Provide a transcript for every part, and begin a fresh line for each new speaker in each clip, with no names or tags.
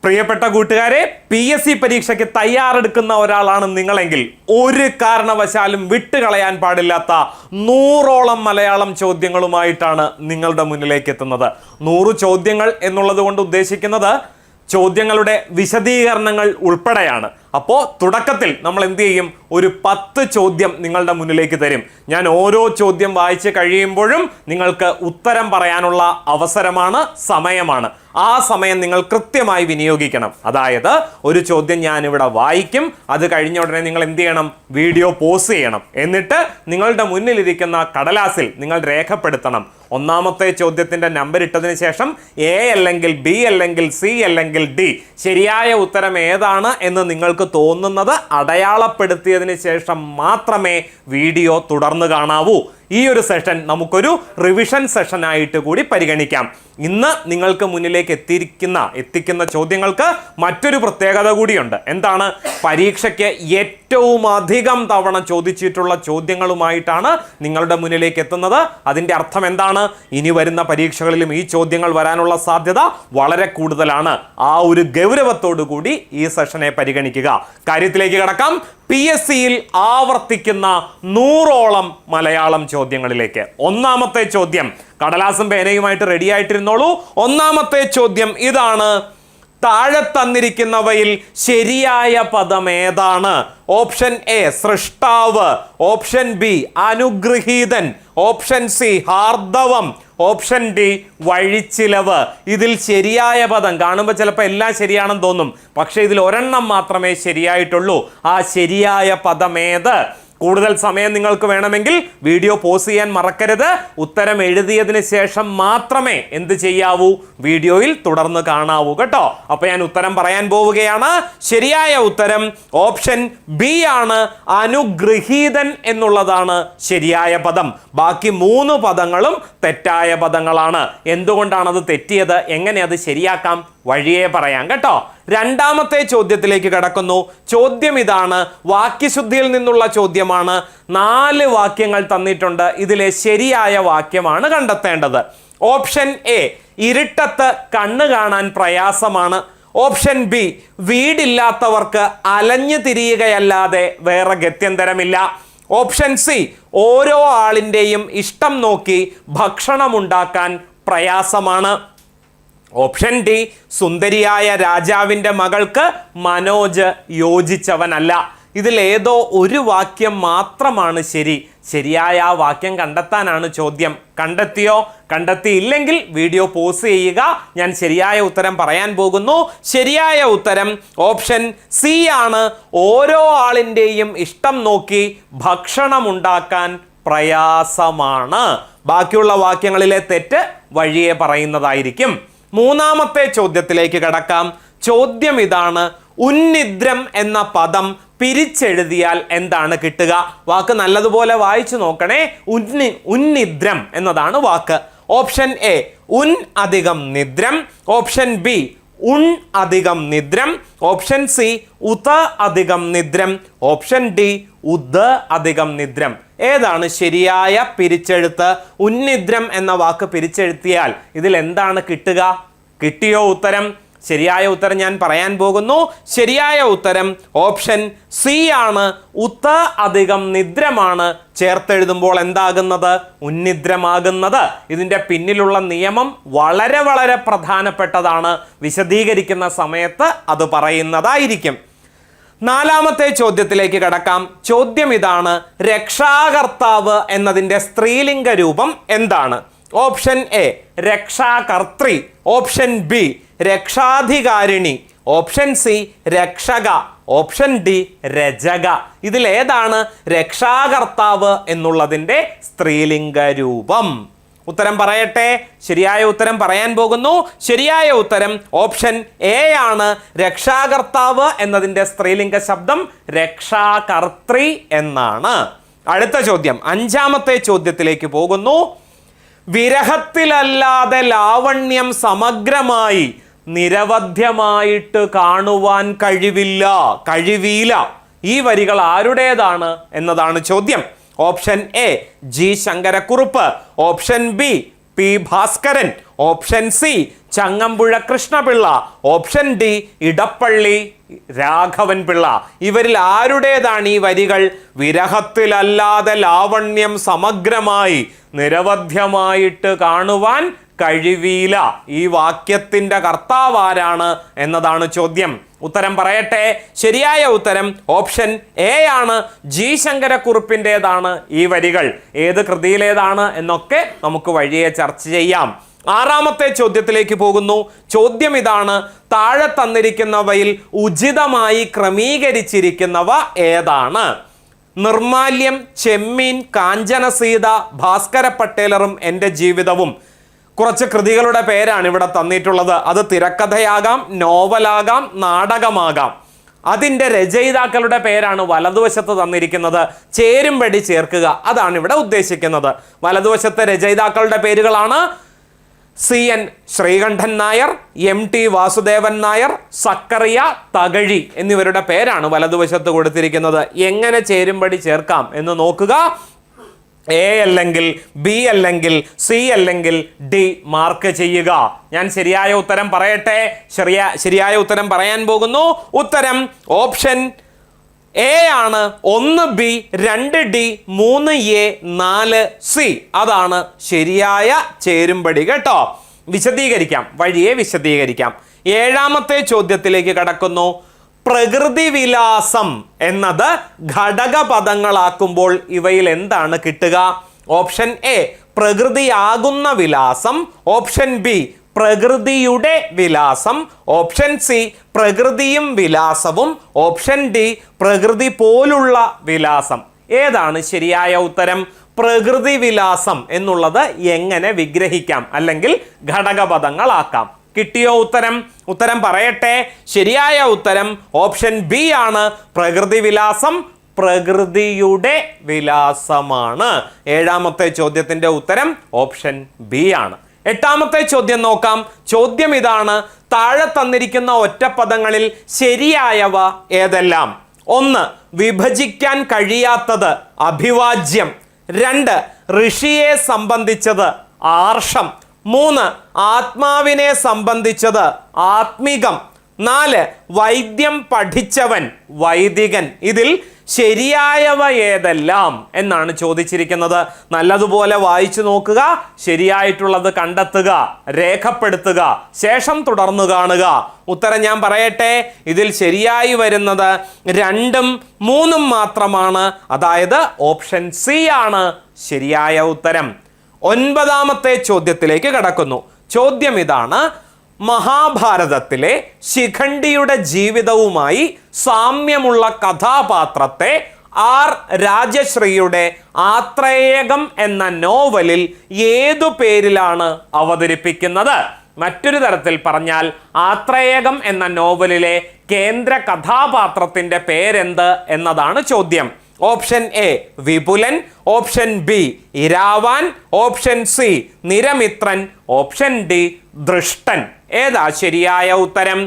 പ്രിയപ്പെട്ട കൂട്ടുകാരെ, PSC പരീക്ഷയ്ക്ക് തയ്യാറെടുക്കുന്ന ഒരാളാണ് നിങ്ങളെങ്കിൽ ഒരു കാരണവശാലും വിട്ടുകളയാൻ പാടില്ലാത്ത 100ഓളം മലയാളം ചോദ്യങ്ങളുമായിട്ടാണ് നിങ്ങളുടെ മുന്നിലേക്ക് എത്തുന്നത്. 100 ചോദ്യങ്ങൾ എന്നുള്ളത് കൊണ്ട് ഉദ്ദേശിക്കുന്നത് ചോദ്യങ്ങളുടെ വിശദീകരണങ്ങൾ ഉൾപ്പെടെയാണ്. അപ്പോൾ തുടക്കത്തിൽ നമ്മൾ എന്ത് ചെയ്യും? ഒരു 10 ചോദ്യം നിങ്ങളുടെ മുന്നിലേക്ക് തരും. ഞാൻ ഓരോ ചോദ്യം വായിച്ച് കഴിയുമ്പോഴും നിങ്ങൾക്ക് ഉത്തരം പറയാനുള്ള അവസരമാണ്, സമയമാണ്. ആ സമയം നിങ്ങൾ കൃത്യമായി വിനിയോഗിക്കണം. അതായത് ഒരു ചോദ്യം ഞാനിവിടെ വായിക്കും, അത് കഴിഞ്ഞ ഉടനെ നിങ്ങൾ എന്ത് ചെയ്യണം? വീഡിയോ പോസ് ചെയ്യണം. എന്നിട്ട് നിങ്ങളുടെ മുന്നിലിരിക്കുന്ന കടലാസിൽ നിങ്ങൾ രേഖപ്പെടുത്തണം. ഒന്നാമത്തെ ചോദ്യത്തിന്റെ നമ്പർ ഇട്ടതിന് ശേഷം A അല്ലെങ്കിൽ B അല്ലെങ്കിൽ C അല്ലെങ്കിൽ D, ശരിയായ ഉത്തരം ഏതാണ് എന്ന് നിങ്ങൾക്ക് തോന്നുന്നത് അടയാളപ്പെടുത്തിയതിന് ശേഷം മാത്രമേ വീഡിയോ തുടർന്ന് കാണാവൂ. ഈ ഒരു സെഷൻ നമുക്കൊരു റിവിഷൻ സെഷനായിട്ട് കൂടി പരിഗണിക്കാം. ഇന്ന് നിങ്ങൾക്ക് മുന്നിലേക്ക് എത്തിക്കുന്ന ചോദ്യങ്ങൾക്ക് മറ്റൊരു പ്രത്യേകത കൂടിയുണ്ട്. എന്താണ്? പരീക്ഷയ്ക്ക് ഏറ്റവും അധികം തവണ ചോദിച്ചിട്ടുള്ള ചോദ്യങ്ങളുമായിട്ടാണ് നിങ്ങളുടെ മുന്നിലേക്ക് എത്തുന്നത്. അതിൻ്റെ അർത്ഥം എന്താണ്? ഇനി വരുന്ന പരീക്ഷകളിലും ഈ ചോദ്യങ്ങൾ വരാനുള്ള സാധ്യത വളരെ കൂടുതലാണ്. ആ ഒരു ഗൗരവത്തോടു കൂടി ഈ സെഷനെ പരിഗണിക്കുക. കാര്യത്തിലേക്ക് കടക്കാം. PSCയിൽ ആവർത്തിക്കുന്ന 100ഓളം മലയാളം ചോദ്യങ്ങളിലേക്ക്. ഒന്നാമത്തെ ചോദ്യം, കടലാസും പേനയുമായിട്ട് റെഡി ആയിട്ടിരുന്നോളൂ. ഒന്നാമത്തെ ചോദ്യം ഇതാണ്: താഴെ തന്നിരിക്കുന്നവയിൽ ശരിയായ പദം ഏതാണ്? ഓപ്ഷൻ A സൃഷ്ടാവ്, ഓപ്ഷൻ B അനുഗ്രഹീതൻ, ഓപ്ഷൻ C ഹാർദവം, ഓപ്ഷൻ D വഴിച്ചിലവ്. ഇതിൽ ശരിയായ പദം കാണുമ്പോൾ ചിലപ്പോൾ എല്ലാം ശരിയാണെന്ന് തോന്നും, പക്ഷേ ഇതിൽ ഒരെണ്ണം മാത്രമേ ശരിയായിട്ടുള്ളൂ. ആ ശരിയായ പദം ഏത്? കൂടുതൽ സമയം നിങ്ങൾക്ക് വേണമെങ്കിൽ വീഡിയോ പോസ് ചെയ്യാൻ മറക്കരുത്. ഉത്തരം എഴുതിയതിന് ശേഷം മാത്രമേ എന്ത് ചെയ്യാവൂ? വീഡിയോയിൽ തുടർന്ന് കാണാവൂ കേട്ടോ. അപ്പോൾ ഞാൻ ഉത്തരം പറയാൻ പോവുകയാണ്. ശരിയായ ഉത്തരം ഓപ്ഷൻ B ആണ്. അനുഗ്രഹീതൻ എന്നുള്ളതാണ് ശരിയായ പദം. ബാക്കി 3 പദങ്ങളും തെറ്റായ പദങ്ങളാണ്. എന്തുകൊണ്ടാണ് അത് തെറ്റിയത്? എങ്ങനെ അത് ശരിയാക്കാം? വഴിയേ പറയാം കേട്ടോ. രണ്ടാമത്തെ ചോദ്യത്തിലേക്ക് കടക്കുന്നു. ചോദ്യം ഇതാണ്, വാക്യശുദ്ധിയിൽ നിന്നുള്ള ചോദ്യമാണ്. 4 വാക്യങ്ങൾ തന്നിട്ടുണ്ട്. ഇതിലെ ശരിയായ വാക്യമാണ് കണ്ടെത്തേണ്ടത്. ഓപ്ഷൻ A ഇരുട്ടത്ത് കണ്ണ് കാണാൻ പ്രയാസമാണ്. ഓപ്ഷൻ B വീടില്ലാത്തവർക്ക് അലഞ്ഞു തിരിയുകയല്ലാതെ വേറെ ഗത്യന്തരമില്ല. ഓപ്ഷൻ C ഓരോ ആളിൻ്റെയും ഇഷ്ടം നോക്കി ഭക്ഷണമുണ്ടാക്കാൻ പ്രയാസമാണ്. ഓപ്ഷൻ D സുന്ദരിയായ രാജാവിൻ്റെ മകൾക്ക് മനോജ് യോജിച്ചവനല്ല. ഇതിലേതോ ഒരു വാക്യം മാത്രമാണ് ശരി. ശരിയായ ആ വാക്യം കണ്ടെത്താനാണ് ചോദ്യം. കണ്ടെത്തിയോ? കണ്ടെത്തിയില്ലെങ്കിൽ വീഡിയോ പോസ് ചെയ്യുക. ഞാൻ ശരിയായ ഉത്തരം പറയാൻ പോകുന്നു. ശരിയായ ഉത്തരം ഓപ്ഷൻ C ആണ്. ഓരോ ആളിൻ്റെയും ഇഷ്ടം നോക്കി ഭക്ഷണമുണ്ടാക്കാൻ പ്രയാസമാണ്. ബാക്കിയുള്ള വാക്യങ്ങളിലെ തെറ്റ് വഴിയെ പറയുന്നതായിരിക്കും. മൂന്നാമത്തെ ചോദ്യത്തിലേക്ക് കടക്കാം. ചോദ്യം ഇതാണ്, ഉന്നിദ്രം എന്ന പദം പിരിച്ചെഴുതിയാൽ എന്താണ് കിട്ടുക? വാക്ക് നല്ലതുപോലെ വായിച്ചു നോക്കണേ. ഉന്നിദ്രം എന്നതാണ് വാക്ക്. ഓപ്ഷൻ A ഉൻ അധികം നിദ്രം, ഓപ്ഷൻ B ഉൺ അധികം നിദ്രം, ഓപ്ഷൻ C ഉത അധികം നിദ്രം, ഓപ്ഷൻ D ഉദ് അധികം നിദ്രം. ഏതാണ് ശരിയായ പിരിച്ചെഴുത്ത്? ഉന്നിദ്രം എന്ന വാക്ക് പിരിച്ചെഴുത്തിയാൽ ഇതിൽ എന്താണ് കിട്ടുക? കിട്ടിയോ ഉത്തരം? ശരിയായ ഉത്തരം ഞാൻ പറയാൻ പോകുന്നു. ശരിയായ ഉത്തരം ഓപ്ഷൻ C ആണ്. ഉത്ത അധികം നിദ്രമാണ് ചേർത്തെഴുതുമ്പോൾ എന്താകുന്നത്? ഉന്നിദ്രമാകുന്നത്. ഇതിൻ്റെ പിന്നിലുള്ള നിയമം വളരെ വളരെ പ്രധാനപ്പെട്ടതാണ്. വിശദീകരിക്കുന്ന സമയത്ത് അത് പറയുന്നതായിരിക്കും. നാലാമത്തെ ചോദ്യത്തിലേക്ക് കടക്കാം. ചോദ്യം ഇതാണ്, രക്ഷാകർത്താവ് എന്നതിൻ്റെ സ്ത്രീലിംഗ രൂപം എന്താണ്? ഓപ്ഷൻ A രക്ഷാകർത്തൃ, ഓപ്ഷൻ B രക്ഷാധികാരിണി, ഓപ്ഷൻ C രക്ഷക, ഓപ്ഷൻ D രജക. ഇതിലേതാണ് രക്ഷാകർത്താവ് എന്നുള്ളതിൻ്റെ സ്ത്രീലിംഗ രൂപം? ഉത്തരം പറയട്ടെ. ശരിയായ ഉത്തരം പറയാൻ പോകുന്നു. ശരിയായ ഉത്തരം ഓപ്ഷൻ A ആണ്. രക്ഷാകർത്താവ് എന്നതിൻ്റെ സ്ത്രീലിംഗ ശബ്ദം രക്ഷാകർത്തൃ എന്നാണ്. അടുത്ത ചോദ്യം, അഞ്ചാമത്തെ ചോദ്യത്തിലേക്ക് പോകുന്നു. വിരഹത്തിലല്ലാതെ ലാവണ്യം സമഗ്രമായി നിരവധ്യമായിട്ട് കാണുവാൻ കഴിവില്ല. ഈ വരികൾ ആരുടേതാണ് എന്നതാണ് ചോദ്യം. Option A G Sankara Kurup, option B P Bhaskaran, option C Changampuzha Krishnapillai, option D Edappally Raghavan Pillai. ഇവരിൽ ആരുടേതാണ് ഈ വരികൾ? വിരഹത്തിലല്ലാതെ ലാവണ്യം സമഗ്രമായി നിരവധ്യമായിട്ട് കാണുവാൻ കഴിവീല. ഈ വാക്യത്തിന്റെ കർത്താവ് ആരാണ് എന്നതാണ് ചോദ്യം. ഉത്തരം പറയട്ടെ. ശരിയായ ഉത്തരം ഓപ്ഷൻ എ ആണ്. ജി ശങ്കരക്കുറുപ്പിൻ്റെതാണ് ഈ വരികൾ. ഏത് കൃതിയിലേതാണ് എന്നൊക്കെ നമുക്ക് വഴിയെ ചർച്ച ചെയ്യാം. ആറാമത്തെ ചോദ്യത്തിലേക്ക് പോകുന്നു. ചോദ്യം ഇതാണ്: താഴെ തന്നിരിക്കുന്നവയിൽ ഉചിതമായി ക്രമീകരിച്ചിരിക്കുന്നവ ഏതാണ്? നിർമാല്യം, ചെമ്മീൻ, കാഞ്ചനസീത, ഭാസ്കര പട്ടേലറും എൻ്റെ ജീവിതവും. കുറച്ച് കൃതികളുടെ പേരാണ് ഇവിടെ തന്നിട്ടുള്ളത്. അത് തിരക്കഥയാകാം, നോവലാകാം, നാടകമാകാം. അതിൻ്റെ രചയിതാക്കളുടെ പേരാണ് വലതുവശത്ത് തന്നിരിക്കുന്നത്. ചേരുംപടി ചേർക്കുക, അതാണ് ഇവിടെ ഉദ്ദേശിക്കുന്നത്. വലതുവശത്തെ രചയിതാക്കളുടെ പേരുകളാണ് CN ശ്രീകണ്ഠൻ നായർ, MT വാസുദേവൻ നായർ, സക്കറിയ തകഴി എന്നിവരുടെ പേരാണ് വലതുവശത്ത് കൊടുത്തിരിക്കുന്നത്. എങ്ങനെ ചേരുംപടി ചേർക്കാം എന്ന് നോക്കുക. A അല്ലെങ്കിൽ B അല്ലെങ്കിൽ C അല്ലെങ്കിൽ D മാർക്ക് ചെയ്യുക. ഞാൻ ശരിയായ ഉത്തരം പറയട്ടെ. ശരിയായ ഉത്തരം പറയാൻ പോകുന്നു. ഉത്തരം ഓപ്ഷൻ എ ആണ്. 1B, 2D, 3A, 4C. അതാണ് ശരിയായ ചേരുംപടി കേട്ടോ. വഴിയെ വിശദീകരിക്കാം. ഏഴാമത്തെ ചോദ്യത്തിലേക്ക് കടക്കുന്നു. പ്രകൃതി വിലാസം എന്നത് ഘടകപദങ്ങളാക്കുമ്പോൾ ഇവയിൽ എന്താണ് കിട്ടുക? ഓപ്ഷൻ എ പ്രകൃതിയാകുന്ന വിലാസം, ഓപ്ഷൻ ബി പ്രകൃതിയുടെ വിലാസം, ഓപ്ഷൻ സി പ്രകൃതിയും വിലാസവും, ഓപ്ഷൻ ഡി പ്രകൃതി പോലുള്ള വിലാസം. ഏതാണ് ശരിയായ ഉത്തരം? പ്രകൃതി വിലാസം എന്നുള്ളത് എങ്ങനെ വിഗ്രഹിക്കാം അല്ലെങ്കിൽ ഘടകപദങ്ങളാക്കാം? കിട്ടിയോ ഉത്തരം? ഉത്തരം പറയട്ടെ. ശരിയായ ഉത്തരം ഓപ്ഷൻ ബി ആണ്. പ്രകൃതി വിലാസം പ്രകൃതിയുടെ വിലാസമാണ്. ഏഴാമത്തെ ചോദ്യത്തിന്റെ ഉത്തരം ഓപ്ഷൻ ബി ആണ്. എട്ടാമത്തെ ചോദ്യം നോക്കാം. ചോദ്യം ഇതാണ്: താഴെ തന്നിരിക്കുന്ന ഒറ്റപ്പദങ്ങളിൽ ശരിയായവ ഏതെല്ലാം? 1. വിഭജിക്കാൻ കഴിയാത്തത് അഭിവാജ്യം. 2. ഋഷിയെ സംബന്ധിച്ചത് ആർഷം. 3. ആത്മാവിനെ സംബന്ധിച്ചത് ആത്മികം. 4. വൈദ്യം പഠിച്ചവൻ വൈദികൻ. ഇതിൽ ശരിയായവ ഏതെല്ലാം എന്നാണ് ചോദിച്ചിരിക്കുന്നത്. നല്ലതുപോലെ വായിച്ചു നോക്കുക, ശരിയായിട്ടുള്ളത് കണ്ടെത്തുക, രേഖപ്പെടുത്തുക, ശേഷം തുടർന്നു കാണുക. ഉത്തരം ഞാൻ പറയട്ടെ. ഇതിൽ ശരിയായി വരുന്നത് 2ഉം 3ഉം മാത്രമാണ്. അതായത് ഓപ്ഷൻ സി ആണ് ശരിയായ ഉത്തരം. 9ാമത്തെ ചോദ്യത്തിലേക്ക് കടക്കുന്നു. ചോദ്യം ഇതാണ്: മഹാഭാരതത്തിലെ ശിഖണ്ഡിയുടെ ജീവിതവുമായി സാമ്യമുള്ള കഥാപാത്രത്തെ ആർ രാജശ്രീയുടെ ആത്രേയകം എന്ന നോവലിൽ ഏതു പേരിലാണ് അവതരിപ്പിക്കുന്നത്? മറ്റൊരു തരത്തിൽ പറഞ്ഞാൽ ആത്രേയകം എന്ന നോവലിലെ കേന്ദ്ര കഥാപാത്രത്തിന്റെ പേരെന്ത് എന്നതാണ് ചോദ്യം. ഓപ്ഷൻ എ വിപുലൻ, ഓപ്ഷൻ ബി ഇരാവാൻ, ഓപ്ഷൻ സി നിരമിത്രൻ, ഓപ്ഷൻ ഡി ദൃഷ്ടൻ. ഏതാ ശരിയായ ഉത്തരം?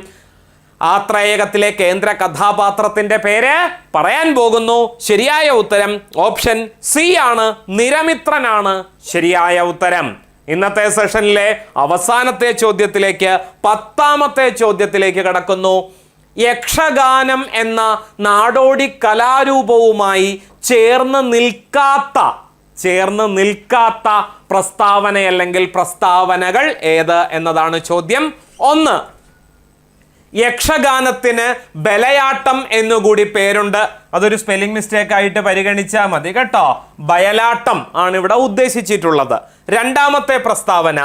ആത്രേയകത്തിലെ കേന്ദ്ര കഥാപാത്രത്തിന്റെ പേര് പറയാൻ പോകുന്നു. ശരിയായ ഉത്തരം ഓപ്ഷൻ സി ആണ്. നിരമിത്രനാണ് ശരിയായ ഉത്തരം. ഇന്നത്തെ സെഷനിലെ അവസാനത്തെ ചോദ്യത്തിലേക്ക്, 10ാമത്തെ ചോദ്യത്തിലേക്ക് കടക്കുന്നു. യക്ഷഗാനം എന്ന നാടോടി കലാരൂപവുമായി ചേർന്ന് നിൽക്കാത്ത പ്രസ്താവന അല്ലെങ്കിൽ പ്രസ്താവനകൾ ഏത് എന്നതാണ് ചോദ്യം. 1. യക്ഷഗാനത്തിന് ബലയാട്ടം എന്നുകൂടി പേരുണ്ട്. അതൊരു സ്പെല്ലിംഗ് മിസ്റ്റേക്ക് ആയിട്ട് പരിഗണിച്ചാൽ മതി കേട്ടോ. ബയലാട്ടം ആണ് ഇവിടെ ഉദ്ദേശിച്ചിട്ടുള്ളത്. 2ാമത്തെ പ്രസ്താവന: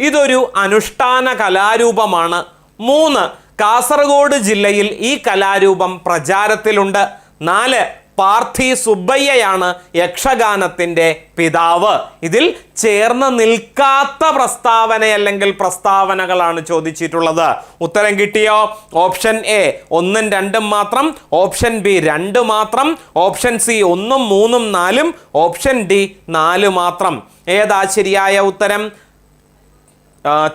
ഇതൊരു അനുഷ്ഠാന കലാരൂപമാണ്. 3. കാസർഗോഡ് ജില്ലയിൽ ഈ കലാരൂപം പ്രചാരത്തിലുണ്ട്. 4. പാർത്ഥി സുബ്ബയ്യയാണ് യക്ഷഗാനത്തിന്റെ പിതാവ്. ഇതിൽ ചേർന്ന് നിൽക്കാത്ത പ്രസ്താവന അല്ലെങ്കിൽ പ്രസ്താവനകളാണ് ചോദിച്ചിട്ടുള്ളത്. ഉത്തരം കിട്ടിയോ? ഓപ്ഷൻ എ 1ഉം 2ഉം മാത്രം, ഓപ്ഷൻ ബി 2 മാത്രം, ഓപ്ഷൻ സി 1ഉം 3ഉം 4ഉം, ഓപ്ഷൻ ഡി 4 മാത്രം. ഏതാ ശരിയായ ഉത്തരം?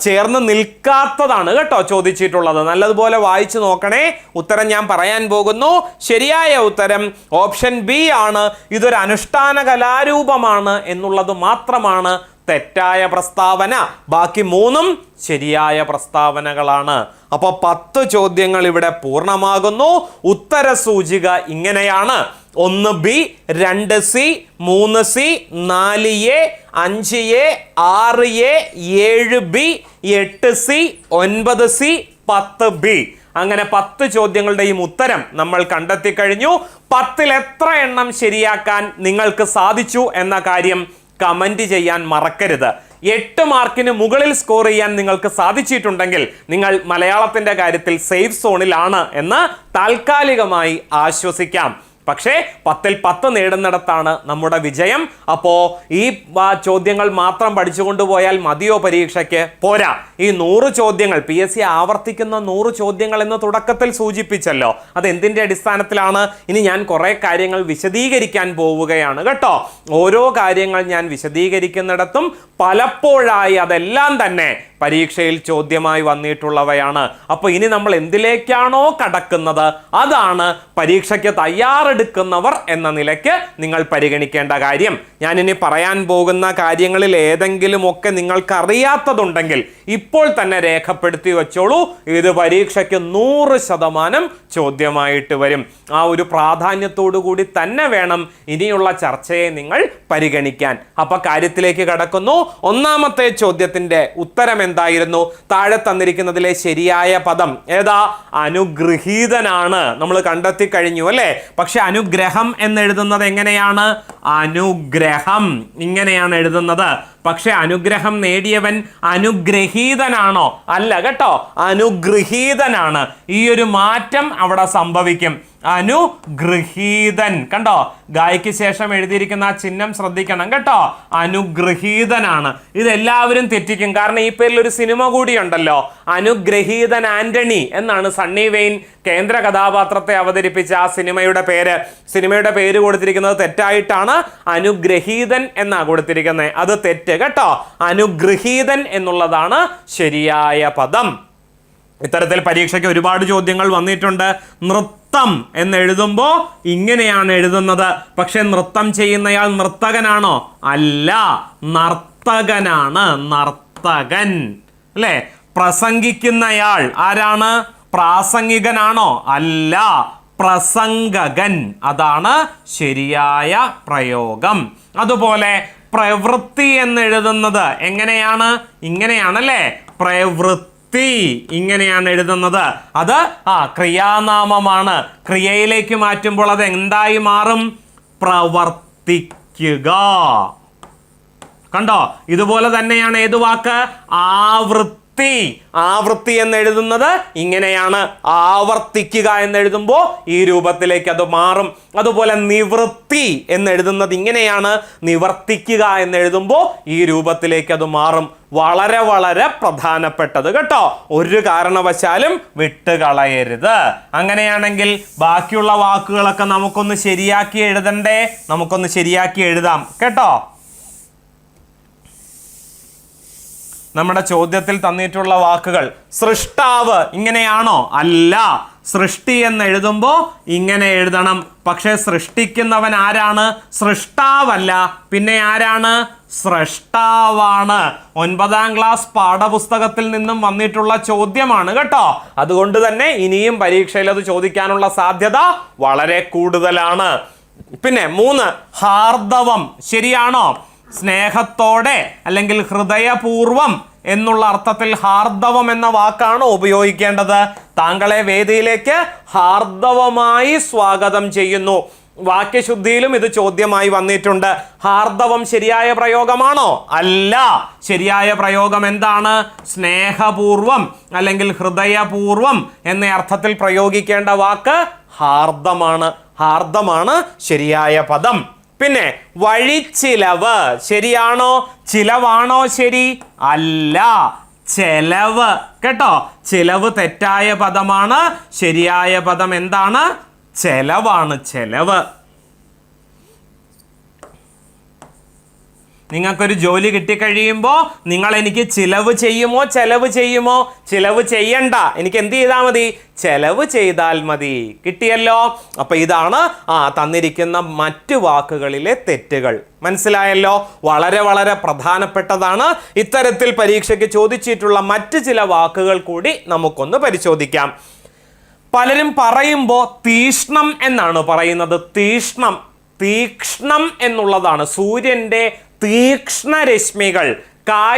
ചേർന്ന് നിൽക്കാത്തതാണ് കേട്ടോ ചോദിച്ചിട്ടുള്ളത്. നല്ലതുപോലെ വായിച്ചു നോക്കണേ. ഉത്തരം ഞാൻ പറയാൻ പോകുന്നു. ശരിയായ ഉത്തരം ഓപ്ഷൻ ബി ആണ്. ഇതൊരു അനുഷ്ഠാന കലാരൂപമാണ് എന്നുള്ളത് മാത്രമാണ് തെറ്റായ പ്രസ്താവന, ബാക്കി 3 ശരിയായ പ്രസ്താവനകളാണ്. അപ്പൊ 10 ചോദ്യങ്ങൾ ഇവിടെ പൂർണ്ണമാകുന്നു. ഉത്തര സൂചിക ഇങ്ങനെയാണ്: 1B, 2C, 3C, 4A, 5A, 6A, 7B, 8C, 9C, 10B. അങ്ങനെ 10 ചോദ്യങ്ങളുടെയും ഉത്തരം നമ്മൾ കണ്ടെത്തി കഴിഞ്ഞു. 10ൽ എത്ര എണ്ണം ശരിയാക്കാൻ നിങ്ങൾക്ക് സാധിച്ചു എന്ന കാര്യം കമന്റ് ചെയ്യാൻ മറക്കരുത്. 8 മാർക്കിന് മുകളിൽ സ്കോർ ചെയ്യാൻ നിങ്ങൾക്ക് സാധിച്ചിട്ടുണ്ടെങ്കിൽ നിങ്ങൾ മലയാളത്തിന്റെ കാര്യത്തിൽ സേഫ് സോണിലാണ് എന്ന് താൽക്കാലികമായി ആശ്വസിക്കാം. പക്ഷേ 10ൽ 10 നേടുന്നിടത്താണ് നമ്മുടെ വിജയം. അപ്പോൾ ഈ ചോദ്യങ്ങൾ മാത്രം പഠിച്ചുകൊണ്ട് പോയാൽ മതിയോ പരീക്ഷയ്ക്ക്? പോരാ. ഈ 100 ചോദ്യങ്ങൾ PSC ആവർത്തിക്കുന്ന 100 ചോദ്യങ്ങൾ എന്ന് തുടക്കത്തിൽ സൂചിപ്പിച്ചല്ലോ. അത് എന്തിൻ്റെ അടിസ്ഥാനത്തിലാണ്? ഇനി ഞാൻ കുറേ കാര്യങ്ങൾ വിശദീകരിക്കാൻ പോവുകയാണ് കേട്ടോ. ഓരോ കാര്യങ്ങൾ ഞാൻ വിശദീകരിക്കുന്നിടത്തും പലപ്പോഴായി അതെല്ലാം തന്നെ പരീക്ഷയിൽ ചോദ്യമായി വന്നിട്ടുള്ളവയാണ്. അപ്പോൾ ഇനി നമ്മൾ എന്തിലേക്കാണോ കടക്കുന്നത് അതാണ് പരീക്ഷയ്ക്ക് തയ്യാറെടുക്കുന്നവർ എന്ന നിലയ്ക്ക് നിങ്ങൾ പരിഗണിക്കേണ്ട കാര്യം. ഞാനിനി പറയാൻ പോകുന്ന കാര്യങ്ങളിൽ ഏതെങ്കിലുമൊക്കെ നിങ്ങൾക്ക് അറിയാത്തതുണ്ടെങ്കിൽ ഇപ്പോൾ തന്നെ രേഖപ്പെടുത്തി വെച്ചോളൂ. ഇത് പരീക്ഷയ്ക്ക് 100% ചോദ്യമായിട്ട് വരും. ആ ഒരു പ്രാധാന്യത്തോടു കൂടി തന്നെ വേണം ഇനിയുള്ള ചർച്ചയെ നിങ്ങൾ പരിഗണിക്കാൻ. അപ്പൊ കാര്യത്തിലേക്ക് കടക്കുന്നു. ഒന്നാമത്തെ ചോദ്യത്തിന്റെ ഉത്തരം എന്തായിരുന്നു? താഴെ തന്നിരിക്കുന്നതിലെ ശരിയായ പദം ഏതാ? അനുഗ്രഹീതനാണ്. നമ്മൾ കണ്ടെത്തി കഴിഞ്ഞു അല്ലേ? പക്ഷെ അനുഗ്രഹം എന്നെഴുതുന്നത് എങ്ങനെയാണ്? അനുഗ്രഹം ഇങ്ങനെയാണ് എഴുതുന്നത്. പക്ഷെ അനുഗ്രഹം നേടിയവൻ അനുഗ്രഹീതനാണോ? അല്ല കേട്ടോ, അനുഗ്രഹീതനാണ്. ഈ ഒരു മാറ്റം അവിടെ സംഭവിക്കും. അനുഗ്രഹീതൻ. കണ്ടോ, ഗായ്ക്ക് ശേഷം എഴുതിയിരിക്കുന്ന ആ ചിഹ്നം ശ്രദ്ധിക്കണം കേട്ടോ. അനുഗ്രഹീതനാണ്. ഇതെല്ലാവരും തെറ്റിക്കും. കാരണം ഈ പേരിൽ ഒരു സിനിമ കൂടിയുണ്ടല്ലോ, അനുഗ്രഹീതൻ ആന്റണി എന്നാണ് സണ്ണി വെയിൻ കേന്ദ്ര കഥാപാത്രത്തെ അവതരിപ്പിച്ച ആ സിനിമയുടെ പേര്. സിനിമയുടെ പേര് കൊടുത്തിരിക്കുന്നത് തെറ്റായിട്ടാണ്. അനുഗ്രഹീതൻ എന്നാ കൊടുത്തിരിക്കുന്നത്. അത് തെറ്റ് കേട്ടോ. അനുഗ്രഹീതൻ എന്നുള്ളതാണ് ശരിയായ പദം. ഇത്തരത്തിൽ പരീക്ഷയ്ക്ക് ഒരുപാട് ചോദ്യങ്ങൾ വന്നിട്ടുണ്ട്. നൃത്തം എന്നെഴുതുമ്പോൾ ഇങ്ങനെയാണ് എഴുതുന്നത്. പക്ഷെ നൃത്തം ചെയ്യുന്നയാൾ നർത്തകനാണോ? അല്ല, നർത്തകനാണ്. നർത്തകൻ അല്ലേ? പ്രസംഗിക്കുന്നയാൾ ആരാണ്? പ്രാസംഗികനാണോ? അല്ല, പ്രസംഗകൻ. അതാണ് ശരിയായ പ്രയോഗം. അതുപോലെ പ്രവൃത്തി എന്നെഴുതുന്നത് എങ്ങനെയാണ്? ഇങ്ങനെയാണല്ലേ? പ്രവൃത്തി ഇങ്ങനെയാണ് എഴുതുന്നത്. അത് ക്രിയാനാമമാണ്. ക്രിയയിലേക്ക് മാറ്റുമ്പോൾ അത് എന്തായി മാറും? പ്രവർത്തിക്കുക. കണ്ടോ, ഇതുപോലെ തന്നെയാണ് ഏത് വാക്ക്? ആവൃത്തി. ആവൃത്തി എന്നെഴുതുന്നത് ഇങ്ങനെയാണ്. ആവർത്തിക്കുക എന്നെഴുതുമ്പോൾ ഈ രൂപത്തിലേക്ക് അത് മാറും. അതുപോലെ നിവൃത്തി എന്നെഴുതുന്നത് ഇങ്ങനെയാണ്. നിവർത്തിക്കുക എന്നെഴുതുമ്പോൾ ഈ രൂപത്തിലേക്ക് അത് മാറും. വളരെ വളരെ പ്രധാനപ്പെട്ടത് കേട്ടോ. ഒരു കാരണവശാലും വിട്ടുകളയരുത്. അങ്ങനെയാണെങ്കിൽ ബാക്കിയുള്ള വാക്കുകളൊക്കെ നമുക്കൊന്ന് ശരിയാക്കി എഴുതണ്ടേ? നമുക്കൊന്ന് ശരിയാക്കി എഴുതാം കേട്ടോ. നമ്മുടെ ചോദ്യത്തിൽ തന്നിട്ടുള്ള വാക്കുകൾ സൃഷ്ടാവ് ഇങ്ങനെയാണോ? അല്ല, സൃഷ്ടി എന്ന് എഴുതുമ്പോൾ ഇങ്ങനെ എഴുതണം. പക്ഷെ സൃഷ്ടിക്കുന്നവൻ ആരാണ്? സൃഷ്ടാവല്ല, പിന്നെ ആരാണ്? സ്രഷ്ടാവാണ്. 9ാം ക്ലാസ് പാഠപുസ്തകത്തിൽ നിന്നും വന്നിട്ടുള്ള ചോദ്യമാണ് കേട്ടോ. അതുകൊണ്ട് തന്നെ ഇനിയും പരീക്ഷയിൽ അത് ചോദിക്കാനുള്ള സാധ്യത വളരെ കൂടുതലാണ്. പിന്നെ 3 ഹാർദവം ശരിയാണോ? സ്നേഹത്തോടെ അല്ലെങ്കിൽ ഹൃദയപൂർവം എന്നുള്ള അർത്ഥത്തിൽ ഹാർദവം എന്ന വാക്കാണ് ഉപയോഗിക്കേണ്ടത്. താങ്കളെ വേദിയിലേക്ക് ഹാർദവമായി സ്വാഗതം ചെയ്യുന്നു. വാക്യശുദ്ധിയിലും ഇത് ചോദ്യമായി വന്നിട്ടുണ്ട്. ഹാർദവം ശരിയായ പ്രയോഗമാണോ? അല്ല. ശരിയായ പ്രയോഗം എന്താണ്? സ്നേഹപൂർവം അല്ലെങ്കിൽ ഹൃദയപൂർവം എന്ന അർത്ഥത്തിൽ പ്രയോഗിക്കേണ്ട വാക്ക് ഹാർദമാണ്. ഹാർദമാണ് ശരിയായ പദം. പിന്നെ വഴിച്ചിലവ് ശരിയാണോ? ചിലവാണോ ശരി? അല്ല, ചെലവ് കേട്ടോ. ചിലവ് തെറ്റായ പദമാണ്. ശരിയായ പദം എന്താണ്? ചെലവാണ്. ചെലവ്. നിങ്ങൾക്കൊരു ജോലി കിട്ടിക്കഴിയുമ്പോൾ നിങ്ങൾ എനിക്ക് ചിലവ് ചെയ്യുമോ ചെലവ് ചെയ്യുമോ? ചിലവ് ചെയ്യണ്ട, എനിക്ക് എന്ത് ചെയ്താൽ മതി? ചെലവ് ചെയ്താൽ മതി. കിട്ടിയല്ലോ. അപ്പൊ ഇതാണ് തന്നിരിക്കുന്ന മറ്റു വാക്കുകളിലെ തെറ്റുകൾ. മനസ്സിലായല്ലോ? വളരെ വളരെ പ്രധാനപ്പെട്ടതാണ്. ഇത്തരത്തിൽ പരീക്ഷയ്ക്ക് ചോദിച്ചിട്ടുള്ള മറ്റ് ചില വാക്കുകൾ കൂടി നമുക്കൊന്ന് പരിശോധിക്കാം. പലരും പറയുമ്പോൾ തീഷ്ണം എന്നാണ് പറയുന്നത്. തീക്ഷ്ണം എന്നുള്ളതാണ്. സൂര്യന്റെ തീക്ഷ്ണരശ്മികൾ.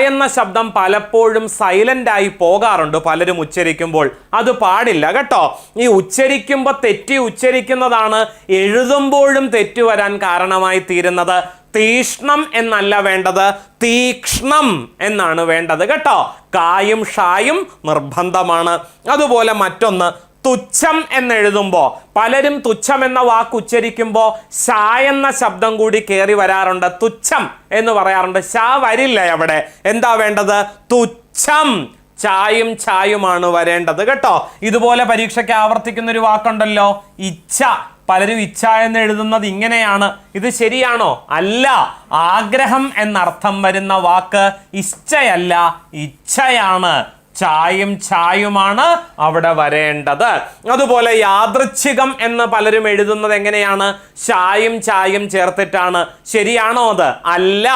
എന്ന ശബ്ദം പലപ്പോഴും സൈലന്റ് ആയി പോകാറുണ്ട് പലരും ഉച്ചരിക്കുമ്പോൾ. അത് പാടില്ല കേട്ടോ. ഈ ഉച്ചരിക്കുമ്പോൾ തെറ്റി ഉച്ചരിക്കുന്നതാണ് എഴുതുമ്പോഴും തെറ്റു വരാൻ കാരണമായി തീരുന്നത്. തീഷ്ണം എന്നല്ല വേണ്ടത്, തീക്ഷ്ണം എന്നാണ് വേണ്ടത് കേട്ടോ. കായും ഷായും നിർബന്ധമാണ്. അതുപോലെ മറ്റൊന്ന്, തുച്ഛം എന്നെഴുതുമ്പോൾ പലരും തുച്ഛം എന്ന വാക്ക് ഉച്ചരിക്കുമ്പോൾ ഷാ എന്ന ശബ്ദം കൂടി കയറി വരാറുണ്ട്. തുച്ഛം എന്ന് പറയാറുണ്ട്, ഷാ വരില്ല അവിടെ. എന്താ വേണ്ടത്? തുച്ഛം. ചായും ചായുമാണ് വരേണ്ടത് കേട്ടോ. ഇതുപോലെ പരീക്ഷയ്ക്ക് ആവർത്തിക്കുന്ന ഒരു വാക്കുണ്ടല്ലോ, ഇച്ഛ. പലരും ഇച്ഛ എന്ന് എഴുതുന്നത് ഇങ്ങനെയാണ്. ഇത് ശരിയാണോ? അല്ല. ആഗ്രഹം എന്നർത്ഥം വരുന്ന വാക്ക് ഇച്ഛയല്ല, ഇച്ഛയാണ്. ചായും ചായുമാണ് അവിടെ വരേണ്ടത്. അതുപോലെ യാദൃച്ഛികം എന്ന് പലരും എഴുതുന്നത് എങ്ങനെയാണ്? ചായും ചായും ചേർത്തിട്ടാണ്. ശരിയാണോ അത്? അല്ല,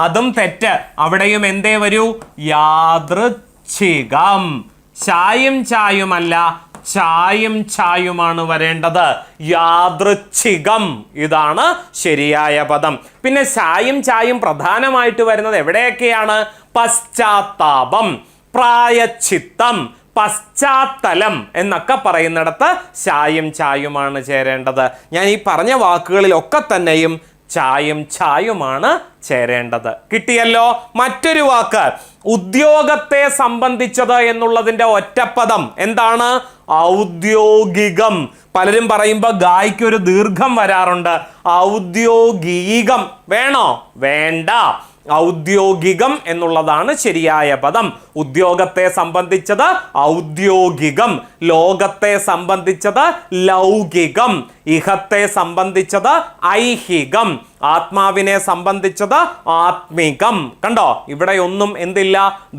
അതും തെറ്റ്. അവിടെയും എന്തേ വരൂ? യാദൃച്ഛികം. ചായും ചായുമല്ല, ചായും ചായുമാണ് വരേണ്ടത്. യാദൃച്ഛികം, ഇതാണ് ശരിയായ പദം. പിന്നെ ചായും ചായും പ്രധാനമായിട്ട് വരുന്നത് എവിടെയൊക്കെയാണ്? പശ്ചാത്താപം, പ്രായച്ചിത്തം, പശ്ചാത്തലം എന്നൊക്കെ പറയുന്നിടത്ത് ചായും ചായുമാണ് ചേരേണ്ടത്. ഞാൻ ഈ പറഞ്ഞ വാക്കുകളിലൊക്കെ തന്നെയും ചായും ചായുമാണ് ചേരേണ്ടത്. കിട്ടിയല്ലോ. മറ്റൊരു വാക്ക്, ഉദ്യോഗത്തെ സംബന്ധിച്ചത് എന്നുള്ളതിന്റെ ഒറ്റപ്പദം എന്താണ്? ഔദ്യോഗികം. പലരും പറയുമ്പോൾ ഗായ്ക്കൊരു ദീർഘം വരാറുണ്ട്. ഔദ്യോഗികം വേണോ? വേണ്ട. ഔദ്യോഗികം എന്നുള്ളതാണ് ശരിയായ പദം. ഉദ്യോഗത്തെ സംബന്ധിച്ചത് ഔദ്യോഗികം, ലോകത്തെ സംബന്ധിച്ചത് ലൗകികം, ഇഹത്തെ സംബന്ധിച്ചത് ഐഹികം, ആത്മാവിനെ സംബന്ധിച്ചത് ആത്മികം. കണ്ടോ, ഇവിടെ ഒന്നും എന്തില്ല?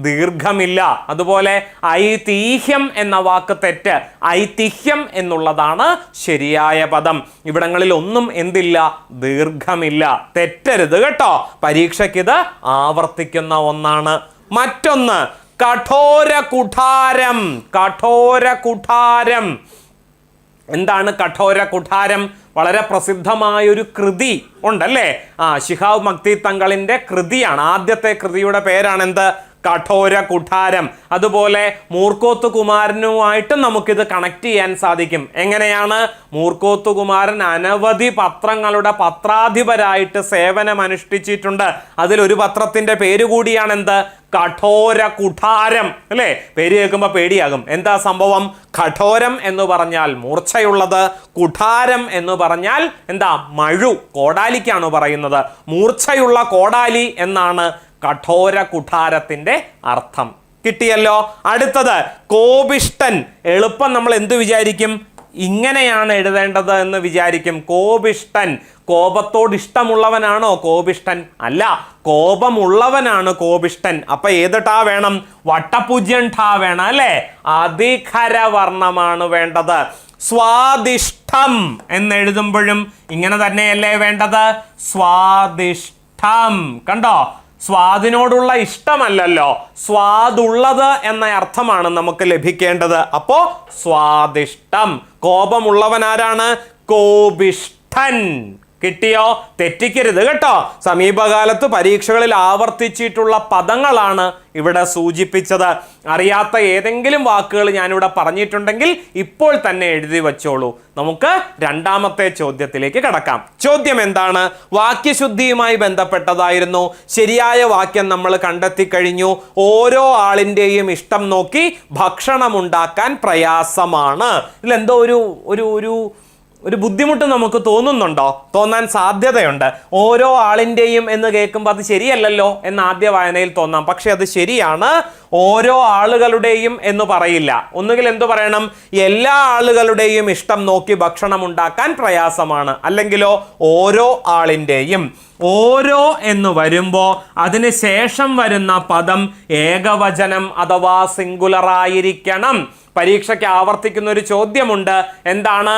ദീർഘമില്ല. അതുപോലെ ഐതിഹ്യം എന്ന വാക്ക് തെറ്റ്. ഐതിഹ്യം എന്നുള്ളതാണ് ശരിയായ പദം. ഇവിടങ്ങളിൽ ഒന്നും എന്തില്ല? ദീർഘമില്ല. തെറ്റരുത് കേട്ടോ. പരീക്ഷയ്ക്ക് ഇത് ആവർത്തിക്കുന്ന ഒന്നാണ്. മറ്റൊന്ന്, കഠോര കുഠാരം. കഠോര കുഠാരം എന്താണ്? കഠോര കുഠാരം വളരെ പ്രസിദ്ധമായൊരു കൃതി ഉണ്ടല്ലേ? ശിഹാബ് മക്തി തങ്ങളിന്റെ കൃതിയാണ്. ആദ്യത്തെ കൃതിയുടെ പേരാണെന്ത്? കഠോര കുഠാരം. അതുപോലെ മൂർക്കോത്ത് കുമാരനുമായിട്ട് നമുക്കിത് കണക്ട് ചെയ്യാൻ സാധിക്കും. എങ്ങനെയാണ്? മൂർക്കോത്ത് കുമാരൻ അനവധി പത്രങ്ങളുടെ പത്രാധിപരായിട്ട് സേവനം അനുഷ്ഠിച്ചിട്ടുണ്ട്. അതിലൊരു പത്രത്തിന്റെ പേര് കൂടിയാണ് എന്ത്? കഠോര കുഠാരം അല്ലേ? പേര് കേൾക്കുമ്പോൾ പേടിയാകും. എന്താ സംഭവം? കഠോരം എന്ന് പറഞ്ഞാൽ മൂർച്ചയുള്ളത്, കുഠാരം എന്ന് പറഞ്ഞാൽ എന്താ? മഴു, കോടാലിക്കാണ് പറയുന്നത്. മൂർച്ചയുള്ള കോടാലി എന്നാണ് കഠോര കുഠാരത്തിന്റെ അർത്ഥം. കിട്ടിയല്ലോ. അടുത്തത്, കോപിഷ്ടൻ. എളുപ്പം നമ്മൾ എന്ത് വിചാരിക്കും? ഇങ്ങനെയാണ് എഴുതേണ്ടത് എന്ന് വിചാരിക്കും. കോപിഷ്ടൻ. കോപത്തോട് ഇഷ്ടമുള്ളവനാണോ കോപിഷ്ടൻ? അല്ല, കോപമുള്ളവനാണ് കോപിഷ്ടൻ. അപ്പൊ ഏത് ടാ വേണം? വട്ടപൂജ്യം ഠാ വേണം അല്ലേ? അധികരവർണ്ണമാണ് വേണ്ടത്. സ്വാദിഷ്ടം എന്നെഴുതുമ്പോഴും ഇങ്ങനെ തന്നെയല്ലേ വേണ്ടത്? സ്വാദിഷ്ടം. കണ്ടോ, സ്വാദിനോടുള്ള ഇഷ്ടമല്ലല്ലോ, സ്വാദുള്ളത് എന്ന അർത്ഥമാണ് നമുക്ക് ലഭിക്കേണ്ടത്. അപ്പോ സ്വാദിഷ്ടം. കോപമുള്ളവൻ ആരാണ്? കോപിഷ്ഠൻ. കിട്ടിയോ? തെറ്റിക്കരുത് കേട്ടോ. സമീപകാലത്ത് പരീക്ഷകളിൽ ആവർത്തിച്ചിട്ടുള്ള പദങ്ങളാണ് ഇവിടെ സൂചിപ്പിച്ചത്. അറിയാത്ത ഏതെങ്കിലും വാക്കുകൾ ഞാനിവിടെ പറഞ്ഞിട്ടുണ്ടെങ്കിൽ ഇപ്പോൾ തന്നെ എഴുതി വച്ചോളൂ. നമുക്ക് രണ്ടാമത്തെ ചോദ്യത്തിലേക്ക് കടക്കാം. ചോദ്യം എന്താണ്? വാക്യശുദ്ധിയുമായി ബന്ധപ്പെട്ടതായിരുന്നു. ശരിയായ വാക്യം നമ്മൾ കണ്ടെത്തി കഴിഞ്ഞു. ഓരോ ആളിൻ്റെയും ഇഷ്ടം നോക്കി ഭക്ഷണം ഉണ്ടാക്കാൻ പ്രയാസമാണ്. ഇതിലെന്തോ ഒരു ഒരു ബുദ്ധിമുട്ട് നമുക്ക് തോന്നുന്നുണ്ടോ? തോന്നാൻ സാധ്യതയുണ്ട്. ഓരോ ആളിൻ്റെയും എന്ന് കേൾക്കുമ്പോൾ അത് ശരിയല്ലല്ലോ എന്ന് ആദ്യ വായനയിൽ തോന്നാം. പക്ഷെ അത് ശരിയാണ്. ഓരോ ആളുകളുടെയും എന്ന് പറയില്ല. ഒന്നുകിൽ എന്തു പറയണം? എല്ലാ ആളുകളുടെയും ഇഷ്ടം നോക്കി ഭക്ഷണം ഉണ്ടാക്കാൻ പ്രയാസമാണ്. അല്ലെങ്കിലോ ഓരോ ആളിൻ്റെയും. ഓരോ എന്ന് വരുമ്പോൾ അതിന് ശേഷം വരുന്ന പദം ഏകവചനം അഥവാ സിംഗുലർ ആയിരിക്കണം. പരീക്ഷയ്ക്ക് ആവർത്തിക്കുന്ന ഒരു ചോദ്യമുണ്ട്. എന്താണ്?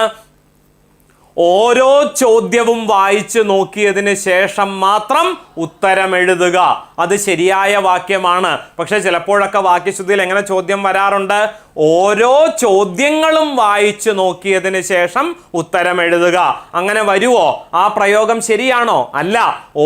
ഓരോ ചോദ്യവും വായിച്ചു നോക്കിയതിന് ശേഷം മാത്രം ഉത്തരം എഴുതുക. അത് ശരിയായ വാക്യമാണ്. പക്ഷെ ചിലപ്പോഴൊക്കെ വാക്യശുദ്ധിയിൽ എങ്ങനെ ചോദ്യം വരാറുണ്ട്? ഓരോ ചോദ്യങ്ങളും വായിച്ചു നോക്കിയതിന് ശേഷം ഉത്തരം എഴുതുക. അങ്ങനെ വരുവോ? ആ പ്രയോഗം ശരിയാണോ? അല്ല.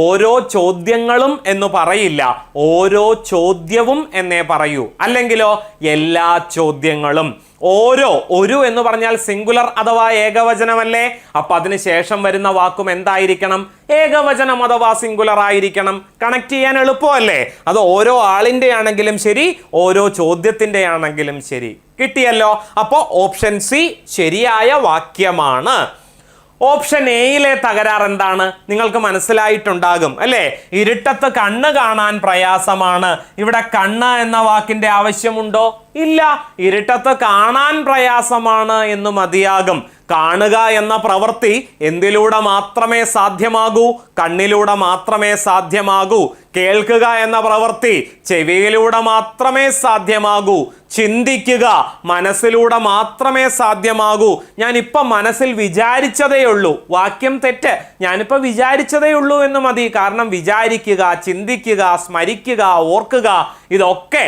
ഓരോ ചോദ്യങ്ങളും എന്ന് പറയില്ല, ഓരോ ചോദ്യവും എന്നേ പറയൂ. അല്ലെങ്കിലോ എല്ലാ ചോദ്യങ്ങളും. ഓരോ, ഒരു എന്ന് പറഞ്ഞാൽ സിംഗുലർ അഥവാ ഏകവചനമല്ലേ? അപ്പൊ അതിന് ശേഷം വരുന്ന വാക്കും എന്തായിരിക്കണം? ഏകവചനം അഥവാ സിംഗുലർ ആയിരിക്കണം. കണക്ട് ചെയ്യാൻ എളുപ്പമല്ലേ? അത് ഓരോ ആളിന്റെ ആണെങ്കിലും ശരി, ഓരോ ചോദ്യത്തിന്റെ ആണെങ്കിലും ശരി. കിട്ടിയല്ലോ. അപ്പോൾ ഓപ്ഷൻ സി ശരിയായ വാക്യമാണ്. ഓപ്ഷൻ എയിലെ തകരാർ എന്താണ്? നിങ്ങൾക്ക് മനസ്സിലായിട്ടുണ്ടാകും അല്ലേ? ഇരുട്ടത്ത് കണ്ണ് കാണാൻ പ്രയാസമാണ്. ഇവിടെ കണ്ണ് എന്ന വാക്കിന്റെ ആവശ്യമുണ്ടോ? ഇല്ല. ഇരുട്ടത്ത് കാണാൻ പ്രയാസമാണ് എന്ന് മതിയാകും. കാണുക എന്ന പ്രവൃത്തി എന്തിലൂടെ മാത്രമേ സാധ്യമാകൂ? കണ്ണിലൂടെ മാത്രമേ സാധ്യമാകൂ. കേൾക്കുക എന്ന പ്രവൃത്തി ചെവിയിലൂടെ മാത്രമേ സാധ്യമാകൂ. ചിന്തിക്കുക മനസ്സിലൂടെ മാത്രമേ സാധ്യമാകൂ. ഞാനിപ്പം മനസ്സിൽ വിചാരിച്ചതേ ഉള്ളൂ. വാക്യം തെറ്റ്. ഞാനിപ്പോൾ വിചാരിച്ചതേ ഉള്ളൂ എന്ന് മതി. കാരണം വിചാരിക്കുക, ചിന്തിക്കുക, സ്മരിക്കുക, ഓർക്കുക ഇതൊക്കെ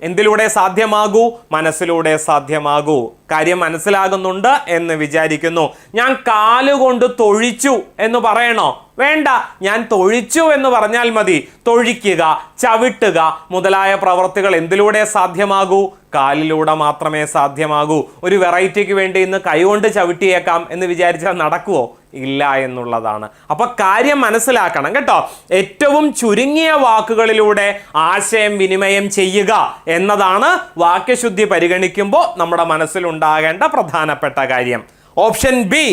എന്തിലൂടെ സാധ്യമാകൂ? മനസ്സിലൂടെ സാധ്യമാകൂ. കാര്യം മനസ്സിലാകുന്നുണ്ട് എന്ന് വിചാരിക്കുന്നു. ഞാൻ കാലുകൊണ്ട് തൊഴിച്ചു എന്ന് പറയണോ? വേണ്ട. ഞാൻ തൊഴിച്ചു എന്ന് പറഞ്ഞാൽ മതി. തൊഴിക്കുക, ചവിട്ടുക മുതലായ പ്രവൃത്തികൾ എന്തിലൂടെ സാധ്യമാകൂ? കാലിലൂടെ മാത്രമേ സാധ്യമാകൂ. ഒരു വെറൈറ്റിക്ക് വേണ്ടി ഇന്ന് കൈകൊണ്ട് ചവിട്ടിയേക്കാം എന്ന് വിചാരിച്ചാൽ നടക്കുവോ? ഇല്ല എന്നുള്ളതാണ്. അപ്പൊ കാര്യം മനസ്സിലാക്കണം കേട്ടോ. ഏറ്റവും ചുരുങ്ങിയ വാക്കുകളിലൂടെ ആശയം വിനിമയം ചെയ്യുക എന്നതാണ് വാക്യശുദ്ധി പരിഗണിക്കുമ്പോൾ നമ്മുടെ മനസ്സിലുണ്ടാകേണ്ട പ്രധാനപ്പെട്ട കാര്യം. ഓപ്ഷൻ ബി,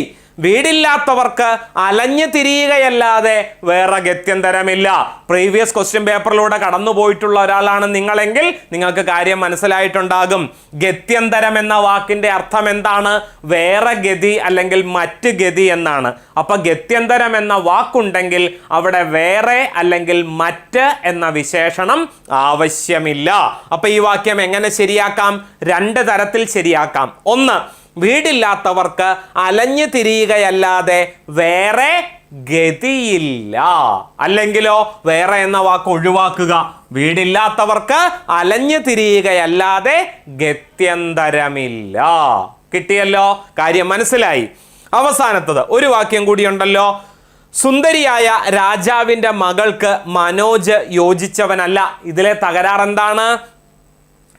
വീടില്ലാത്തവർക്ക് അലഞ്ഞു തിരിയുകയല്ലാതെ വേറെ ഗത്യന്തരമില്ല. പ്രീവിയസ് ക്വസ്റ്റ്യൻ പേപ്പറിലൂടെ കടന്നു പോയിട്ടുള്ള ഒരാളാണ് നിങ്ങളെങ്കിൽ നിങ്ങൾക്ക് കാര്യം മനസ്സിലായിട്ടുണ്ടാകും. ഗത്യന്തരം എന്ന വാക്കിന്റെ അർത്ഥം എന്താണ്? വേറെ ഗതി അല്ലെങ്കിൽ മറ്റ് ഗതി എന്നാണ്. അപ്പൊ ഗത്യന്തരം എന്ന വാക്കുണ്ടെങ്കിൽ അവിടെ വേറെ അല്ലെങ്കിൽ മറ്റ് എന്ന വിശേഷണം ആവശ്യമില്ല. അപ്പൊ ഈ വാക്യം എങ്ങനെ ശരിയാക്കാം? രണ്ട് തരത്തിൽ ശരിയാക്കാം. ഒന്ന്, വീടില്ലാത്തവർക്ക് അലഞ്ഞു തിരിയുകയല്ലാതെ വേറെ ഗതിയില്ല. അല്ലെങ്കിലോ വേറെ എന്ന വാക്ക് ഒഴിവാക്കുക. വീടില്ലാത്തവർക്ക് അലഞ്ഞു തിരിയുകയല്ലാതെ ഗത്യന്തരമില്ല. കിട്ടിയല്ലോ. കാര്യം മനസ്സിലായി. അവസാനത്തത് ഒരു വാക്യം കൂടിയുണ്ടല്ലോ. സുന്ദരിയായ രാജാവിന്റെ മകൾക്ക് മനോജ് യോജിച്ചവനല്ല. ഇതിലെ തകരാർ എന്താണ്?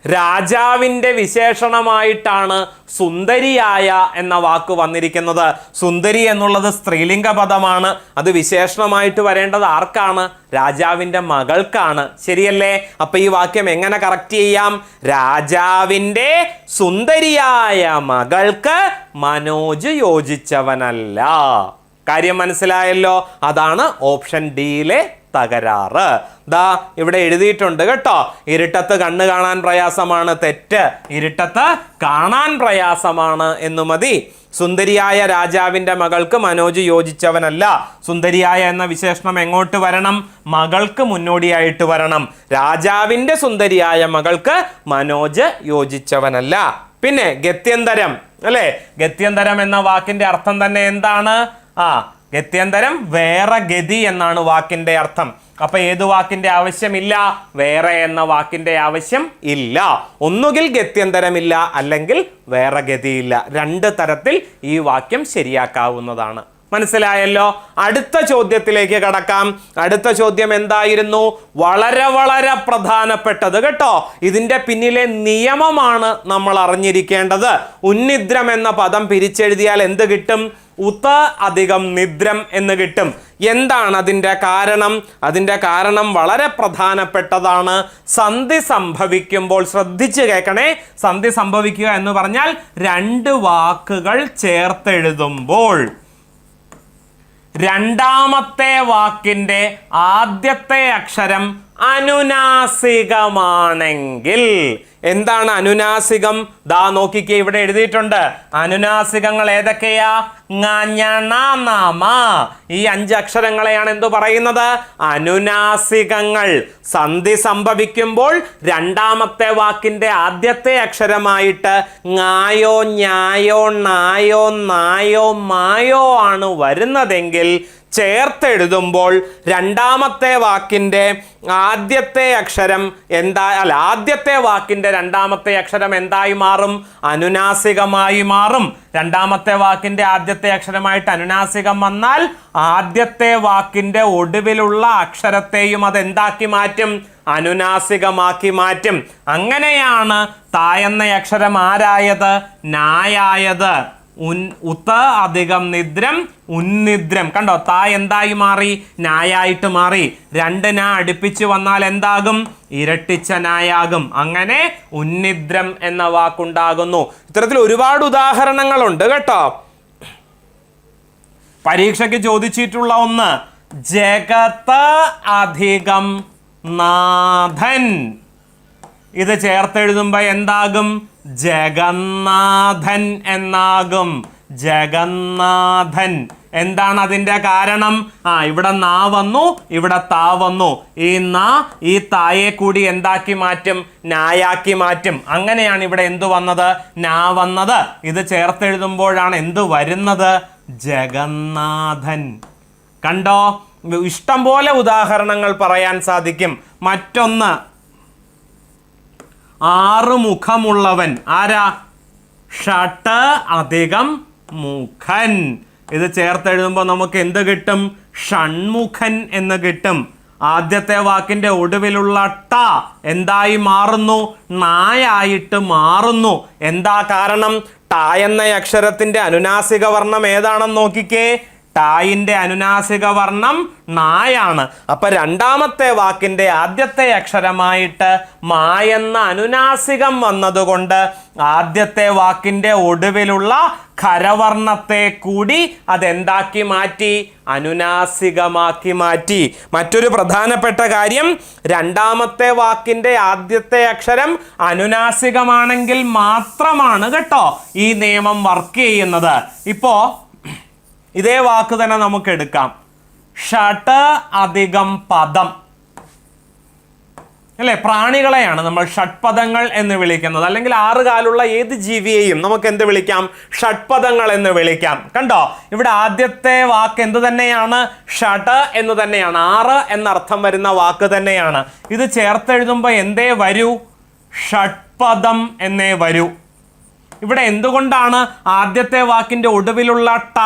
രാജാവിൻ്റെ വിശേഷണമായിട്ടാണ് സുന്ദരിയായ എന്ന വാക്ക് വന്നിരിക്കുന്നത്. സുന്ദരി എന്നുള്ളത് സ്ത്രീലിംഗ പദമാണ്. അത് വിശേഷണമായിട്ട് വരേണ്ടത് ആർക്കാണ്? രാജാവിൻ്റെ മകൾക്കാണ്. ശരിയല്ലേ? അപ്പൊ ഈ വാക്യം എങ്ങനെ കറക്റ്റ് ചെയ്യാം? രാജാവിൻ്റെ സുന്ദരിയായ മകൾക്ക് മനോജ് യോജിച്ചവനല്ല. കാര്യം മനസ്സിലായല്ലോ. അതാണ് ഓപ്ഷൻ ഡിയിലെ തകരാറ്. ദാ ഇവിടെ എഴുതിയിട്ടുണ്ട് കേട്ടോ. ഇരുട്ടത്ത് കണ്ണ് കാണാൻ പ്രയാസമാണ്. തെറ്റ്. ഇരുട്ടത്ത് കാണാൻ പ്രയാസമാണ് എന്ന് മതി. സുന്ദരിയായ രാജാവിന്റെ മകൾക്ക് മനോജ് യോജിച്ചവനല്ല. സുന്ദരിയായ എന്ന വിശേഷണം എങ്ങോട്ട് വരണം? മകൾക്ക് മുന്നോടിയായിട്ട് വരണം. രാജാവിന്റെ സുന്ദരിയായ മകൾക്ക് മനോജ് യോജിച്ചവനല്ല. പിന്നെ ഗത്യന്തരം അല്ലേ? ഗത്യന്തരം എന്ന വാക്കിന്റെ അർത്ഥം തന്നെ എന്താണ്? ഗത്യന്തരം വേറെ ഗതി എന്നാണ് വാക്കിന്റെ അർത്ഥം. അപ്പൊ ഏത് വാക്കിന്റെ ആവശ്യമില്ല? വേറെ എന്ന വാക്കിന്റെ ആവശ്യം ഇല്ല. ഒന്നുകിൽ ഗത്യന്തരമില്ല അല്ലെങ്കിൽ വേറെ ഗതിയില്ല. രണ്ട് തരത്തിൽ ഈ വാക്യം ശരിയാക്കാവുന്നതാണ്. മനസ്സിലായല്ലോ. അടുത്ത ചോദ്യത്തിലേക്ക് കടക്കാം. അടുത്ത ചോദ്യം എന്തായിരുന്നു? വളരെ വളരെ പ്രധാനപ്പെട്ടത് കേട്ടോ. ഇതിന്റെ പിന്നിലെ നിയമമാണ് നമ്മൾ അറിഞ്ഞിരിക്കേണ്ടത്. ഉന്നിദ്രം എന്ന പദം പിരിച്ചെഴുതിയാൽ എന്ത് കിട്ടും? ഉത അധികം നിദ്രം എന്ന് കിട്ടും. എന്താണ് അതിൻ്റെ കാരണം? അതിൻ്റെ കാരണം വളരെ പ്രധാനപ്പെട്ടതാണ്. സന്ധി സംഭവിക്കുമ്പോൾ ശ്രദ്ധിച്ച് കേൾക്കണേ. സന്ധി സംഭവിക്കുക എന്ന് പറഞ്ഞാൽ രണ്ട് വാക്കുകൾ ചേർത്തെഴുതുമ്പോൾ രണ്ടാമത്തെ വാക്കിൻ്റെ ആദ്യത്തെ അക്ഷരം അനുനാസികമാണെങ്കിൽ. എന്താണ് അനുനാസികം? ദാ നോക്കിക്കേ, ഇവിടെ എഴുതിയിട്ടുണ്ട്. അനുനാസികങ്ങൾ ഏതൊക്കെയാ? ഈ 5 അക്ഷരങ്ങളെയാണ് എന്തു പറയുന്നത്? അനുനാസികങ്ങൾ. സന്ധി സംഭവിക്കുമ്പോൾ രണ്ടാമത്തെ വാക്കിന്റെ ആദ്യത്തെ അക്ഷരമായിട്ട് ങായോ ഞായോ ണായോ നായോ മായോ ആണ് വരുന്നതെങ്കിൽ ചേർത്തെഴുതുമ്പോൾ രണ്ടാമത്തെ വാക്കിന്റെ ആദ്യത്തെ അക്ഷരം ആദ്യത്തെ വാക്കിന്റെ രണ്ടാമത്തെ അക്ഷരം എന്തായി മാറും? അനുനാസികമായി മാറും. രണ്ടാമത്തെ വാക്കിന്റെ ആദ്യത്തെ അക്ഷരമായിട്ട് അനുനാസികം വന്നാൽ ആദ്യത്തെ വാക്കിന്റെ ഒടുവിലുള്ള അക്ഷരത്തെയും അത് എന്താക്കി മാറ്റും? അനുനാസികമാക്കി മാറ്റും. അങ്ങനെയാണ് താ എന്ന അക്ഷരം ആരായത്? നായായത്. ഉത അധികം നിദ്രം ഉന്നിദ്രം. കണ്ടോ, താ എന്തായി മാറി? നായായിട്ട് മാറി. 2 നാ അടുപ്പിച്ച് വന്നാൽ എന്താകും? ഇരട്ടിച്ച നായാകും. അങ്ങനെ ഉന്നിദ്രം എന്ന വാക്കുണ്ടാകുന്നു. ഇത്തരത്തിൽ ഒരുപാട് ഉദാഹരണങ്ങളുണ്ട് കേട്ടോ. പരീക്ഷയ്ക്ക് ചോദിച്ചിട്ടുള്ള ഒന്ന്, ജഗത് അധികം നാഥൻ. ഇത് ചേർത്തെഴുതുമ്പോൾ എന്താകും? ജഗന്നാഥൻ എന്നാകും. ജഗന്നാഥൻ. എന്താണ് അതിൻ്റെ കാരണം? ഇവിടെ നാ വന്നു, ഇവിടെ താ വന്നു. ഈ നാ ഈ തായെ കൂടി എന്താക്കി മാറ്റും? നായാക്കി മാറ്റും. അങ്ങനെയാണ് ഇവിടെ എന്തു വന്നത്? നാ വന്നത്. ഇത് ചേർത്തെഴുതുമ്പോഴാണ് എന്തു വരുന്നത്? ജഗന്നാഥൻ. കണ്ടോ, ഇഷ്ടം പോലെ ഉദാഹരണങ്ങൾ പറയാൻ സാധിക്കും. മറ്റൊന്ന്, 6 മുഖമുള്ളവൻ. ആരാ? ഷട്ട് അധികം മുഖൻ. ഇത് ചേർത്തെഴുതുമ്പോൾ നമുക്ക് എന്ത് കിട്ടും? ഷൺമുഖൻ എന്ന് കിട്ടും. ആദ്യത്തെ വാക്കിന്റെ ഒടുവിലുള്ള ട എന്തായി മാറുന്നു? നായായിട്ട് മാറുന്നു. എന്താ കാരണം? ട എന്ന അക്ഷരത്തിന്റെ അനുനാസിക വർണ്ണം ഏതാണെന്ന് നോക്കിക്കേ. ടായിന്റെ അനുനാസിക വർണ്ണം നായാണ്. അപ്പൊ രണ്ടാമത്തെ വാക്കിന്റെ ആദ്യത്തെ അക്ഷരമായിട്ട് മാ എന്ന അനുനാസികം വന്നതുകൊണ്ട് ആദ്യത്തെ വാക്കിന്റെ ഒടുവിലുള്ള ഖരവർണ്ണത്തെ കൂടി അതെന്താക്കി മാറ്റി? അനുനാസികമാക്കി മാറ്റി. മറ്റൊരു പ്രധാനപ്പെട്ട കാര്യം, രണ്ടാമത്തെ വാക്കിന്റെ ആദ്യത്തെ അക്ഷരം അനുനാസികമാണെങ്കിൽ മാത്രമാണ് കേട്ടോ ഈ നിയമം വർക്ക് ചെയ്യുന്നത്. ഇപ്പോ ഇതേ വാക്ക് തന്നെ നമുക്ക് എടുക്കാം. ഷട്ട് അധികം പദം അല്ലെ? പ്രാണികളെയാണ് നമ്മൾ ഷഡ്പദങ്ങൾ എന്ന് വിളിക്കുന്നത്. അല്ലെങ്കിൽ 6 കാലുള്ള ഏത് ജീവിയെയും നമുക്ക് എന്ത് വിളിക്കാം? ഷഡ്പദങ്ങൾ എന്ന് വിളിക്കാം. കണ്ടോ, ഇവിടെ ആദ്യത്തെ വാക്ക് എന്ത് തന്നെയാണ്? ഷഡ് എന്ന് തന്നെയാണ്. 6 എന്നർത്ഥം വരുന്ന വാക്ക് തന്നെയാണ്. ഇത് ചേർത്തെഴുതുമ്പോൾ എന്തേ വരൂ? ഷഡ്പദം എന്നേ വരൂ. ഇവിടെ എന്തുകൊണ്ടാണ് ആദ്യത്തെ വാക്കിന്റെ ഒടുവിലുള്ള ട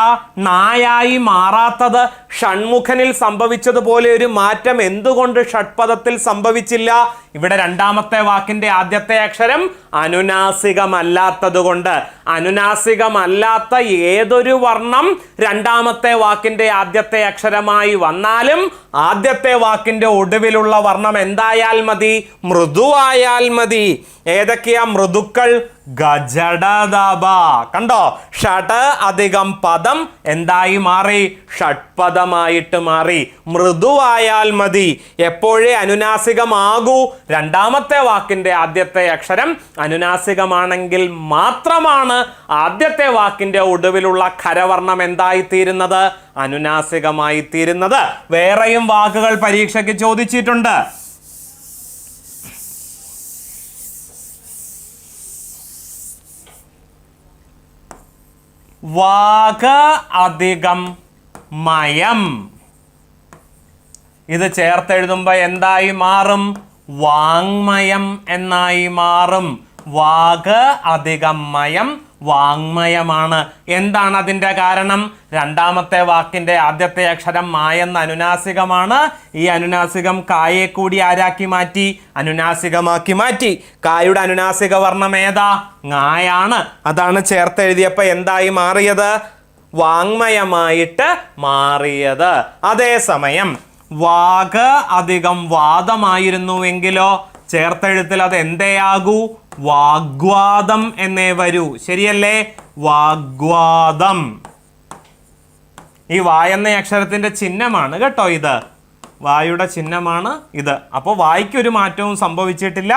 നായായി മാറാത്തത്? ഷൺമുഖനിൽ സംഭവിച്ചതുപോലെ ഒരു മാറ്റം എന്തുകൊണ്ട് ഷഡ്പദത്തിൽ സംഭവിച്ചില്ല? ഇവിടെ രണ്ടാമത്തെ വാക്കിന്റെ ആദ്യത്തെ അക്ഷരം അനുനാസികമല്ലാത്തത് കൊണ്ട്. അനുനാസികമല്ലാത്ത ഏതൊരു വർണ്ണം രണ്ടാമത്തെ വാക്കിന്റെ ആദ്യത്തെ അക്ഷരമായി വന്നാലും ആദ്യത്തെ വാക്കിന്റെ ഒടുവിലുള്ള വർണ്ണം എന്തായാൽ മതി? മൃദുവായാൽ മതി. ഏതൊക്കെയാ മൃദുക്കൾ? ഗജഡദബ. കണ്ടോ, ഷഡ് അധികം പദം എന്തായി മാറി? ഷഡ്പദമായിട്ട് മാറി. മൃദുവായാൽ മതി. എപ്പോഴേ അനുനാസികമാകൂ? രണ്ടാമത്തെ വാക്കിന്റെ ആദ്യത്തെ അക്ഷരം അനുനാസികമാണെങ്കിൽ മാത്രമാണ് ആദ്യത്തെ വാക്കിന്റെ ഒടുവിലുള്ള ഖരവർണ്ണം എന്തായി തീരുന്നത്? അനുനാസികമായി തീരുന്നത്. വേറെയും വാക്കുകൾ പരീക്ഷയ്ക്ക് ചോദിച്ചിട്ടുണ്ട്. വാഗ അധികം മയം. ഇത് ചേർത്തെഴുതുമ്പോൾ എന്തായി മാറും? വാങ്മയം എന്നായി മാറും. വാഗ് അധികം മയം വാങ്മയമാണ്. എന്താണ് അതിൻ്റെ കാരണം? രണ്ടാമത്തെ വാക്കിന്റെ ആദ്യത്തെ അക്ഷരം മായെന്ന അനുനാസികമാണ്. ഈ അനുനാസികം കായെ കൂടി ആരാക്കി മാറ്റി? അനുനാസികമാക്കി മാറ്റി. കായുടെ അനുനാസിക വർണ്ണം ഏതാ? ങായാണ്. അതാണ് ചേർത്തെഴുതിയപ്പോൾ എന്തായി മാറിയത്? വാങ്മയമായിട്ട് മാറിയത്. അതേസമയം വാഗ് അധികം വാദമായിരുന്നുവെങ്കിലോ ചേർത്തെഴുത്തിൽ അത് എന്തേയാകൂ? വാഗ്വാദം എന്നേ വരൂ. ശരിയല്ലേ? വാഗ്വാദം. ഈ വായ എന്ന അക്ഷരത്തിന്റെ ചിഹ്നമാണ് കേട്ടോ ഇത്. വായുടെ ചിഹ്നമാണ് ഇത്. അപ്പോൾ വായ്ക്കൊരു മാറ്റവും സംഭവിച്ചിട്ടില്ല.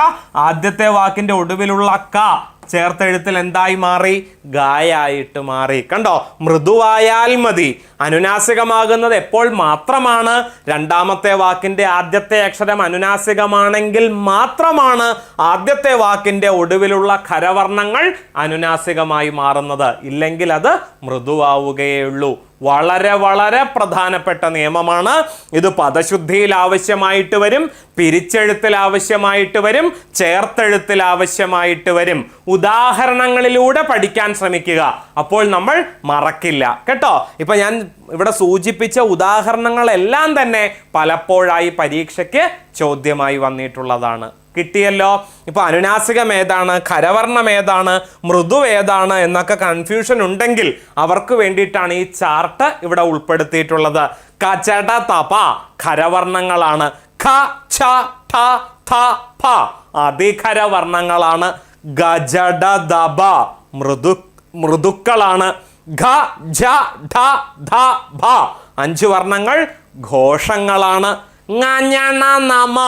ആദ്യത്തെ വാക്കിന്റെ ഒടുവിലുള്ള ക ചേർത്തെഴുത്തിൽ എന്തായി മാറി? ഗായായിട്ട് മാറി. കണ്ടോ? മൃദുവായാൽ മതി. അനുനാസികമാകുന്നത് എപ്പോൾ മാത്രമാണ്? രണ്ടാമത്തെ വാക്കിന്റെ ആദ്യത്തെ അക്ഷരം അനുനാസികമാണെങ്കിൽ മാത്രമാണ് ആദ്യത്തെ വാക്കിന്റെ ഒടുവിലുള്ള ഖരവർണ്ണങ്ങൾ അനുനാസികമായി മാറുന്നത്. ഇല്ലെങ്കിൽ അത് മൃദുവാവുകയുള്ളൂ. വളരെ വളരെ പ്രധാനപ്പെട്ട നിയമമാണ് ഇത്. പദശുദ്ധിയിൽ ആവശ്യമായിട്ട് വരും, പിരിച്ചെഴുത്തിൽ ആവശ്യമായിട്ട് വരും, ചേർത്തെഴുത്തിൽ ആവശ്യമായിട്ട് വരും. ഉദാഹരണങ്ങളിലൂടെ പഠിക്കാൻ ശ്രമിക്കുക. അപ്പോൾ നമ്മൾ മറക്കില്ല കേട്ടോ. ഇപ്പൊ ഞാൻ ഇവിടെ സൂചിപ്പിച്ച ഉദാഹരണങ്ങളെല്ലാം തന്നെ പലപ്പോഴായി പരീക്ഷയ്ക്ക് ചോദ്യമായി വന്നിട്ടുള്ളതാണ്. കിട്ടിയല്ലോ. ഇപ്പൊ അനുനാസികം ഏതാണ്, ഖരവർണം ഏതാണ്, മൃദു ഏതാണ് എന്നൊക്കെ കൺഫ്യൂഷൻ ഉണ്ടെങ്കിൽ അവർക്ക് വേണ്ടിയിട്ടാണ് ഈ ചാർട്ട് ഇവിടെ ഉൾപ്പെടുത്തിയിട്ടുള്ളത്. കചട തപ ഖരവർണ്ണങ്ങളാണ്. ഖ ഛ ഠ ഥ ഫ അതിഖരവർണ്ണങ്ങളാണ്. ഗജട ദബ മൃദുക്കളാണ്. ഘ ഝ ഢ ധ ഭ 5 വർണ്ണങ്ങൾ ഘോഷങ്ങളാണ്. ങ നമ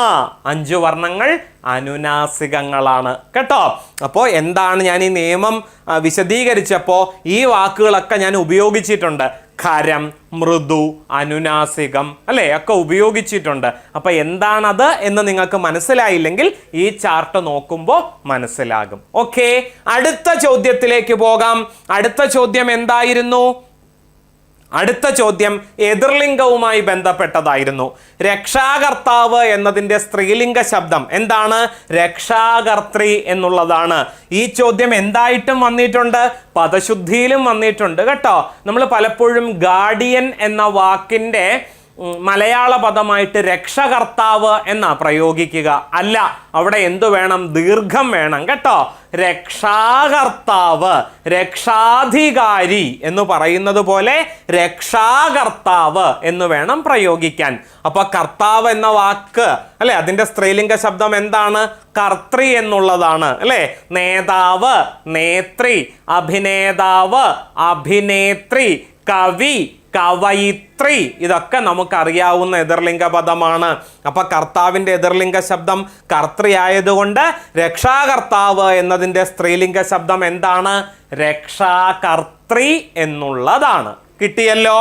5 വർണ്ണങ്ങൾ അനുനാസികങ്ങളാണ് കേട്ടോ. അപ്പോൾ എന്താണ് ഞാൻ ഈ നിയമം വിശദീകരിച്ചപ്പോൾ ഈ വാക്കുകളൊക്കെ ഞാൻ ഉപയോഗിച്ചിട്ടുണ്ട്. ഖരം, മൃദു, അനുനാസികം അല്ലേ ഒക്കെ ഉപയോഗിച്ചിട്ടുണ്ട്. അപ്പോൾ എന്താണത് എന്ന് നിങ്ങൾക്ക് മനസ്സിലായില്ലെങ്കിൽ ഈ ചാർട്ട് നോക്കുമ്പോൾ മനസ്സിലാകും. ഓക്കെ, അടുത്ത ചോദ്യത്തിലേക്ക് പോകാം. അടുത്ത ചോദ്യം എന്തായിരുന്നു? അടുത്ത ചോദ്യം എതിർലിംഗവുമായി ബന്ധപ്പെട്ടതായിരുന്നു. രക്ഷാകർത്താവ് എന്നതിൻ്റെ സ്ത്രീലിംഗ ശബ്ദം എന്താണ്? രക്ഷാകർത്തൃ എന്നുള്ളതാണ്. ഈ ചോദ്യം എന്തായിട്ടും വന്നിട്ടുണ്ട്, പദശുദ്ധിയിലും വന്നിട്ടുണ്ട് കേട്ടോ. നമ്മൾ പലപ്പോഴും ഗാർഡിയൻ എന്ന വാക്കിൻ്റെ മലയാള പദമായിട്ട് രക്ഷകർത്താവ് എന്നാ പ്രയോഗിക്കുക. അല്ല, അവിടെ എന്തു വേണം? ദീർഘം വേണം കേട്ടോ. രക്ഷാകർത്താവ്, രക്ഷാധികാരി എന്ന് പറയുന്നത് പോലെ രക്ഷാകർത്താവ് എന്ന് വേണം പ്രയോഗിക്കാൻ. അപ്പൊ കർത്താവ് എന്ന വാക്ക് അല്ലെ, അതിന്റെ സ്ത്രീലിംഗ ശബ്ദം എന്താണ്? കർത്തൃ എന്നുള്ളതാണ് അല്ലെ. നേതാവ്, നേത്രി, അഭിനേതാവ്, അഭിനേത്രി, കവി, കവയിത്രി, ഇതൊക്കെ നമുക്കറിയാവുന്ന എതിർലിംഗ പദമാണ്. അപ്പൊ കർത്താവിന്റെ എതിർലിംഗ ശബ്ദം കർത്തൃ ആയതുകൊണ്ട് രക്ഷാകർത്താവ് എന്നതിന്റെ സ്ത്രീലിംഗ ശബ്ദം എന്താണ്? രക്ഷാകർത്തൃ എന്നുള്ളതാണ്. കിട്ടിയല്ലോ.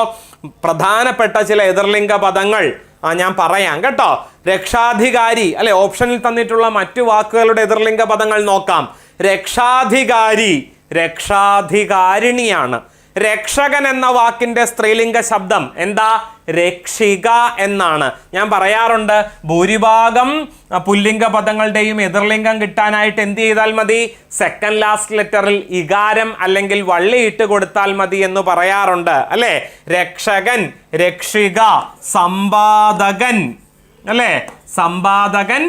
പ്രധാനപ്പെട്ട ചില എതിർലിംഗ പദങ്ങൾ ഞാൻ പറയാം കേട്ടോ. രക്ഷാധികാരി അല്ലെ, ഓപ്ഷനിൽ തന്നിട്ടുള്ള മറ്റു വാക്കുകളുടെ എതിർലിംഗ പദങ്ങൾ നോക്കാം. രക്ഷാധികാരി രക്ഷാധികാരിണിയാണ്. രക്ഷകൻ എന്ന വാക്കിന്റെ സ്ത്രീലിംഗ ശബ്ദം എന്താ? രക്ഷിക എന്നാണ്. ഞാൻ പറയാറുണ്ട്, ഭൂരിഭാഗം പുല്ലിംഗ പദങ്ങളുടെയും എതിർലിംഗം കിട്ടാനായിട്ട് എന്ത് ചെയ്താൽ മതി? സെക്കൻഡ് ലാസ്റ്റ് ലെറ്ററിൽ ഇകാരം അല്ലെങ്കിൽ വള്ളി ഇട്ട് കൊടുത്താൽ മതി എന്ന് പറയാറുണ്ട് അല്ലെ. രക്ഷകൻ, രക്ഷിക, സമ്പാദകൻ അല്ലെ, സമ്പാദകൻ,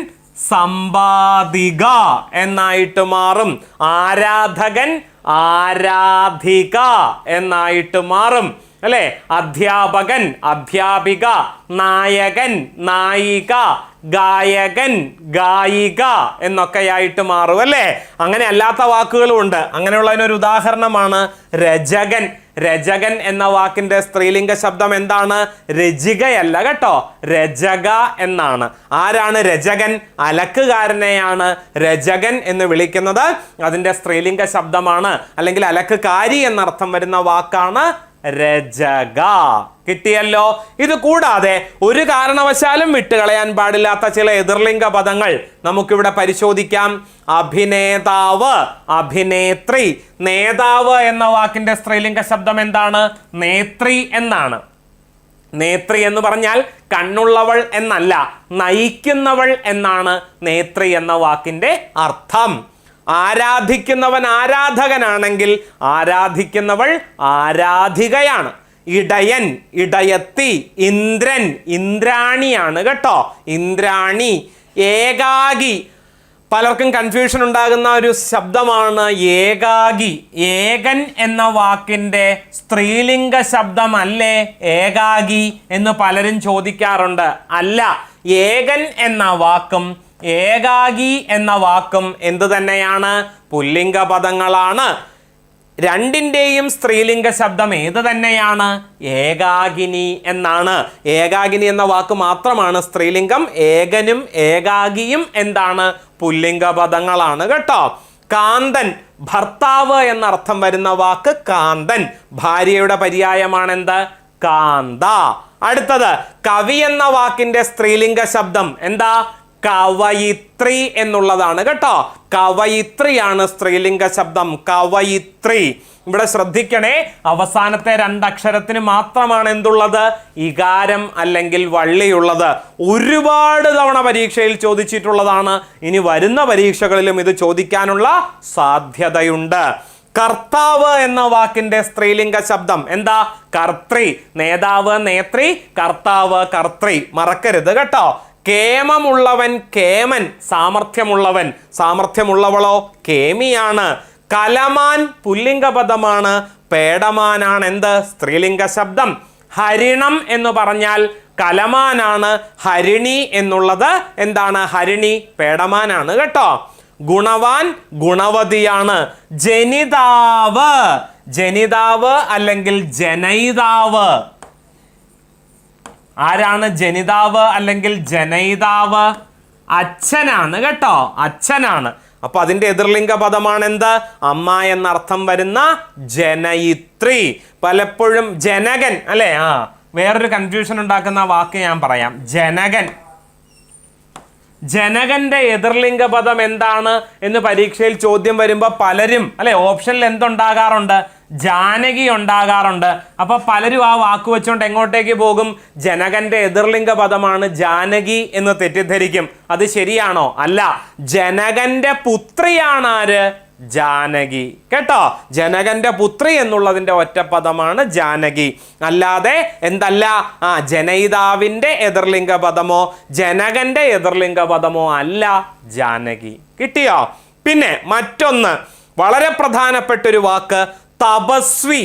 സമ്പാദിക എന്നായിട്ട് മാറും. ആരാധകൻ, ആരാധിക എന്നായിട്ട് മാറും അല്ലെ. അധ്യാപകൻ, അധ്യാപിക, നായകൻ, നായിക, ഗായകൻ, ഗായിക എന്നൊക്കെയായിട്ട് മാറും അല്ലേ. അങ്ങനെ അല്ലാത്ത വാക്കുകളും ഉണ്ട്. അങ്ങനെയുള്ളതിനൊരു ഉദാഹരണമാണ് രജകൻ. രജകൻ എന്ന വാക്കിന്റെ സ്ത്രീലിംഗ ശബ്ദം എന്താണ്? രജികയല്ല കേട്ടോ, രജക എന്നാണ്. ആരാണ് രജകൻ? അലക്കുകാരനെയാണ് രജകൻ എന്ന് വിളിക്കുന്നത്. അതിന്റെ സ്ത്രീലിംഗ ശബ്ദമാണ്, അല്ലെങ്കിൽ അലക്കുകാരി എന്നർത്ഥം വരുന്ന വാക്കാണ് രജക. കിട്ടിയല്ലോ. ഇത് കൂടാതെ ഒരു കാരണവശാലും വിട്ടുകളയാൻ പാടില്ലാത്ത ചില എതിർലിംഗ പദങ്ങൾ നമുക്കിവിടെ പരിശോധിക്കാം. അഭിനേതാവ്, അഭിനേത്രി. നേതാവ് എന്ന വാക്കിന്റെ സ്ത്രീലിംഗ ശബ്ദം എന്താണ്? നേത്രി എന്നാണ്. നേത്രി എന്ന് പറഞ്ഞാൽ കണ്ണുള്ളവൾ എന്നല്ല, നയിക്കുന്നവൾ എന്നാണ് നേത്രി എന്ന വാക്കിന്റെ അർത്ഥം. ആരാധിക്കുന്നവൻ ആരാധകനാണെങ്കിൽ ആരാധിക്കുന്നവൾ ആരാധികയാണ്. ഇടയൻ, ഇടയത്തി, ഇന്ദ്രൻ, ഇന്ദ്രാണിയാണ് കേട്ടോ, ഇന്ദ്രാണി. ഏകാകി, പലർക്കും കൺഫ്യൂഷൻ ഉണ്ടാകുന്ന ഒരു ശബ്ദമാണ് ഏകാകി. ഏകൻ എന്ന വാക്കിൻ്റെ സ്ത്രീലിംഗ ശബ്ദമല്ലേ ഏകാകി എന്ന് പലരും ചോദിക്കാറുണ്ട്. അല്ല, ഏകൻ എന്ന വാക്കും ഏകാകി എന്ന വാക്കും എന്തു തന്നെയാണ്? പുല്ലിംഗ പദങ്ങളാണ്. രണ്ടിൻ്റെയും സ്ത്രീലിംഗ ശബ്ദം ഏത് തന്നെയാണ്? ഏകാകിനി എന്നാണ്. ഏകാകിനി എന്ന വാക്ക് മാത്രമാണ് സ്ത്രീലിംഗം. ഏകനും ഏകാകിയും എന്താണ്? പുല്ലിംഗ പദങ്ങളാണ് കേട്ടോ. കാന്തൻ, ഭർത്താവ് എന്നർത്ഥം വരുന്ന വാക്ക് കാന്തൻ. ഭാര്യയുടെ പര്യായമാണെന്ത്? കാന്ത. അടുത്തത് കവി എന്ന വാക്കിന്റെ സ്ത്രീലിംഗ ശബ്ദം എന്താ? കവയിത്രി എന്നുള്ളതാണ് കേട്ടോ. കവയിത്രിയാണ് സ്ത്രീലിംഗ ശബ്ദം, കവയിത്രി. ഇവിടെ ശ്രദ്ധിക്കണേ, അവസാനത്തെ രണ്ടക്ഷരത്തിന് മാത്രമാണ് എന്തുള്ളത്? ഇകാരം അല്ലെങ്കിൽ വള്ളിയുള്ളത്. ഒരുപാട് തവണ പരീക്ഷയിൽ ചോദിച്ചിട്ടുള്ളതാണ്. ഇനി വരുന്ന പരീക്ഷകളിലും ഇത് ചോദിക്കാനുള്ള സാധ്യതയുണ്ട്. കർത്താവ് എന്ന വാക്കിന്റെ സ്ത്രീലിംഗ ശബ്ദം എന്താ? കർത്തൃ. നേതാവ് നേത്രി, കർത്താവ് കർത്തൃ. മറക്കരുത് കേട്ടോ. കേമമുള്ളവൻ കേമൻ, സാമർഥ്യമുള്ളവൻ. സാമർഥ്യമുള്ളവളോ കേമിയാണ്. കലമാൻ പുല്ലിംഗ പദമാണ്, പേടമാനാണ് എന്ത്? സ്ത്രീലിംഗ ശബ്ദം. ഹരിണം എന്ന് പറഞ്ഞാൽ കലമാനാണ്. ഹരിണി എന്നുള്ളത് എന്താണ്? ഹരിണി, പേടമാനാണ് കേട്ടോ. ഗുണവാൻ ഗുണവതിയാണ്. ജനിതാവ്, ജനിതാവ് അല്ലെങ്കിൽ ജനയിതാവ്. ആരാണ് ജനിതാവ് അല്ലെങ്കിൽ ജനയിതാവ്? അച്ഛനാണ് കേട്ടോ, അച്ഛനാണ്. അപ്പൊ അതിന്റെ എതിർലിംഗ പദമാണ് എന്ത്? അമ്മ എന്നർത്ഥം വരുന്ന ജനയിത്രി. പലപ്പോഴും ജനകൻ അല്ലെ, വേറൊരു കൺഫ്യൂഷൻ ഉണ്ടാക്കുന്ന വാക്ക് ഞാൻ പറയാം. ജനകൻ, ജനകന്റെ എതിർലിംഗ പദം എന്താണ് എന്ന് പരീക്ഷയിൽ ചോദ്യം വരുമ്പോൾ പലരും അല്ലെ ഓപ്ഷനിൽ എന്തുണ്ടാകാറുണ്ട്? ജാനകി ഉണ്ടാകാറുണ്ട്. അപ്പൊ പലരും ആ വാക്ക് വെച്ചുകൊണ്ട് എങ്ങോട്ടേക്ക് പോകും? ജനകന്റെ എതിർലിംഗ പദമാണ് ജാനകി എന്ന് തെറ്റിദ്ധരിക്കും. അത് ശരിയാണോ? അല്ല, ജനകന്റെ പുത്രിയാണ് ആര്? ജാനകി കേട്ടോ. ജനകന്റെ പുത്രി എന്നുള്ളതിന്റെ ഒറ്റപ്പദമാണ് ജാനകി. അല്ലാതെ എന്തല്ല, ജനയിതാവിന്റെ എതിർലിംഗ പദമോ ജനകന്റെ എതിർലിംഗ പദമോ അല്ല ജാനകി. കിട്ടിയോ? പിന്നെ മറ്റൊന്ന് വളരെ പ്രധാനപ്പെട്ടൊരു വാക്ക് തപസ്വി.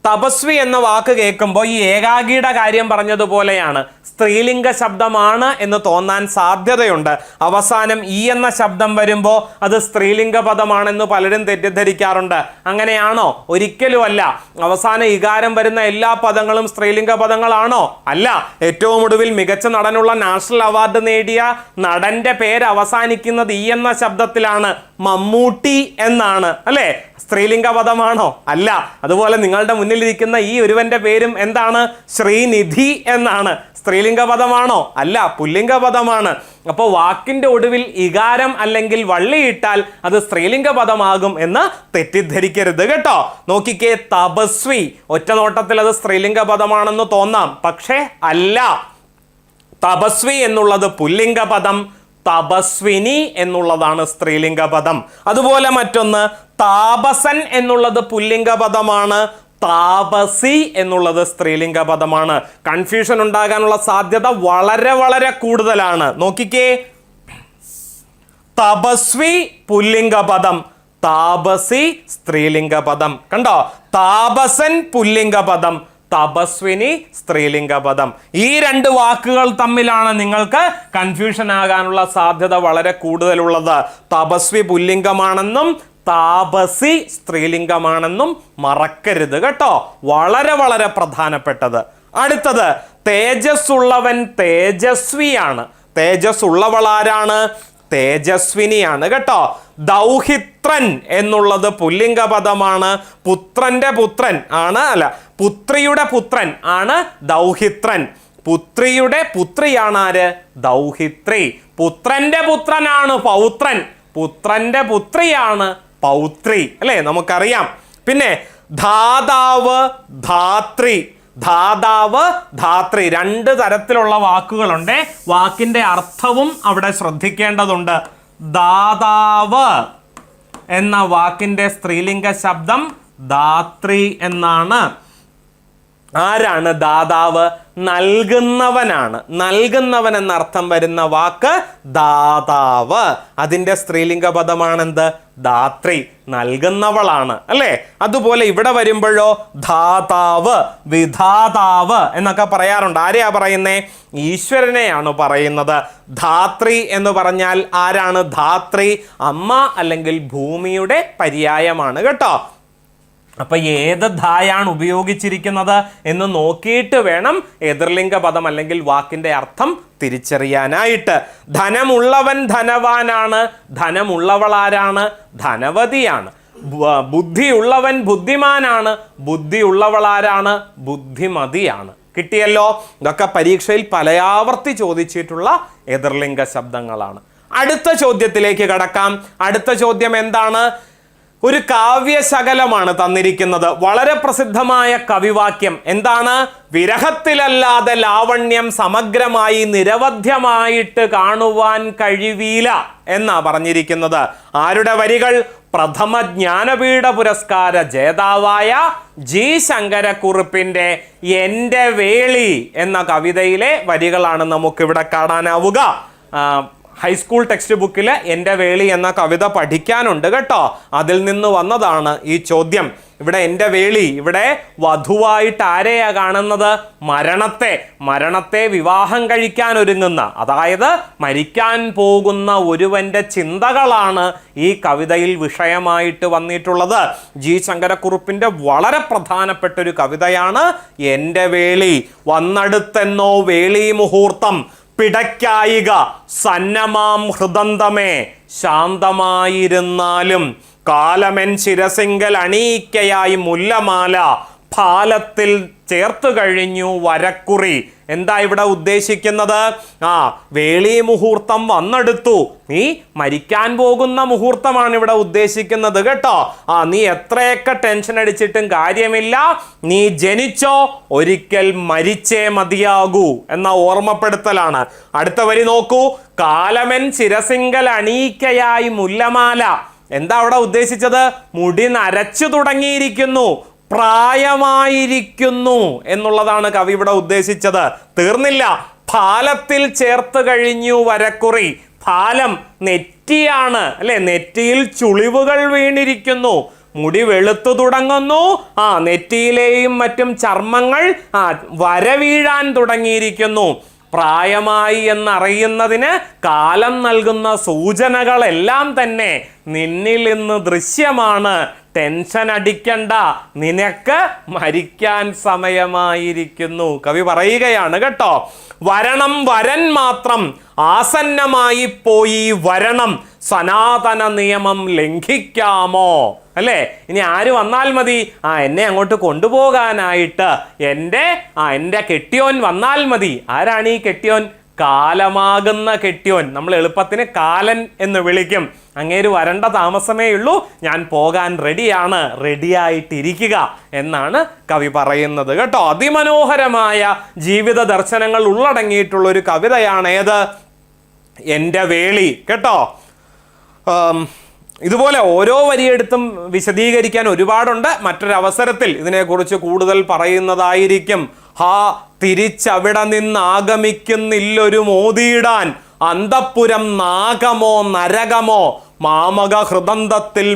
തപസ്വി എന്ന വാക്ക് കേൾക്കുമ്പോൾ ഈ ഏകാഗിയുടെ കാര്യം പറഞ്ഞതുപോലെയാണ്, സ്ത്രീലിംഗ ശബ്ദമാണ് എന്ന് തോന്നാൻ സാധ്യതയുണ്ട്. അവസാനം ഈ എന്ന ശബ്ദം വരുമ്പോൾ അത് സ്ത്രീലിംഗ പദമാണെന്ന് പലരും തെറ്റിദ്ധരിക്കാറുണ്ട്. അങ്ങനെയാണോ? ഒരിക്കലും അല്ല. അവസാനം ഇകാരം വരുന്ന എല്ലാ പദങ്ങളും സ്ത്രീലിംഗ പദങ്ങളാണോ? അല്ല. ഏറ്റവും ഒടുവിൽ മികച്ച നടനുള്ള നാഷണൽ അവാർഡ് നേടിയ നടന്റെ പേര് അവസാനിക്കുന്നത് ഈ എന്ന ശബ്ദത്തിലാണ്, മമ്മൂട്ടി എന്നാണ് അല്ലേ. സ്ത്രീലിംഗ പദമാണോ? അല്ല. അതുപോലെ നിങ്ങളുടെ മുന്നിലിരിക്കുന്ന ഈ ഒരുവന്റെ പേരും എന്താണ്? ശ്രീനിധി എന്നാണ്. സ്ത്രീലിംഗ പദമാണോ? അല്ല, പുല്ലിംഗ പദമാണ്. അപ്പോൾ വാക്കിന്റെ ഒടുവിൽ ഇകാരം അല്ലെങ്കിൽ വള്ളിയിട്ടാൽ അത് സ്ത്രീലിംഗ പദമാകും എന്ന് തെറ്റിദ്ധരിക്കരുത് കേട്ടോ. നോക്കിക്കേ, തപസ്വി, ഒറ്റ നോട്ടത്തിൽ അത് സ്ത്രീലിംഗ പദമാണെന്ന് തോന്നാം, പക്ഷേ അല്ല. തപസ്വി എന്നുള്ളത് പുല്ലിംഗ പദം, തപസ്വിനി എന്നുള്ളതാണ് സ്ത്രീലിംഗ പദം. അതുപോലെ മറ്റൊന്ന് താപസൻ എന്നുള്ളത് പുല്ലിംഗ പദമാണ്, താപസി എന്നുള്ളത് സ്ത്രീലിംഗ പദമാണ്. കൺഫ്യൂഷൻ ഉണ്ടാകാനുള്ള സാധ്യത വളരെ വളരെ കൂടുതലാണ്. നോക്കിക്കേ, തപസ്വി പുല്ലിംഗ പദം, താപസി സ്ത്രീലിംഗ പദം. കണ്ടോ? താപസൻ പുല്ലിംഗ പദം, തപസ്വിനി സ്ത്രീലിംഗ പദം. ഈ രണ്ട് വാക്കുകൾ തമ്മിലാണ് നിങ്ങൾക്ക് കൺഫ്യൂഷൻ ആകാനുള്ള സാധ്യത വളരെ കൂടുതലുള്ളത്. തപസ്വി പുല്ലിംഗമാണെന്നും താപസി സ്ത്രീലിംഗമാണെന്നും മറക്കരുത് കേട്ടോ. വളരെ വളരെ പ്രധാനപ്പെട്ടത്. അടുത്തത് തേജസ്സുള്ളവൻ തേജസ്വിയാണ്. തേജസ്സുള്ളവളാരാണ്? തേജസ്വിനിയാണ് കേട്ടോ. ദൗഹിത്രൻ എന്നുള്ളത് പുല്ലിംഗ പദമാണ്. പുത്രന്റെ പുത്രൻ ആണ്, അല്ല, പുത്രിയുടെ പുത്രൻ ആണ് ദൗഹിത്രൻ. പുത്രിയുടെ പുത്രിയാണ് ആര്? ദൗഹിത്രി. പുത്രന്റെ പുത്രനാണ് പൗത്രൻ, പുത്രന്റെ പുത്രിയാണ് പൗത്രി അല്ലേ, നമുക്കറിയാം. പിന്നെ ധാതാവ് ധാത്രി. ധാതാവ് ധാത്രി, രണ്ട് തരത്തിലുള്ള വാക്കുകളുണ്ട്. വാക്കിന്റെ അർത്ഥവും അവിടെ ശ്രദ്ധിക്കേണ്ടതുണ്ട്. ദാതാവ് എന്ന വാക്കിന്റെ സ്ത്രീലിംഗ ശബ്ദം ധാത്രി എന്നാണ്. ആരാണ് ദാതാവ്? നൽകുന്നവനാണ്. നൽകുന്നവൻ എന്നർത്ഥം വരുന്ന വാക്ക് ദാതാവ്. അതിൻ്റെ സ്ത്രീലിംഗ പദമാണെന്ത്? ധാത്രി. നൽകുന്നവളാണ് അല്ലേ? അതുപോലെ ഇവിടെ വരുമ്പോഴോ ധാതാവ്, വിധാതാവ് എന്നൊക്കെ പറയാറുണ്ട്. ആരെയാ പറയുന്നേ? ഈശ്വരനെയാണ് പറയുന്നത്. ധാത്രി എന്ന് പറഞ്ഞാൽ ആരാണ് ധാത്രി? അമ്മ അല്ലെങ്കിൽ ഭൂമിയുടെ പര്യായമാണ് കേട്ടോ. അപ്പൊ ഏത് ധായാണ് ഉപയോഗിച്ചിരിക്കുന്നത് എന്ന് നോക്കിയിട്ട് വേണം എതിർലിംഗ പദം അല്ലെങ്കിൽ വാക്കിന്റെ അർത്ഥം തിരിച്ചറിയാനായിട്ട്. ധനമുള്ളവൻ ധനവാനാണ്. ധനമുള്ളവളാരാണ്? ധനവതിയാണ്. ബുദ്ധിയുള്ളവൻ ബുദ്ധിമാനാണ്. ബുദ്ധിയുള്ളവളാരാണ്? ബുദ്ധിമതിയാണ്. കിട്ടിയല്ലോ. ഇതൊക്കെ പരീക്ഷയിൽ പലയാവർത്തി ചോദിച്ചിട്ടുള്ള എതിർലിംഗ ശബ്ദങ്ങളാണ്. അടുത്ത ചോദ്യത്തിലേക്ക് കടക്കാം. അടുത്ത ചോദ്യം എന്താണ്? ഒരു കാവ്യശകലമാണ് തന്നിരിക്കുന്നത്. വളരെ പ്രസിദ്ധമായ കവിവാക്യം എന്താണ്? വിരഹത്തിലല്ലാതെ ലാവണ്യം സമഗ്രമായി നിരവധ്യമായിട്ട് കാണുവാൻ കഴിവില്ല എന്നാ പറഞ്ഞിരിക്കുന്നത്. ആരുടെ വരികൾ? പ്രഥമ ജ്ഞാനപീഠ പുരസ്കാര ജേതാവായ ജി ശങ്കരക്കുറുപ്പിന്റെ എൻ്റെ വേളി എന്ന കവിതയിലെ വരികളാണ് നമുക്കിവിടെ കാണാനാവുക. ഹൈസ്കൂൾ ടെക്സ്റ്റ് ബുക്കിൽ എൻ്റെ വേളി എന്ന കവിത പഠിക്കാനുണ്ട് കേട്ടോ. അതിൽ നിന്ന് വന്നതാണ് ഈ ചോദ്യം. ഇവിടെ എൻ്റെ വേളി, ഇവിടെ വധുവായിട്ട് ആരെയാ കാണുന്നത്? മരണത്തെ വിവാഹം കഴിക്കാൻ ഒരുങ്ങുന്ന, അതായത് മരിക്കാൻ പോകുന്ന ഒരുവന്റെ ചിന്തകളാണ് ഈ കവിതയിൽ വിഷയമായിട്ട് വന്നിട്ടുള്ളത്. ജി ശങ്കരക്കുറുപ്പിന്റെ വളരെ പ്രധാനപ്പെട്ട ഒരു കവിതയാണ് എൻ്റെ വേളി. വന്നടുത്തെന്നോ വേളി മുഹൂർത്തം പിടയ്ക്കായിക സന്നമാം ഹൃദന്തമേ ശാന്തമായിരുന്നാലും കാലമെൻ ശിരസിങ്കൽ അണീക്കയായി മുല്ലമാല ഫാലത്തിൽ ചേർത്തു കഴിഞ്ഞു വരക്കുറി. എന്താ ഇവിടെ ഉദ്ദേശിക്കുന്നത്? വേളി മുഹൂർത്തം വന്നെടുത്തു. നീ മരിക്കാൻ പോകുന്ന മുഹൂർത്തമാണ് ഇവിടെ ഉദ്ദേശിക്കുന്നത് കേട്ടോ. നീ എത്രയൊക്കെ ടെൻഷൻ അടിച്ചിട്ടും കാര്യമില്ല. നീ ജനിച്ചോ, ഒരിക്കൽ മരിച്ചേ മതിയാകൂ എന്ന ഓർമ്മപ്പെടുത്തലാണ്. അടുത്ത വരി നോക്കൂ. കാലമൻ ശിരസിങ്കൽ അണീക്കയായി മുല്ലമാല. എന്താ അവിടെ ഉദ്ദേശിച്ചത്? മുടി നരച്ചു തുടങ്ങിയിരിക്കുന്നു, പ്രായമായിരിക്കുന്നു എന്നുള്ളതാണ് കവി ഇവിടെ ഉദ്ദേശിച്ചത്. തീർന്നില്ല. ഫാലത്തിൽ ചേർത്ത് കഴിഞ്ഞു വരക്കുറി. ഫാലം നെറ്റിയാണ് അല്ലെ? നെറ്റിയിൽ ചുളിവുകൾ വീണിരിക്കുന്നു, മുടി വെളുത്തു തുടങ്ങുന്നു. നെറ്റിയിലെയും മറ്റും ചർമ്മങ്ങൾ വര വീഴാൻ തുടങ്ങിയിരിക്കുന്നു. പ്രായമായി എന്നറിയുന്നതിന് കാലം നൽകുന്ന സൂചനകളെല്ലാം തന്നെ നിന്നിൽ ഇന്ന് ദൃശ്യമാണ്. ടെൻഷൻ അടിക്കണ്ട, നിനക്ക് മരിക്കാൻ സമയമായിരിക്കുന്നു. കവി പറയുകയാണ് കേട്ടോ. വരണം വരൻ മാത്രം ആസന്നമായി പോയി വരണം, സനാതന നിയമം ലംഘിക്കാമോ? അല്ലേ? ഇനി ആര് വന്നാൽ മതി? എന്നെ അങ്ങോട്ട് കൊണ്ടുപോകാനായിട്ട് എൻ്റെ കെട്ടിയോൻ വന്നാൽ മതി. ആരാണ് ഈ കെട്ടിയോൻ? കാലമാകുന്ന കെട്ടിയോൻ. നമ്മൾ എളുപ്പത്തിന് കാലൻ എന്ന് വിളിക്കും. അങ്ങേര് വരണ്ട താമസമേ ഉള്ളൂ, ഞാൻ പോകാൻ റെഡിയാണ്, റെഡിയായിട്ടിരിക്കുക എന്നാണ് കവി പറയുന്നത് കേട്ടോ. അതിമനോഹരമായ ജീവിത ദർശനങ്ങൾ ഉള്ളടങ്ങിയിട്ടുള്ള ഒരു കവിതയാണ് ഏത്? എൻ്റെ വേളി കേട്ടോ. ഇതുപോലെ ഓരോ വരിയെടുത്തും വിശദീകരിക്കാൻ ഒരുപാടുണ്ട്. മറ്റൊരവസരത്തിൽ ഇതിനെക്കുറിച്ച് കൂടുതൽ പറയുന്നതായിരിക്കും. തിരിച്ചവിടെ നിന്ന് ആഗമിക്കുന്നില്ലൊരു മോതിയിടാൻ, അന്തഃപുരം നാഗമോ നരകമോ മാമക ഹൃദന്തത്തിൽ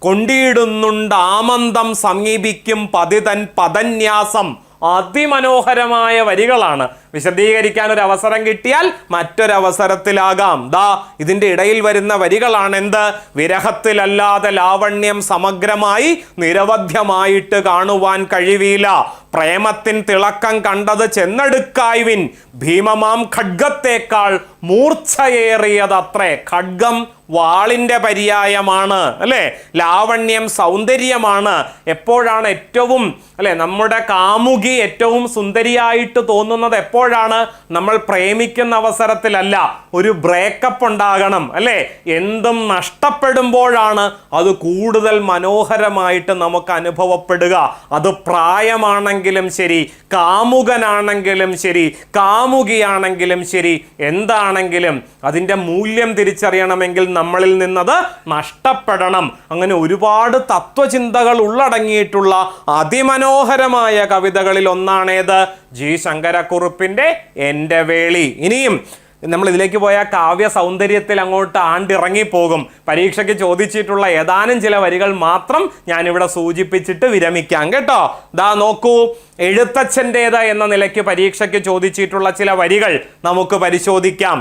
കൊണ്ടിടുന്നുണ്ട് ആമന്തം സമീപിക്കും പതിതൻ പദന്യാസം. അതിമനോഹരമായ വരികളാണ്. വിശദീകരിക്കാൻ ഒരു അവസരം കിട്ടിയാൽ മറ്റൊരവസരത്തിലാകാം. ഇതിന്റെ ഇടയിൽ വരുന്ന വരികളാണ് എന്ത്? വിരഹത്തിലല്ലാതെ ലാവണ്യം സമഗ്രമായി നിരവധ്യമായിട്ട് കാണുവാൻ കഴിവില്ല. പ്രേമത്തിൻ തിളക്കം കണ്ടത് ചെന്നെടുക്കായ്വിൻ, ഭീമമാം ഖഡ്ഗത്തേക്കാൾ മൂർച്ഛയേറിയതത്രേ. ഖഡ്ഗം വാളിന്റെ പര്യായമാണ് അല്ലെ? ലാവണ്യം സൗന്ദര്യമാണ്. എപ്പോഴാണ് ഏറ്റവും നമ്മുടെ കാമുകി ഏറ്റവും സുന്ദരിയായിട്ട് തോന്നുന്നത്? എപ്പോഴാണ്? നമ്മൾ പ്രേമിക്കുന്ന അവസരത്തിലല്ല, ഒരു ബ്രേക്കപ്പ് ഉണ്ടാകണം അല്ലെ? എന്തും നഷ്ടപ്പെടുമ്പോഴാണ് അത് കൂടുതൽ മനോഹരമായിട്ട് നമുക്ക് അനുഭവപ്പെടുക. അത് പ്രായമാണെങ്കിൽ ആണെങ്കിലും ശരി, കാമുകനാണെങ്കിലും ശരി, കാമുകിയാണെങ്കിലും ശരി, എന്താണെങ്കിലും അതിൻ്റെ മൂല്യം തിരിച്ചറിയണമെങ്കിൽ നമ്മളിൽ നിന്നത് നഷ്ടപ്പെടണം. അങ്ങനെ ഒരുപാട് തത്വചിന്തകൾ ഉള്ളടങ്ങിയിട്ടുള്ള അതിമനോഹരമായ കവിതകളിൽ ഒന്നാണേത്? ജി ശങ്കരക്കുറുപ്പിൻ്റെ എൻ്റെ വേളി. ഇനിയും നമ്മൾ ഇതിലേക്ക് പോയാൽ കാവ്യ സൗന്ദര്യത്തിൽ അങ്ങോട്ട് ആണ്ടിറങ്ങിപ്പോകും. പരീക്ഷയ്ക്ക് ചോദിച്ചിട്ടുള്ള ഏതാനും ചില വരികൾ മാത്രം ഞാനിവിടെ സൂചിപ്പിച്ചിട്ട് വിരമിക്കാം കേട്ടോ. ദാ നോക്കൂ, എഴുത്തച്ഛൻ്റേത് എന്ന നിലയ്ക്ക് പരീക്ഷയ്ക്ക് ചോദിച്ചിട്ടുള്ള ചില വരികൾ നമുക്ക് പരിശോധിക്കാം.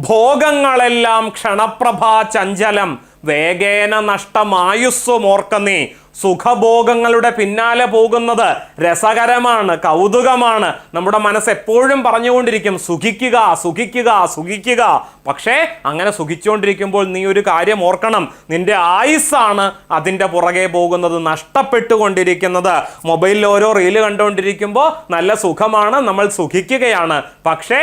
ഭോഗങ്ങളെല്ലാം ക്ഷണപ്രഭാ ചഞ്ചലം, വേഗേന നഷ്ടമായുസ്സുമോർക്ക നീ. സുഖഭോഗങ്ങളുടെ പിന്നാലെ പോകുന്നത് രസകരമാണ്, കൗതുകമാണ്. നമ്മുടെ മനസ്സ് എപ്പോഴും പറഞ്ഞുകൊണ്ടിരിക്കും സുഖിക്കുക, സുഖിക്കുക, സുഖിക്കുക. പക്ഷേ അങ്ങനെ സുഖിച്ചുകൊണ്ടിരിക്കുമ്പോൾ നീ ഒരു കാര്യം ഓർക്കണം, നിന്റെ ആയുസ്സാണ് അതിൻ്റെ പുറകെ പോകുന്നത്, നഷ്ടപ്പെട്ടുകൊണ്ടിരിക്കുന്നത്. മൊബൈലിൽ ഓരോ റീല് കണ്ടുകൊണ്ടിരിക്കുമ്പോൾ നല്ല സുഖമാണ്, നമ്മൾ സുഖിക്കുകയാണ്. പക്ഷേ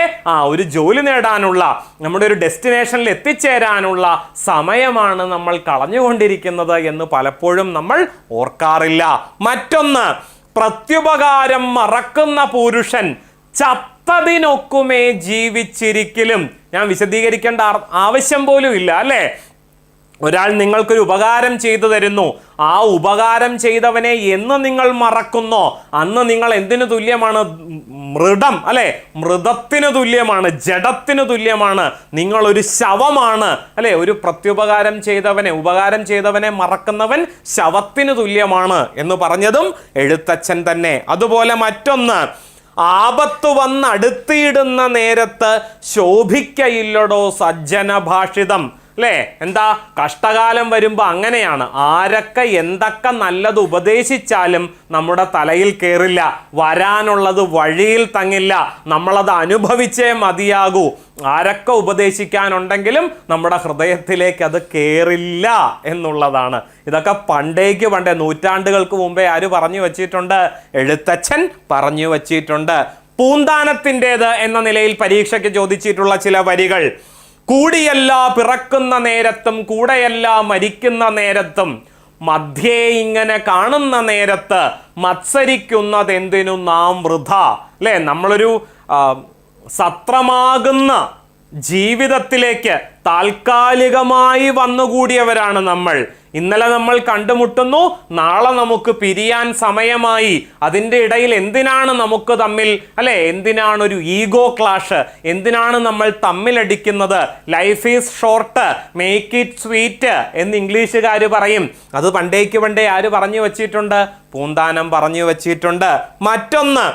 ഒരു ജോലി നേടാനുള്ള, നമ്മുടെ ഒരു ഡെസ്റ്റിനേഷനിൽ എത്തിച്ചേരാനുള്ള സമയമാണ് നമ്മൾ കളഞ്ഞുകൊണ്ടിരിക്കുന്നത് എന്ന് പലപ്പോഴും നമ്മൾ ഓർക്കാറില്ല. മറ്റൊന്ന്, പ്രത്യുപകാരം മറക്കുന്ന പുരുഷൻ ചത്തതിനൊക്കുമേ ജീവിച്ചിരിക്കലും. ഞാൻ വിശദീകരിക്കേണ്ട ആവശ്യം പോലും ഇല്ല അല്ലേ? ഒരാൾ നിങ്ങൾക്കൊരു ഉപകാരം ചെയ്തു തരുന്നു, ആ ഉപകാരം ചെയ്തവനെ എന്ന് നിങ്ങൾ മറക്കുന്നോ അന്ന് നിങ്ങൾ എന്തിനു തുല്യമാണ്? മൃഡം അല്ലെ, മൃതത്തിന് തുല്യമാണ്, ജഡത്തിന് തുല്യമാണ്, നിങ്ങളൊരു ശവമാണ് അല്ലെ. ഒരു പ്രത്യുപകാരം ചെയ്തവനെ, ഉപകാരം ചെയ്തവനെ മറക്കുന്നവൻ ശവത്തിന് തുല്യമാണ് എന്ന് പറഞ്ഞതും എഴുത്തച്ഛൻ തന്നെ. അതുപോലെ മറ്റൊന്ന്, ആപത്തു വന്നടുത്തിയിടുന്ന നേരത്ത് ശോഭിക്കയില്ലടോ സജ്ജന ഭാഷിതം അല്ലേ. എന്താ, കഷ്ടകാലം വരുമ്പോൾ അങ്ങനെയാണ്. ആരൊക്കെ എന്തൊക്കെ നല്ലത് ഉപദേശിച്ചാലും നമ്മുടെ തലയിൽ കയറില്ല, വരാനുള്ളത് വഴിയിൽ തങ്ങില്ല, നമ്മളത് അനുഭവിച്ചേ മതിയാകൂ. ആരൊക്കെ ഉപദേശിക്കാനുണ്ടെങ്കിലും നമ്മുടെ ഹൃദയത്തിലേക്ക് അത് കയറില്ല എന്നുള്ളതാണ്. ഇതൊക്കെ പണ്ടേ നൂറ്റാണ്ടുകൾക്ക് മുമ്പേ ആര് പറഞ്ഞു വച്ചിട്ടുണ്ട്? എഴുത്തച്ഛൻ പറഞ്ഞു വച്ചിട്ടുണ്ട്. പൂന്താനത്തിൻ്റേത് എന്ന നിലയിൽ പരീക്ഷയ്ക്ക് ചോദിച്ചിട്ടുള്ള ചില വരികൾ. കൂടിയല്ല പിറക്കുന്ന നേരത്തും കൂടെയല്ല മരിക്കുന്ന നേരത്തും മധ്യേ ഇങ്ങനെ കാണുന്ന നേരത്ത് മത്സരിക്കുന്നതെന്തിനു നാം വൃഥ അല്ലേ. നമ്മളൊരു സത്രമാകുന്ന ജീവിതത്തിലേക്ക് താൽക്കാലികമായി വന്നുകൂടിയവരാണ് നമ്മൾ. ഇന്നലെ നമ്മൾ കണ്ടുമുട്ടുന്നു, നാളെ നമുക്ക് പിരിയാൻ സമയമായി. അതിൻ്റെ ഇടയിൽ എന്തിനാണ് നമുക്ക് തമ്മിൽ അല്ലെ, എന്തിനാണ് ഒരു ഈഗോ ക്ലാഷ്, എന്തിനാണ് നമ്മൾ തമ്മിലടിക്കുന്നത്? Life is short, make it sweet എന്ന് ഇംഗ്ലീഷുകാർ പറയും. അത് പണ്ടേ ആര് പറഞ്ഞു വച്ചിട്ടുണ്ട്? പൂന്താനം പറഞ്ഞു വച്ചിട്ടുണ്ട്. മറ്റൊന്ന്,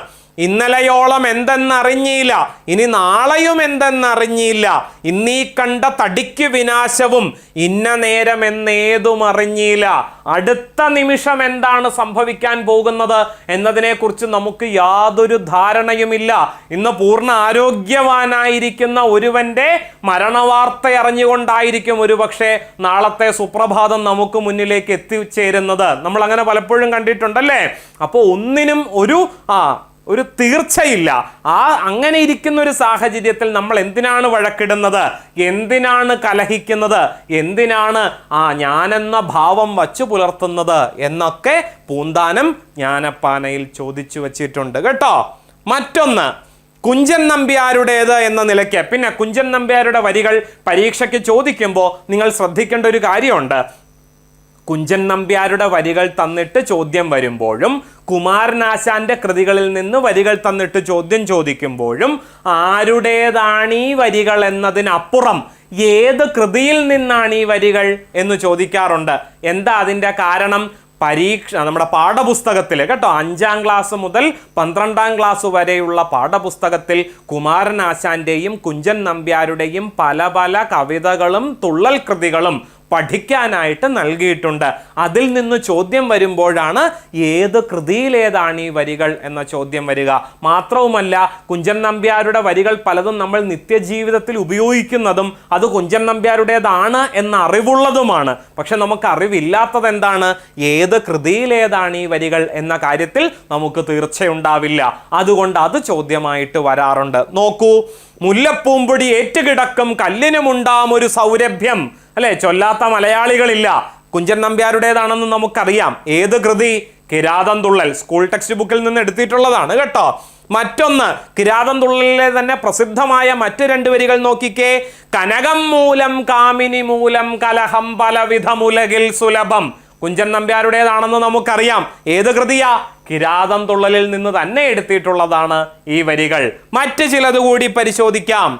ഇന്നലെയോളം എന്തെന്നറിഞ്ഞില്ല, ഇനി നാളെയും എന്തെന്നറിഞ്ഞില്ല, ഇന്നീ കണ്ട തടിക്ക് വിനാശവും ഇന്ന നേരം എന്നേതും അറിഞ്ഞില്ല. അടുത്ത നിമിഷം എന്താണ് സംഭവിക്കാൻ പോകുന്നത് എന്നതിനെക്കുറിച്ച് നമുക്ക് യാതൊരു ധാരണയുമില്ല. ഇന്ന് പൂർണ്ണ ആരോഗ്യവാനായിരിക്കുന്ന ഒരുവന്റെ മരണവാർത്ത അറിഞ്ഞുകൊണ്ടായിരിക്കും ഒരുപക്ഷെ നാളത്തെ സുപ്രഭാതം നമുക്ക് മുന്നിലേക്ക് എത്തിച്ചേരുന്നത്. നമ്മൾ അങ്ങനെ പലപ്പോഴും കണ്ടിട്ടുണ്ടല്ലേ. അപ്പോൾ ഒന്നിനും ഒരു തീർച്ചയില്ല. അങ്ങനെ ഇരിക്കുന്ന ഒരു സാഹചര്യത്തിൽ നമ്മൾ എന്തിനാണ് വഴക്കിടുന്നത്, എന്തിനാണ് കലഹിക്കുന്നത്, എന്തിനാണ് ഞാനെന്ന ഭാവം വച്ചു പുലർത്തുന്നത് എന്നൊക്കെ പൂന്താനം ജ്ഞാനപ്പാനയിൽ ചോദിച്ചു വച്ചിട്ടുണ്ട് കേട്ടോ. മറ്റൊന്ന്, കുഞ്ചൻ നമ്പ്യാരുടേത് എന്ന നിലയ്ക്ക്. പിന്നെ കുഞ്ചൻ നമ്പ്യാരുടെ വരികൾ പരീക്ഷയ്ക്ക് ചോദിക്കുമ്പോൾ നിങ്ങൾ ശ്രദ്ധിക്കേണ്ട ഒരു കാര്യമുണ്ട്. കുഞ്ചൻ നമ്പ്യാരുടെ വരികൾ തന്നിട്ട് ചോദ്യം വരുമ്പോഴും കുമാരനാശാന്റെ കൃതികളിൽ നിന്ന് വരികൾ തന്നിട്ട് ചോദ്യം ചോദിക്കുമ്പോഴും ആരുടേതാണ് ഈ വരികൾ എന്നതിനപ്പുറം ഏത് കൃതിയിൽ നിന്നാണ് ഈ വരികൾ എന്ന് ചോദിക്കാറുണ്ട്. എന്താ അതിൻ്റെ കാരണം? നമ്മുടെ പാഠപുസ്തകത്തിൽ കേട്ടോ, 5ാം ക്ലാസ് മുതൽ 12ാം ക്ലാസ് വരെയുള്ള പാഠപുസ്തകത്തിൽ കുമാരനാശാന്റെയും കുഞ്ചൻ നമ്പ്യാരുടെയും പല കവിതകളും തുള്ളൽ കൃതികളും പഠിക്കാനായിട്ട് നൽകിയിട്ടുണ്ട്. അതിൽ നിന്ന് ചോദ്യം വരുമ്പോഴാണ് ഏത് കൃതിയിലേതാണ് ഈ വരികൾ എന്ന ചോദ്യം വരിക. മാത്രവുമല്ല, കുഞ്ചൻ നമ്പ്യാരുടെ വരികൾ പലതും നമ്മൾ നിത്യജീവിതത്തിൽ ഉപയോഗിക്കുന്നതും അത് കുഞ്ചൻ നമ്പ്യാരുടേതാണ് എന്ന അറിവുള്ളതുമാണ്. പക്ഷെ നമുക്ക് അറിവില്ലാത്തത് എന്താണ്? ഏത് കൃതിയിലേതാണ് ഈ വരികൾ എന്ന കാര്യത്തിൽ നമുക്ക് തീർച്ചയുണ്ടാവില്ല. അതുകൊണ്ട് അത് ചോദ്യമായിട്ട് വരാറുണ്ട്. നോക്കൂ, മുല്ലപ്പൂമ്പൊടി ഏറ്റുകിടക്കും കല്ലിനുമുണ്ടാം ഒരു സൗരഭ്യം അല്ലെ. ചൊല്ലാത്ത മലയാളികളില്ല. കുഞ്ചൻ നമ്പ്യാരുടേതാണെന്ന് നമുക്കറിയാം. ഏത് കൃതി? കിരാതം തുള്ളൽ സ്കൂൾ ടെക്സ്റ്റ് ബുക്കിൽ നിന്ന് എടുത്തിട്ടുള്ളതാണ് കേട്ടോ. മറ്റൊന്ന് കിരാതം തുള്ളലിലെ തന്നെ പ്രസിദ്ധമായ മറ്റു 2 വരികൾ നോക്കിക്കേ. കനകം മൂലം കാമിനി മൂലം കലഹം പലവിധമുലകിൽ സുലഭം. കുഞ്ചൻ നമ്പ്യാരുടേതാണെന്ന് നമുക്കറിയാം. ഏത് കൃതിയാ? കിരാതം തുള്ളലിൽ നിന്ന് തന്നെ എടുത്തിട്ടുള്ളതാണ് ഈ വരികൾ. മറ്റു ചിലത് കൂടി പരിശോധിക്കാം.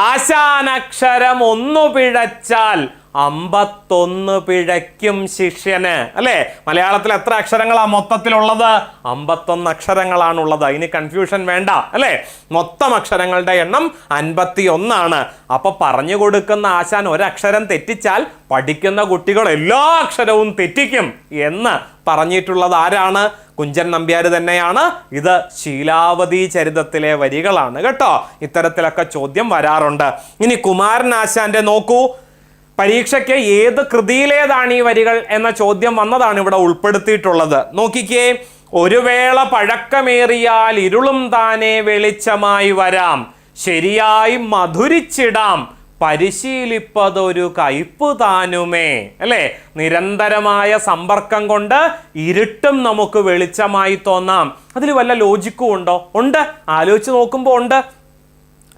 ആശാനക്ഷരം 1 പിഴച്ചാൽ 51 പിഴയ്ക്കും ശിഷ്യന്. അല്ലെ, മലയാളത്തിൽ എത്ര അക്ഷരങ്ങളാ മൊത്തത്തിലുള്ളത്? 51 അക്ഷരങ്ങളാണുള്ളത്. ഇനി കൺഫ്യൂഷൻ വേണ്ട. അല്ലെ, മൊത്തം അക്ഷരങ്ങളുടെ എണ്ണം 51 അപ്പൊ പറഞ്ഞു കൊടുക്കുന്ന ആശാൻ ഒരക്ഷരം തെറ്റിച്ചാൽ പഠിക്കുന്ന കുട്ടികൾ എല്ലാ അക്ഷരവും തെറ്റിക്കും എന്ന് പറഞ്ഞിട്ടുള്ളത് ആരാണ്? കുഞ്ചൻ നമ്പ്യാർ തന്നെയാണ്. ഇത് ശീലാവതി ചരിതത്തിലെ വരികളാണ് കേട്ടോ. ഇത്തരത്തിലൊക്കെ ചോദ്യം വരാറുണ്ട്. ഇനി കുമാരനാശാന്റെ നോക്കൂ, പരീക്ഷയ്ക്ക് ഏത് കൃതിയിലേതാണ് ഈ വരികൾ എന്ന ചോദ്യം വന്നതാണ് ഇവിടെ ഉൾപ്പെടുത്തിയിട്ടുള്ളത്. നോക്കിക്കേ. ഒരു വേള പഴക്കമേറിയാൽ ഇരുളും താനെ വെളിച്ചമായി വരാം, ശരിയായി മധുരിച്ചിടാം, പരിശീലിപ്പതൊരു കയ്പ് താനുമേ. അല്ലെ, നിരന്തരമായ സമ്പർക്കം കൊണ്ട് ഇരുട്ടും നമുക്ക് വെളിച്ചമായി തോന്നാം. അതിൽ വല്ല ലോജിക്കും ഉണ്ടോ? ഉണ്ട്. ആലോചിച്ച് നോക്കുമ്പോൾ ഉണ്ട്.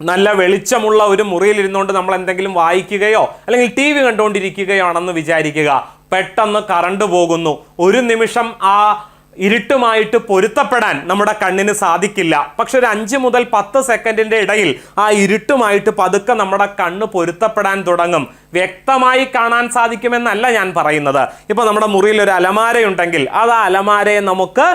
നല്ല വെളിച്ചമുള്ള ഒരു മുറിയിൽ ഇരുന്നുകൊണ്ട് നമ്മൾ എന്തെങ്കിലും വായിക്കുകയോ അല്ലെങ്കിൽ TV കണ്ടുകൊണ്ടിരിക്കുകയോ ആണെന്ന് വിചാരിക്കുക. പെട്ടെന്ന് കറണ്ട് പോകുന്നു. ഒരു നിമിഷം ആ ഇരുട്ടുമായിട്ട് പൊരുത്തപ്പെടാൻ നമ്മുടെ കണ്ണിന് സാധിക്കില്ല. പക്ഷെ ഒരു 5 മുതൽ 10 സെക്കൻഡിന്റെ ഇടയിൽ ആ ഇരുട്ടുമായിട്ട് പതുക്കെ നമ്മുടെ കണ്ണ് പൊരുത്തപ്പെടാൻ തുടങ്ങും. വ്യക്തമായി കാണാൻ സാധിക്കുമെന്നല്ല ഞാൻ പറയുന്നത്. ഇപ്പൊ നമ്മുടെ മുറിയിൽ ഒരു അലമാരയുണ്ടെങ്കിൽ അത് ആ അലമാരയെ നമുക്ക്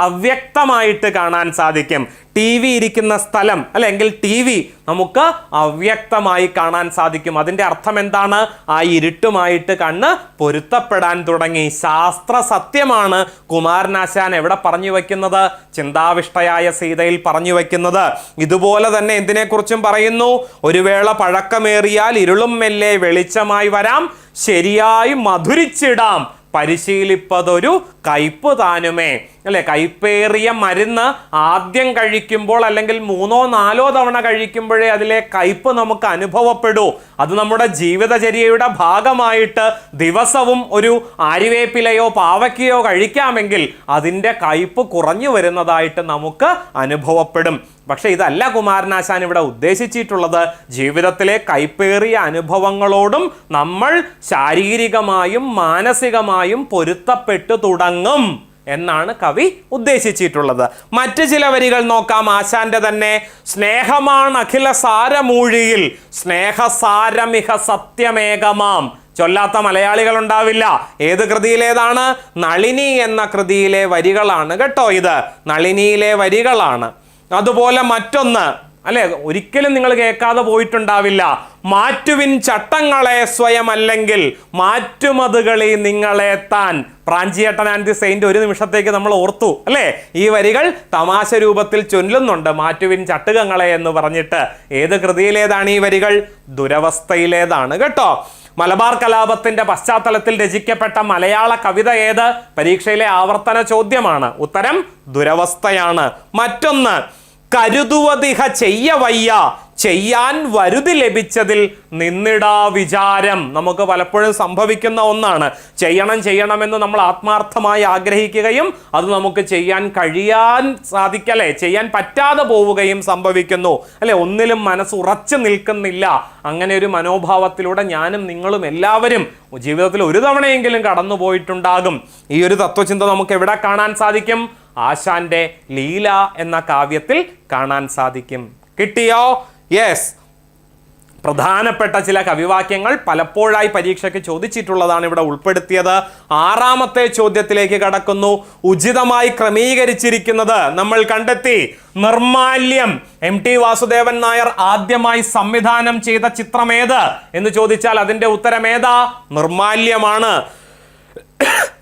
അവ്യക്തമായിട്ട് കാണാൻ സാധിക്കും. TV ഇരിക്കുന്ന സ്ഥലം അല്ലെങ്കിൽ TV നമുക്ക് അവ്യക്തമായി കാണാൻ സാധിക്കും. അതിന്റെ അർത്ഥം എന്താണ്? ആ ഇരുട്ടുമായിട്ട് കണ്ണ് പൊരുത്തപ്പെടാൻ തുടങ്ങി. ശാസ്ത്ര സത്യമാണ് കുമാരനാശാൻ എവിടെ പറഞ്ഞു വെക്കുന്നത്? ചിന്താവിഷ്ടയായ സീതയിൽ പറഞ്ഞു വെക്കുന്നത്. ഇതുപോലെ തന്നെ എന്തിനെക്കുറിച്ചും പറയുന്നു? ഒരു വേള പഴക്കമേറിയാൽ ഇരുളും മെല്ലെ വെളിച്ചമായി വരാം, ശരിയായി മധുരിച്ചിടാം, പരിശീലിപ്പതൊരു കയ്പ് താനുമേ. അല്ലെ, കയ്പേറിയ മരുന്ന് ആദ്യം കഴിക്കുമ്പോൾ അല്ലെങ്കിൽ 3-4 തവണ കഴിക്കുമ്പോഴേ അതിലെ കയ്പ് നമുക്ക് അനുഭവപ്പെടൂ. അത് നമ്മുടെ ജീവിതചര്യയുടെ ഭാഗമായിട്ട് ദിവസവും ഒരു ആര്യവേപ്പിലയോ പാവയ്ക്കയോ കഴിക്കാമെങ്കിൽ അതിൻ്റെ കയ്പ് കുറഞ്ഞു വരുന്നതായിട്ട് നമുക്ക് അനുഭവപ്പെടും. പക്ഷെ ഇതല്ല കുമാരനാശാൻ ഇവിടെ ഉദ്ദേശിച്ചിട്ടുള്ളത്. ജീവിതത്തിലെ കയ്പേറിയ അനുഭവങ്ങളോടും നമ്മൾ ശാരീരികമായും മാനസികമായും പൊരുത്തപ്പെട്ടു തുടങ്ങും എന്നാണ് കവി ഉദ്ദേശിച്ചിട്ടുള്ളത്. മറ്റു ചില വരികൾ നോക്കാം. ആശാന്റെ തന്നെ. സ്നേഹമാണ് അഖില സാരമൂഴിയിൽ, സ്നേഹസാരമിഹ സത്യമേകമാം. ചൊല്ലാത്ത മലയാളികൾ ഉണ്ടാവില്ല. ഏത് കൃതിയിലേതാണ്? നളിനി എന്ന കൃതിയിലെ വരികളാണ് കേട്ടോ. ഇത് നളിനിയിലെ വരികളാണ്. അതുപോലെ മറ്റൊന്ന്, അല്ലെ, ഒരിക്കലും നിങ്ങൾ കേൾക്കാതെ പോയിട്ടുണ്ടാവില്ല. മാറ്റുവിൻ ചട്ടങ്ങളെ സ്വയം അല്ലെങ്കിൽ മാറ്റുമതുകളി നിങ്ങളെ താൻ. പ്രാഞ്ചിയേട്ടൻ ആൻഡ് ദി സെയിന്റ് ഒരു നിമിഷത്തേക്ക് നമ്മൾ ഓർത്തു. അല്ലെ, ഈ വരികൾ തമാശ രൂപത്തിൽ ചൊല്ലുന്നുണ്ട്. മാറ്റുവിൻ ചട്ടുകങ്ങളെ എന്ന് പറഞ്ഞിട്ട്. ഏത് കൃതിയിലേതാണ് ഈ വരികൾ? ദുരവസ്ഥയിലേതാണ് കേട്ടോ. മലബാർ കലാപത്തിന്റെ പശ്ചാത്തലത്തിൽ രചിക്കപ്പെട്ട മലയാള കവിത ഏത്? പരീക്ഷയിലെ ആവർത്തന ചോദ്യമാണ്. ഉത്തരം ദുരവസ്ഥയാണ്. മറ്റൊന്ന്, കരുതുവതിഹ ചെയ്യവയ്യ, ചെയ്യാൻ വരുതി ലഭിച്ചതിൽ നിന്നിടാ വിചാരം. നമുക്ക് പലപ്പോഴും സംഭവിക്കുന്ന ഒന്നാണ്. ചെയ്യണമെന്ന് നമ്മൾ ആത്മാർത്ഥമായി ആഗ്രഹിക്കുകയും അത് നമുക്ക് ചെയ്യാൻ സാധിക്കല്ലേ, ചെയ്യാൻ പറ്റാതെ പോവുകയും സംഭവിക്കുന്നു. അല്ലെ, ഒന്നിലും മനസ്സ് ഉറച്ചു നിൽക്കുന്നില്ല. അങ്ങനെ ഒരു മനോഭാവത്തിലൂടെ ഞാനും നിങ്ങളും എല്ലാവരും ജീവിതത്തിൽ ഒരു തവണയെങ്കിലും കടന്നു പോയിട്ടുണ്ടാകും. ഈ ഒരു തത്വചിന്ത നമുക്ക് എവിടെ കാണാൻ സാധിക്കും? ആശാന്റെ ലീല എന്ന കാവ്യത്തിൽ കാണാൻ സാധിക്കും. കിട്ടിയോ? യെസ്. പ്രധാനപ്പെട്ട ചില കവിവാക്യങ്ങൾ പലപ്പോഴായി പരീക്ഷയ്ക്ക് ചോദിച്ചിട്ടുള്ളതാണ് ഇവിടെ ഉൾപ്പെടുത്തിയത്. 6ാമത്തെ ചോദ്യത്തിലേക്ക് കടക്കുന്നു. ഉചിതമായി ക്രമീകരിച്ചിരിക്കുന്നത് നമ്മൾ കണ്ടെത്തി. നിർമാല്യം. MT വാസുദേവൻ നായർ ആദ്യമായി സംവിധാനം ചെയ്ത ചിത്രമേത് എന്ന് ചോദിച്ചാൽ അതിന്റെ ഉത്തരം ഏതാ? നിർമാല്യമാണ്.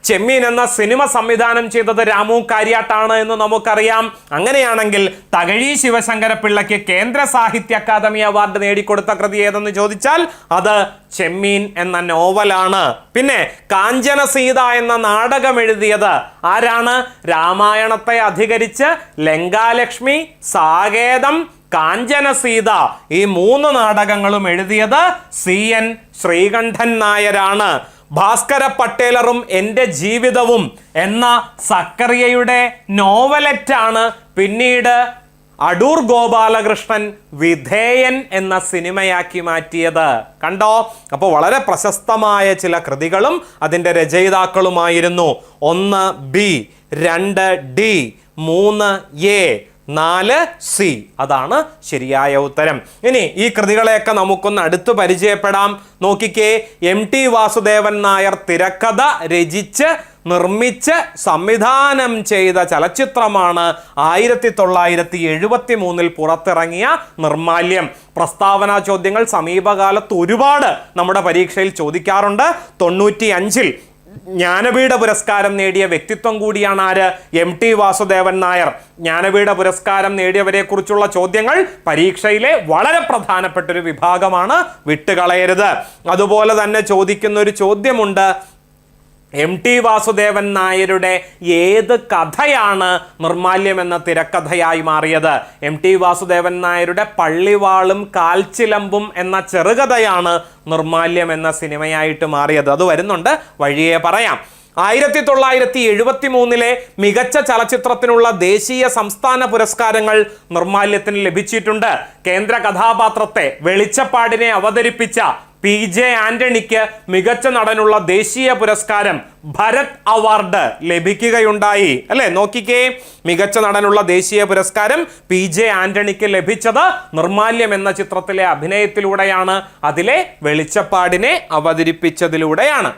ചെമ്മീൻ എന്ന സിനിമ സംവിധാനം ചെയ്തത് രാമു കാര്യാട്ടാണ് എന്ന് നമുക്കറിയാം. അങ്ങനെയാണെങ്കിൽ തകഴി ശിവശങ്കര പിള്ളയ്ക്ക് കേന്ദ്ര സാഹിത്യ അക്കാദമി അവാർഡ് നേടിക്കൊടുത്ത കൃതി ഏതെന്ന് ചോദിച്ചാൽ അത് ചെമ്മീൻ എന്ന നോവലാണ്. പിന്നെ കാഞ്ചന സീത എന്ന നാടകം എഴുതിയത് ആരാണ്? രാമായണത്തെ അധികരിച്ച് ലങ്കാലക്ഷ്മി, സാകേതം, കാഞ്ചന സീത ഈ 3 നാടകങ്ങളും എഴുതിയത് CN ശ്രീകണ്ഠൻ നായരാണ്. ഭാസ്കര പട്ടേലറും എൻ്റെ ജീവിതവും എന്ന സക്കറിയയുടെ നോവലറ്റാണ് പിന്നീട് അടൂർ ഗോപാലകൃഷ്ണൻ വിധേയൻ എന്ന സിനിമയാക്കി മാറ്റിയത്. കണ്ടോ? അപ്പോൾ വളരെ പ്രശസ്തമായ ചില കൃതികളും അതിൻ്റെ രചയിതാക്കളുമായിരുന്നു. 1 ബി, 2 ഡി, 3 എ, 4 സി. അതാണ് ശരിയായ ഉത്തരം. ഇനി ഈ കൃതികളെയൊക്കെ നമുക്കൊന്ന് അടുത്ത് പരിചയപ്പെടാം. നോക്കിക്കേ, MT വാസുദേവൻ നായർ തിരക്കഥ രചിച്ച് നിർമ്മിച്ച് സംവിധാനം ചെയ്ത ചലച്ചിത്രമാണ് 1973 പുറത്തിറങ്ങിയ നിർമാല്യം. പ്രസ്താവന ചോദ്യങ്ങൾ സമീപകാലത്ത് ഒരുപാട് നമ്മുടെ പരീക്ഷയിൽ ചോദിക്കാറുണ്ട്. 95-ൽ ജ്ഞാനപീഠ പുരസ്കാരം നേടിയ വ്യക്തിത്വം കൂടിയാണ് ആര്? MT വാസുദേവൻ നായർ. ജ്ഞാനപീഠ പുരസ്കാരം നേടിയവരെ കുറിച്ചുള്ള ചോദ്യങ്ങൾ പരീക്ഷയിലെ വളരെ പ്രധാനപ്പെട്ട ഒരു വിഭാഗമാണ്, വിട്ടുകളയരുത്. അതുപോലെ തന്നെ ചോദിക്കുന്ന ഒരു ചോദ്യമുണ്ട്, MT വാസുദേവൻ നായരുടെ ഏത് കഥയാണ് നിർമാല്യം എന്ന തിരക്കഥയായി മാറിയത്? MT വാസുദേവൻ നായരുടെ പള്ളിവാളും കാൽച്ചിലമ്പും എന്ന ചെറുകഥയാണ് നിർമാല്യം എന്ന സിനിമയായിട്ട് മാറിയത്. അത് വരുന്നുണ്ട്, വഴിയെ പറയാം. 1973 മികച്ച ചലച്ചിത്രത്തിനുള്ള ദേശീയ സംസ്ഥാന പുരസ്കാരങ്ങൾ നിർമാല്യത്തിന് ലഭിച്ചിട്ടുണ്ട്. കേന്ദ്ര കഥാപാത്രത്തെ വെളിച്ചപ്പാടിനെ അവതരിപ്പിച്ച PJ ആന്റണിക്ക് മികച്ച നടനുള്ള ദേശീയ പുരസ്കാരം ഭരത് അവാർഡ് ലഭിക്കുകയുണ്ടായി. അല്ലെ, നോക്കിക്കേ, മികച്ച നടനുള്ള ദേശീയ പുരസ്കാരം PJ ആന്റണിക്ക് ലഭിച്ചത് നിർമാല്യം എന്ന ചിത്രത്തിലെ അഭിനയത്തിലൂടെയാണ്, അതിലെ വെളിച്ചപ്പാടിനെ അവതരിപ്പിച്ചതിലൂടെയാണ്.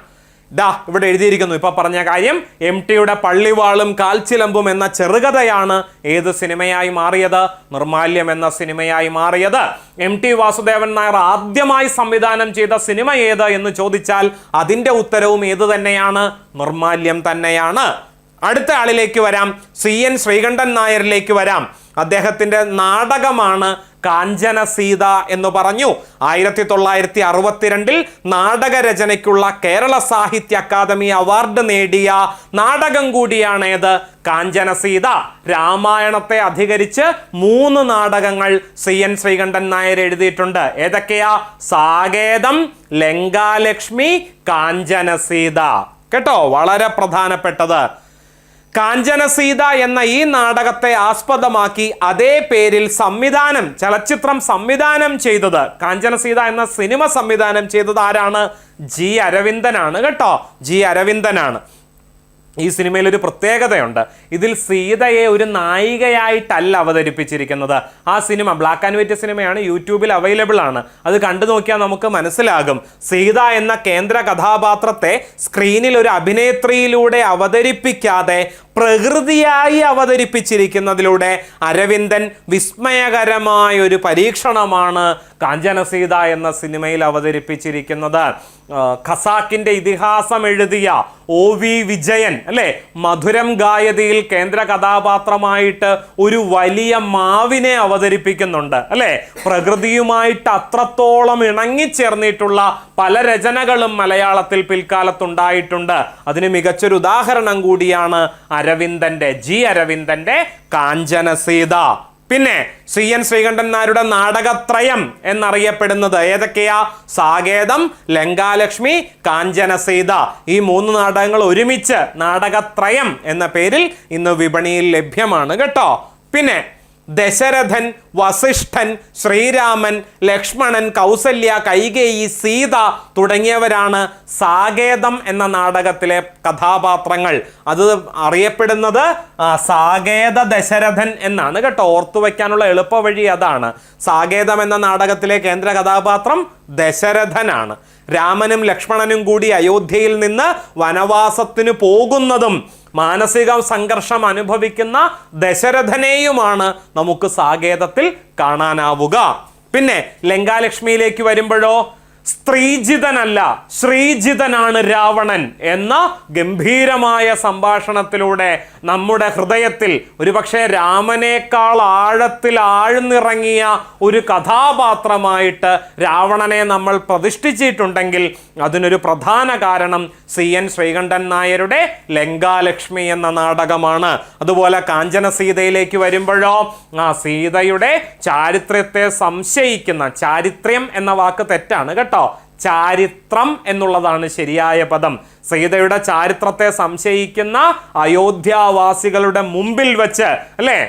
ഇവിടെ എഴുതിയിരിക്കുന്നു ഇപ്പൊ പറഞ്ഞ കാര്യം. MTയുടെ പള്ളിവാളും കാൽച്ചിലമ്പും എന്ന ചെറുകഥയാണ് ഏത് സിനിമയായി മാറിയത്? നിർമാല്യം എന്ന സിനിമയായി മാറിയത്. MT വാസുദേവൻ നായർ ആദ്യമായി സംവിധാനം ചെയ്ത സിനിമ ഏത് എന്ന് ചോദിച്ചാൽ അതിന്റെ ഉത്തരവും ഏത് തന്നെയാണ്? നിർമാല്യം തന്നെയാണ്. അടുത്ത ആളിലേക്ക് വരാം, CN ശ്രീകണ്ഠൻ നായരിലേക്ക് വരാം. അദ്ദേഹത്തിന്റെ നാടകമാണ് കാഞ്ചന സീത എന്ന് പറഞ്ഞു. 1962 നാടകരചനയ്ക്കുള്ള കേരള സാഹിത്യ അക്കാദമി അവാർഡ് നേടിയ നാടകം കൂടിയാണേത്? കാഞ്ചന സീത. രാമായണത്തെ അധികരിച്ച് 3 നാടകങ്ങൾ CN ശ്രീകണ്ഠൻ നായർ എഴുതിയിട്ടുണ്ട്. ഏതൊക്കെയാ? സാകേതം, ലങ്കാലക്ഷ്മി, കാഞ്ചന സീത. കേട്ടോ, വളരെ പ്രധാനപ്പെട്ടത്. കാഞ്ചന സീത എന്ന ഈ നാടകത്തെ ആസ്പദമാക്കി അതേ പേരിൽ ചലച്ചിത്രം സംവിധാനം ചെയ്തത്, കാഞ്ചന സീത എന്ന സിനിമ സംവിധാനം ചെയ്തത് ആരാണ്? G അരവിന്ദനാണ്. കേട്ടോ, G അരവിന്ദനാണ്. ഈ സിനിമയിൽ ഒരു പ്രത്യേകതയുണ്ട്. ഇതിൽ സീതയെ ഒരു നായികയായിട്ടല്ല അവതരിപ്പിച്ചിരിക്കുന്നത്. ആ സിനിമ ബ്ലാക്ക് ആൻഡ് വൈറ്റ് സിനിമയാണ്, യൂട്യൂബിൽ അവൈലബിൾ ആണ്. അത് കണ്ടു നോക്കിയാൽ നമുക്ക് മനസ്സിലാകും. സീത എന്ന കേന്ദ്ര കഥാപാത്രത്തെ സ്ക്രീനിൽ ഒരു അഭിനേത്രിയിലൂടെ അവതരിപ്പിക്കാതെ പ്രകൃതിയായി അവതരിപ്പിച്ചിരിക്കുന്നതിലൂടെ അരവിന്ദൻ വിസ്മയകരമായ ഒരു പരീക്ഷണമാണ് കാഞ്ചന സീത എന്ന സിനിമയിൽ അവതരിപ്പിച്ചിരിക്കുന്നത്. ഖസാക്കിന്റെ ഇതിഹാസം എഴുതിയ OV വിജയൻ അല്ലെ, മധുരം ഗായതിയിൽ കേന്ദ്ര കഥാപാത്രമായിട്ട് ഒരു വലിയ മാവിനെ അവതരിപ്പിക്കുന്നുണ്ട് അല്ലെ. പ്രകൃതിയുമായിട്ട് അത്രത്തോളം ഇണങ്ങിച്ചേർന്നിട്ടുള്ള പല രചനകളും മലയാളത്തിൽ പിൽക്കാലത്തുണ്ടായിട്ടുണ്ട്. അതിന് മികച്ചൊരു ഉദാഹരണം കൂടിയാണ് G അരവിന്ദന്റെ കാഞ്ചന സീത. പിന്നെ CN ശ്രീകണ്ഠൻ നായരുടെ നാടകത്രയം എന്നറിയപ്പെടുന്നത് ഏതൊക്കെയാ? സാകേതം, ലങ്കാലക്ഷ്മി, കാഞ്ചന സീത. ഈ 3 നാടകങ്ങൾ ഒരുമിച്ച് നാടകത്രയം എന്ന പേരിൽ ഇന്ന് വിപണിയിൽ ലഭ്യമാണ്. കേട്ടോ. പിന്നെ ദശരഥൻ, വസിഷ്ഠൻ, ശ്രീരാമൻ, ലക്ഷ്മണൻ, കൗസല്യ, കൈകേയി, സീത തുടങ്ങിയവരാണ് സാകേതം എന്ന നാടകത്തിലെ കഥാപാത്രങ്ങൾ. അത് അറിയപ്പെടുന്നത് സാകേത ദശരഥൻ എന്നാണ്. കേട്ടോ, ഓർത്തു വയ്ക്കാനുള്ള എളുപ്പ വഴി അതാണ്. സാകേതം എന്ന നാടകത്തിലെ കേന്ദ്ര കഥാപാത്രം ദശരഥനാണ്. രാമനും ലക്ഷ്മണനും കൂടി അയോധ്യയിൽ നിന്ന് വനവാസത്തിന് പോകുന്നതും മാനസിക സംഘർഷം അനുഭവിക്കുന്ന ദശരഥനെയുമാണ് നമുക്ക് സാകേതത്തിൽ കാണാനാവുക. പിന്നെ ലങ്കാലക്ഷ്മിയിലേക്ക് വരുമ്പോഴോ, സ്ത്രീജിതനല്ല ശ്രീജിതനാണ് രാവണൻ എന്ന ഗംഭീരമായ സംഭാഷണത്തിലൂടെ നമ്മുടെ ഹൃദയത്തിൽ ഒരുപക്ഷെ രാമനേക്കാൾ ആഴത്തിൽ ആഴ്ന്നിറങ്ങിയ ഒരു കഥാപാത്രമായിട്ട് രാവണനെ നമ്മൾ പ്രതിഷ്ഠിച്ചിട്ടുണ്ടെങ്കിൽ അതിനൊരു പ്രധാന കാരണം CN ശ്രീകണ്ഠൻ നായരുടെ ലങ്കാലക്ഷ്മി എന്ന നാടകമാണ്. അതുപോലെ കാഞ്ചന സീതയിലേക്ക് വരുമ്പോഴോ, സീതയുടെ ചാരിത്രത്തെ സംശയിക്കുന്ന, ചാരിത്രം എന്ന വാക്ക് തെറ്റാണ് കേട്ടോ, ചാരിത്രം എന്നുള്ളതാണ് ശരിയായ പദം. സീതയുടെ ചാരിത്രത്തെ സംശയിക്കുന്ന അയോധ്യാവാസികളുടെ മുമ്പിൽ വെച്ച് അല്ലേ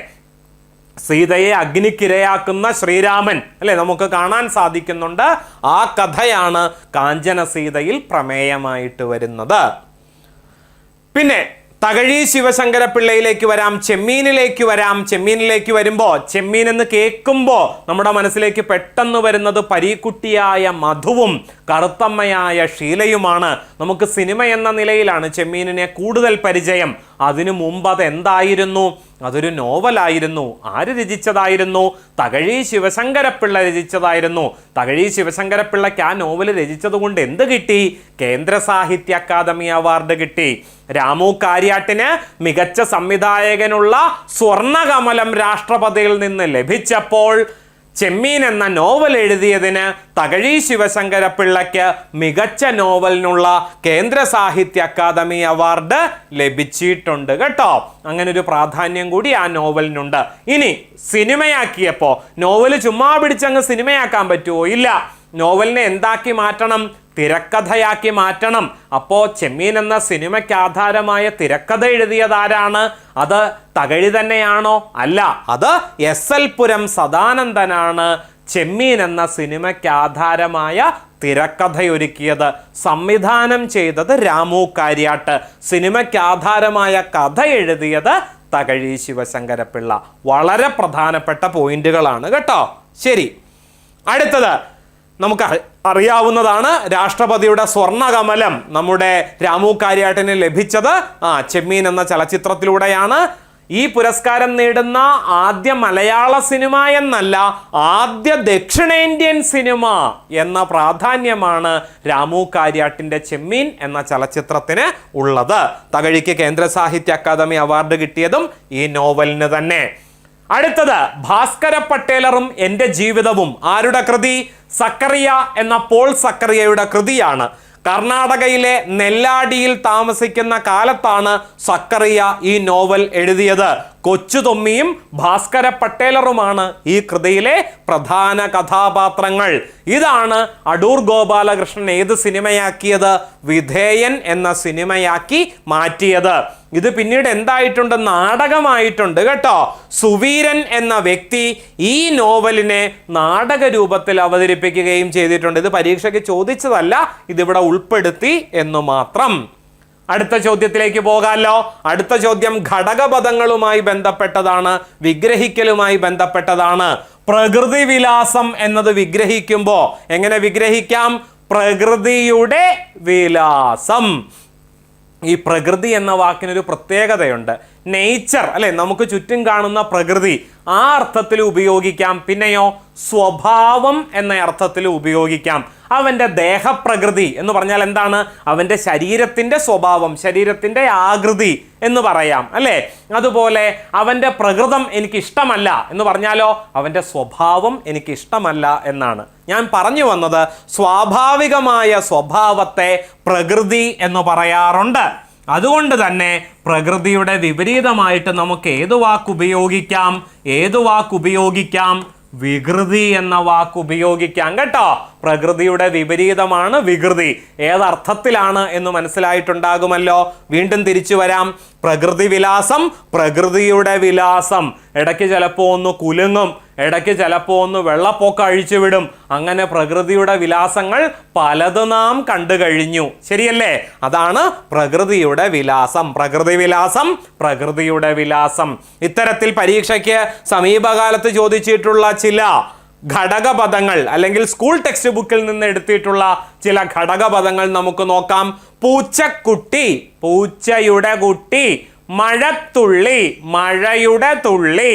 സീതയെ അഗ്നിക്കിരയാക്കുന്ന ശ്രീരാമൻ അല്ലെ നമുക്ക് കാണാൻ സാധിക്കുന്നുണ്ട്. ആ കഥയാണ് കാഞ്ചന സീതയിൽ പ്രമേയമായിട്ട് വരുന്നത്. പിന്നെ തകഴി ശിവശങ്കര പിള്ളയിലേക്ക് വരാം, ചെമ്മീനിലേക്ക് വരാം. ചെമ്മീനിലേക്ക് വരുമ്പോൾ ചെമ്മീൻ എന്ന് കേൾക്കുമ്പോൾ നമ്മുടെ മനസ്സിലേക്ക് പെട്ടെന്ന് വരുന്നത് പരീക്കുട്ടിയായ മധുവും കറുത്തമ്മയായ ഷീലയുമാണ്. നമുക്ക് സിനിമ എന്ന നിലയിലാണ് ചെമ്മീനിനെ കൂടുതൽ പരിചയം. അതിനു മുമ്പ് അത് എന്തായിരുന്നു? അതൊരു നോവലായിരുന്നു. ആര് രചിച്ചതായിരുന്നു? തകഴി ശിവശങ്കരപ്പിള്ള രചിച്ചതായിരുന്നു. തകഴി ശിവശങ്കരപ്പിള്ളയ്ക്ക് ആ നോവൽ രചിച്ചത് കൊണ്ട് എന്ത് കിട്ടി? കേന്ദ്ര സാഹിത്യ അക്കാദമി അവാർഡ് കിട്ടി. രാമു കാര്യാട്ടിന് മികച്ച സംവിധായകനുള്ള സ്വർണകമലം രാഷ്ട്രപതിയിൽ നിന്ന് ലഭിച്ചപ്പോൾ ചെമ്മീൻ എന്ന നോവൽ എഴുതിയതിന് തകഴി ശിവശങ്കര പിള്ളയ്ക്ക് മികച്ച നോവലിനുള്ള കേന്ദ്ര സാഹിത്യ അക്കാദമി അവാർഡ് ലഭിച്ചിട്ടുണ്ട് കേട്ടോ. അങ്ങനെ ഒരു പ്രാധാന്യം കൂടി ആ നോവലിനുണ്ട്. ഇനി സിനിമയാക്കിയപ്പോൾ നോവൽ ചുമ്മാ പിടിച്ചങ്ങ് സിനിമയാക്കാൻ പറ്റുമോ? ഇല്ല. നോവലിനെ എന്താക്കി മാറ്റണം? തിരക്കഥയാക്കി മാറ്റണം. അപ്പോ ചെമ്മീൻ എന്ന സിനിമയ്ക്ക് ആധാരമായ തിരക്കഥ എഴുതിയതാരാണ്? അത് തകഴി തന്നെയാണോ? അല്ല, അത് SL പുരം സദാനന്ദനാണ് ചെമ്മീൻ എന്ന സിനിമയ്ക്ക് ആധാരമായ തിരക്കഥയൊരുക്കിയത്. സംവിധാനം ചെയ്തത് രാമു കാര്യാട്ട്. സിനിമയ്ക്ക് ആധാരമായ കഥ എഴുതിയത് തകഴി ശിവശങ്കര പിള്ള. വളരെ പ്രധാനപ്പെട്ട പോയിന്റുകളാണ് കേട്ടോ. ശരി, അടുത്തത് നമുക്ക് അറിയാവുന്നതാണ് രാഷ്ട്രപതിയുടെ സ്വർണകമലം നമ്മുടെ രാമു കാര്യാട്ടിന് ലഭിച്ചത് ചെമ്മീൻ എന്ന ചലച്ചിത്രത്തിലൂടെയാണ്. ഈ പുരസ്കാരം നേടുന്ന ആദ്യ മലയാള സിനിമ എന്നല്ല, ആദ്യ ദക്ഷിണേന്ത്യൻ സിനിമ എന്ന പ്രാധാന്യമാണ് രാമു കാര്യാട്ടിന്റെ ചെമ്മീൻ എന്ന ചലച്ചിത്രത്തിന് ഉള്ളത്. തകഴിക്ക് കേന്ദ്ര സാഹിത്യ അക്കാദമി അവാർഡ് കിട്ടിയതും ഈ നോവലിന് തന്നെ. അടുത്തത് ഭാസ്കര പട്ടേലറും എൻ്റെ ജീവിതവും. ആരുടെ കൃതി? സക്കറിയ എന്ന പോൾ സക്കറിയയുടെ കൃതിയാണ്. കർണാടകയിലെ നെല്ലാടിയിൽ താമസിക്കുന്ന കാലത്താണ് സക്കറിയ ഈ നോവൽ എഴുതിയത്. കൊച്ചുതൊമ്മിയും ഭാസ്കര പട്ടേലറുമാണ് ഈ കൃതിയിലെ പ്രധാന കഥാപാത്രങ്ങൾ. ഇതാണ് അടൂർ ഗോപാലകൃഷ്ണൻ ഏത് സിനിമയാക്കിയത്? വിധേയൻ എന്ന സിനിമയാക്കി മാറ്റിയത്. ഇത് പിന്നീട് എന്തായിട്ടുണ്ട്? നാടകമായിട്ടുണ്ട് കേട്ടോ. സുവീരൻ എന്ന വ്യക്തി ഈ നോവലിനെ നാടക രൂപത്തിൽ അവതരിപ്പിക്കുകയും ചെയ്തിട്ടുണ്ട്. ഇത് പരീക്ഷയ്ക്ക് ചോദിച്ചതല്ല, ഇതിവിടെ ഉൾപ്പെടുത്തി എന്ന് മാത്രം. അടുത്ത ചോദ്യത്തിലേക്ക് പോകാമല്ലോ. അടുത്ത ചോദ്യം ഘടകപദങ്ങളുമായി ബന്ധപ്പെട്ടതാണ്, വിഗ്രഹിക്കലുമായി ബന്ധപ്പെട്ടതാണ്. പ്രകൃതി വിലാസം എന്നത് വിഗ്രഹിക്കുമ്പോൾ എങ്ങനെ വിഗ്രഹിക്കാം? പ്രകൃതിയുടെ വിലാസം. ഈ പ്രകൃതി എന്ന വാക്കിനൊരു പ്രത്യേകതയുണ്ട്. നേച്ചർ അല്ലെ, നമുക്ക് ചുറ്റും കാണുന്ന പ്രകൃതി, ആ അർത്ഥത്തിൽ ഉപയോഗിക്കാം. പിന്നെയോ സ്വഭാവം എന്ന അർത്ഥത്തിൽ ഉപയോഗിക്കാം. അവൻ്റെ ദേഹപ്രകൃതി എന്ന് പറഞ്ഞാൽ എന്താണ്? അവൻ്റെ ശരീരത്തിൻ്റെ സ്വഭാവം, ശരീരത്തിൻ്റെ ആകൃതി എന്ന് പറയാം അല്ലേ. അതുപോലെ അവൻ്റെ പ്രകൃതം എനിക്കിഷ്ടമല്ല എന്ന് പറഞ്ഞാലോ അവൻ്റെ സ്വഭാവം എനിക്കിഷ്ടമല്ല എന്നാണ്. ഞാൻ പറഞ്ഞു വന്നത് സ്വാഭാവികമായ സ്വഭാവത്തെ പ്രകൃതി എന്ന് പറയാറുണ്ട്. അതുകൊണ്ട് തന്നെ പ്രകൃതിയുടെ വിപരീതമായിട്ട് നമുക്ക് ഏത് വാക്ക് ഉപയോഗിക്കാം? വികൃതി എന്ന വാക്ക് ഉപയോഗിക്കാം കേട്ടോ. പ്രകൃതിയുടെ വിപരീതമാണ് വികൃതി. ഏതർത്ഥത്തിലാണ് എന്ന് മനസ്സിലായിട്ടുണ്ടാകുമല്ലോ. വീണ്ടും തിരിച്ചു വരാം. പ്രകൃതി വിലാസം, പ്രകൃതിയുടെ വിലാസം. ഇടയ്ക്ക് ചിലപ്പോൾ ഒന്ന് കുലുങ്ങും, ഇടയ്ക്ക് ചിലപ്പോൾ ഒന്ന് വെള്ളപ്പൊക്കം അഴിച്ചുവിടും. അങ്ങനെ പ്രകൃതിയുടെ വിലാസങ്ങൾ പലത് നാം കണ്ടു കഴിഞ്ഞു. ശരിയല്ലേ? അതാണ് പ്രകൃതിയുടെ വിലാസം. പ്രകൃതി വിലാസം, പ്രകൃതിയുടെ വിലാസം. ഇത്തരത്തിൽ പരീക്ഷയ്ക്ക് സമീപകാലത്ത് ചോദിച്ചിട്ടുള്ള ചില ഘടകപദങ്ങൾ അല്ലെങ്കിൽ സ്കൂൾ ടെക്സ്റ്റ് ബുക്കിൽ നിന്ന് എടുത്തിട്ടുള്ള ചില ഘടകപദങ്ങൾ നമുക്ക് നോക്കാം. പൂച്ചക്കുട്ടി, പൂച്ചയുടെ കുട്ടി. മഴത്തുള്ളി, മഴയുടെ തുള്ളി.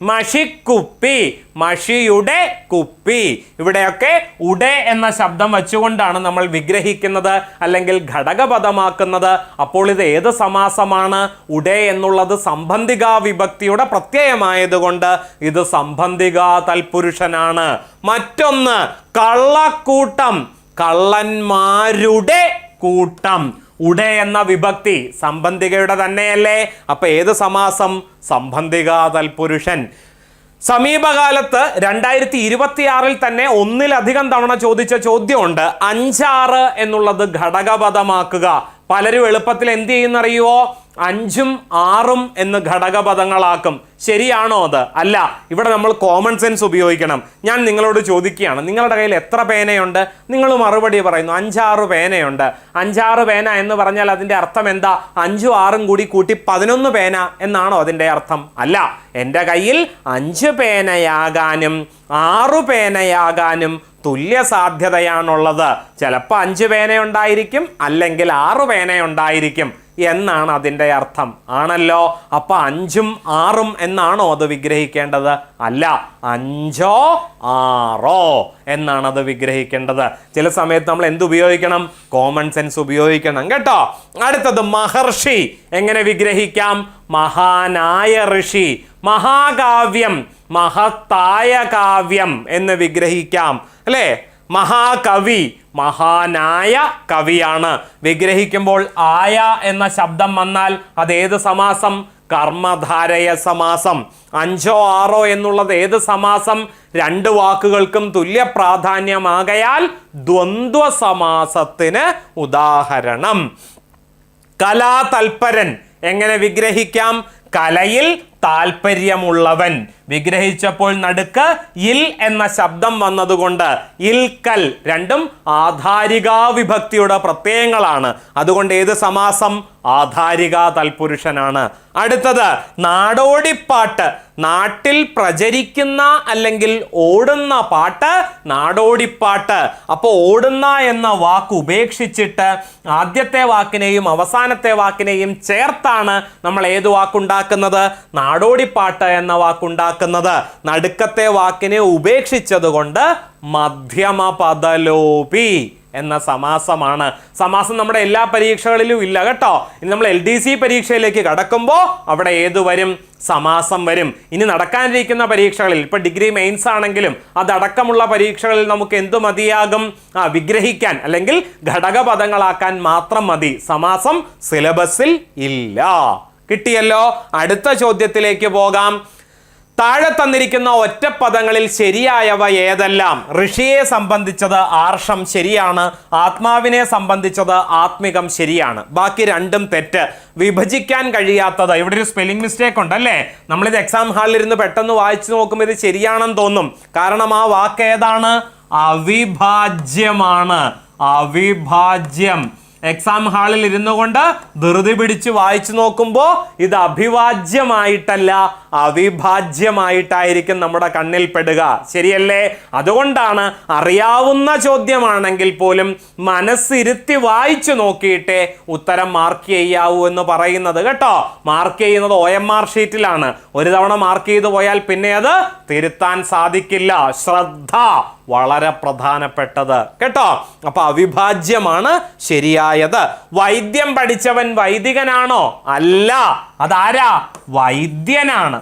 മഷിക്കുപ്പി, മഷിയുടെ കുപ്പി. ഇവിടെയൊക്കെ ഉടെ എന്ന ശബ്ദം വെച്ചുകൊണ്ടാണ് നമ്മൾ വിഗ്രഹിക്കുന്നത് അല്ലെങ്കിൽ ഘടകപദമാക്കുന്നത്. അപ്പോൾ ഇത് ഏത് സമാസമാണ്? ഉടെ എന്നുള്ളത് സംബന്ധികാ വിഭക്തിയുടെ പ്രത്യയമായതുകൊണ്ട് ഇത് സംബന്ധികാ തൽപുരുഷനാണ്. മറ്റൊന്ന് കള്ളക്കൂട്ടം, കള്ളന്മാരുടെ കൂട്ടം. ഉടെ എന്ന വിഭക്തി സംബന്ധികയുടെ തന്നെയല്ലേ? അപ്പൊ ഏത് സമാസം? സംബന്ധികാ തൽപുരുഷൻ. സമീപകാലത്ത് 2026 തന്നെ ഒന്നിലധികം തവണ ചോദിച്ച ചോദ്യമുണ്ട്. 5, 6 എന്നുള്ളത് ഘടകപദമാക്കുക. പലരും എളുപ്പത്തിൽ എന്ത് ചെയ്യുന്നറിയുവോ? 5ഉം 6ഉം എന്ന് ഘടകപദങ്ങളാക്കും. ശരിയാണോ അത്? അല്ല. ഇവിടെ നമ്മൾ കോമൺ സെൻസ് ഉപയോഗിക്കണം. ഞാൻ നിങ്ങളോട് ചോദിക്കുകയാണ്, നിങ്ങളുടെ കയ്യിൽ എത്ര പേനയുണ്ട്? നിങ്ങൾ മറുപടി പറയുന്നു 5, 6 പേനയുണ്ട്. 5, 6 പേന എന്ന് പറഞ്ഞാൽ അതിൻ്റെ അർത്ഥം എന്താ? 5ഉം 6ഉം കൂടി കൂട്ടി 11 പേന എന്നാണോ അതിൻ്റെ അർത്ഥം? അല്ല. എൻ്റെ കയ്യിൽ 5 പേനയാകാനും 6 പേനയാകാനും തുല്യ സാധ്യതയാണുള്ളത്. ചിലപ്പോൾ 5 പേനയുണ്ടായിരിക്കും, അല്ലെങ്കിൽ 6 പേനയുണ്ടായിരിക്കും എന്നാണ് അതിൻ്റെ അർത്ഥം. ആണല്ലോ. അപ്പൊ 5ഉം 6ഉം എന്നാണോ അത് വിഗ്രഹിക്കേണ്ടത്? അല്ല. 5ഓ 6ഓ എന്നാണ് അത് വിഗ്രഹിക്കേണ്ടത്. ചില സമയത്ത് നമ്മൾ എന്ത് ഉപയോഗിക്കണം? കോമൺ സെൻസ് ഉപയോഗിക്കണം കേട്ടോ. അടുത്തത് മഹർഷി എങ്ങനെ വിഗ്രഹിക്കാം? മഹാനായ ഋഷി. മഹാകാവ്യം, മഹത്തായ കാവ്യം എന്ന് വിഗ്രഹിക്കാം അല്ലേ? മഹാകവി, മഹാനായ കവിയാണ്. വിഗ്രഹിക്കുമ്പോൾ ആയ എന്ന ശബ്ദം വന്നാൽ അതേത് സമാസം? കർമ്മധാരയ സമാസം. 5ഓ 6ഓ എന്നുള്ളത് ഏത് സമാസം? 2 വാക്കുകൾക്കും തുല്യ പ്രാധാന്യമാകയാൽ ദ്വന്ദ്വ സമാസത്തിന് ഉദാഹരണം. കലാതൽപരൻ എങ്ങനെ വിഗ്രഹിക്കാം? കലയിൽ താല്പര്യമുള്ളവൻ. വിഗ്രഹിച്ചപ്പോൾ നടുക്ക് ഇൽ എന്ന ശബ്ദം വന്നതുകൊണ്ട് ഇൽക്കൽ, രണ്ടും ആധാരികാ വിഭക്തിയുടെ പ്രത്യയങ്ങളാണ്. അതുകൊണ്ട് ഏത് സമാസം? ആധാരികാ തൽപുരുഷനാണ്. അടുത്തത് നാടോടിപ്പാട്ട്. നാട്ടിൽ പ്രചരിക്കുന്ന അല്ലെങ്കിൽ ഓടുന്ന പാട്ട് നാടോടിപ്പാട്ട്. അപ്പോൾ ഓടുന്ന എന്ന വാക്ക് ഉപേക്ഷിച്ചിട്ട് ആദ്യത്തെ വാക്കിനെയും അവസാനത്തെ വാക്കിനെയും ചേർത്താണ് നമ്മൾ ഏത് വാക്കുണ്ടാക്കുന്നത്? നാടോടിപ്പാട്ട് എന്ന വാക്കുണ്ടാക്കുന്നത്. നടുക്കത്തെ വാക്കിനെ ഉപേക്ഷിച്ചത് കൊണ്ട് മധ്യമ പദലോപി എന്ന സമാസമാണ്. സമാസം നമ്മുടെ എല്ലാ പരീക്ഷകളിലും ഇല്ല കേട്ടോ. ഇനി നമ്മൾ LDC പരീക്ഷയിലേക്ക് കടക്കുമ്പോൾ അവിടെ ഏത് വരും? സമാസം വരും. ഇനി നടക്കാനിരിക്കുന്ന പരീക്ഷകളിൽ, ഇപ്പൊ ഡിഗ്രി മെയിൻസ് ആണെങ്കിലും അതടക്കമുള്ള പരീക്ഷകളിൽ നമുക്ക് എന്തു മതിയാകും? വിഗ്രഹിക്കാൻ അല്ലെങ്കിൽ ഘടകപദങ്ങളാക്കാൻ മാത്രം മതി. സമാസം സിലബസിൽ ഇല്ല. കിട്ടിയല്ലോ. അടുത്ത ചോദ്യത്തിലേക്ക് പോകാം. താഴെ തന്നിരിക്കുന്ന ഒറ്റപ്പദങ്ങളിൽ ശരിയായവ ഏതെല്ലാം? ഋഷിയെ സംബന്ധിച്ചത് ആർഷം ശരിയാണ്. ആത്മാവിനെ സംബന്ധിച്ചത് ആത്മികം ശരിയാണ്. ബാക്കി രണ്ടും തെറ്റ്. വിഭജിക്കാൻ കഴിയാത്തത്, ഇവിടെ ഒരു സ്പെല്ലിംഗ് മിസ്റ്റേക്ക് ഉണ്ടല്ലേ? നമ്മളിത് എക്സാം ഹാളിൽ ഇരുന്ന് പെട്ടെന്ന് വായിച്ചു നോക്കുമ്പോൾ ഇത് ശരിയാണെന്ന് തോന്നും. കാരണം ആ വാക്ക് ഏതാണ്? അവിഭാജ്യമാണ്. അവിഭാജ്യം. എക്സാം ഹാളിൽ ഇരുന്നു കൊണ്ട് ധൃതി പിടിച്ച് വായിച്ചു നോക്കുമ്പോൾ ഇത് അഭിവാജ്യമായിട്ടല്ല, അവിഭാജ്യമായിട്ടായിരിക്കും നമ്മുടെ കണ്ണിൽ പെടുക. ശരിയല്ലേ? അതുകൊണ്ടാണ് അറിയാവുന്ന ചോദ്യമാണെങ്കിൽ പോലും മനസ്സിരുത്തി വായിച്ചു നോക്കിയിട്ടേ ഉത്തരം മാർക്ക് ചെയ്യാവൂ എന്ന് പറയുന്നത് കേട്ടോ. മാർക്ക് ചെയ്യുന്നത് OMR ഷീറ്റിലാണ്. ഒരു തവണ മാർക്ക് ചെയ്തു പോയാൽ പിന്നെ അത് തിരുത്താൻ സാധിക്കില്ല. ശ്രദ്ധ വളരെ പ്രധാനപ്പെട്ടത് കേട്ടോ. അപ്പൊ അവിഭാജ്യമാണ് ശരിയായത്. വൈദ്യം പഠിച്ചവൻ വൈദികനാണോ? അല്ല. അതാരാ? വൈദ്യനാണ്.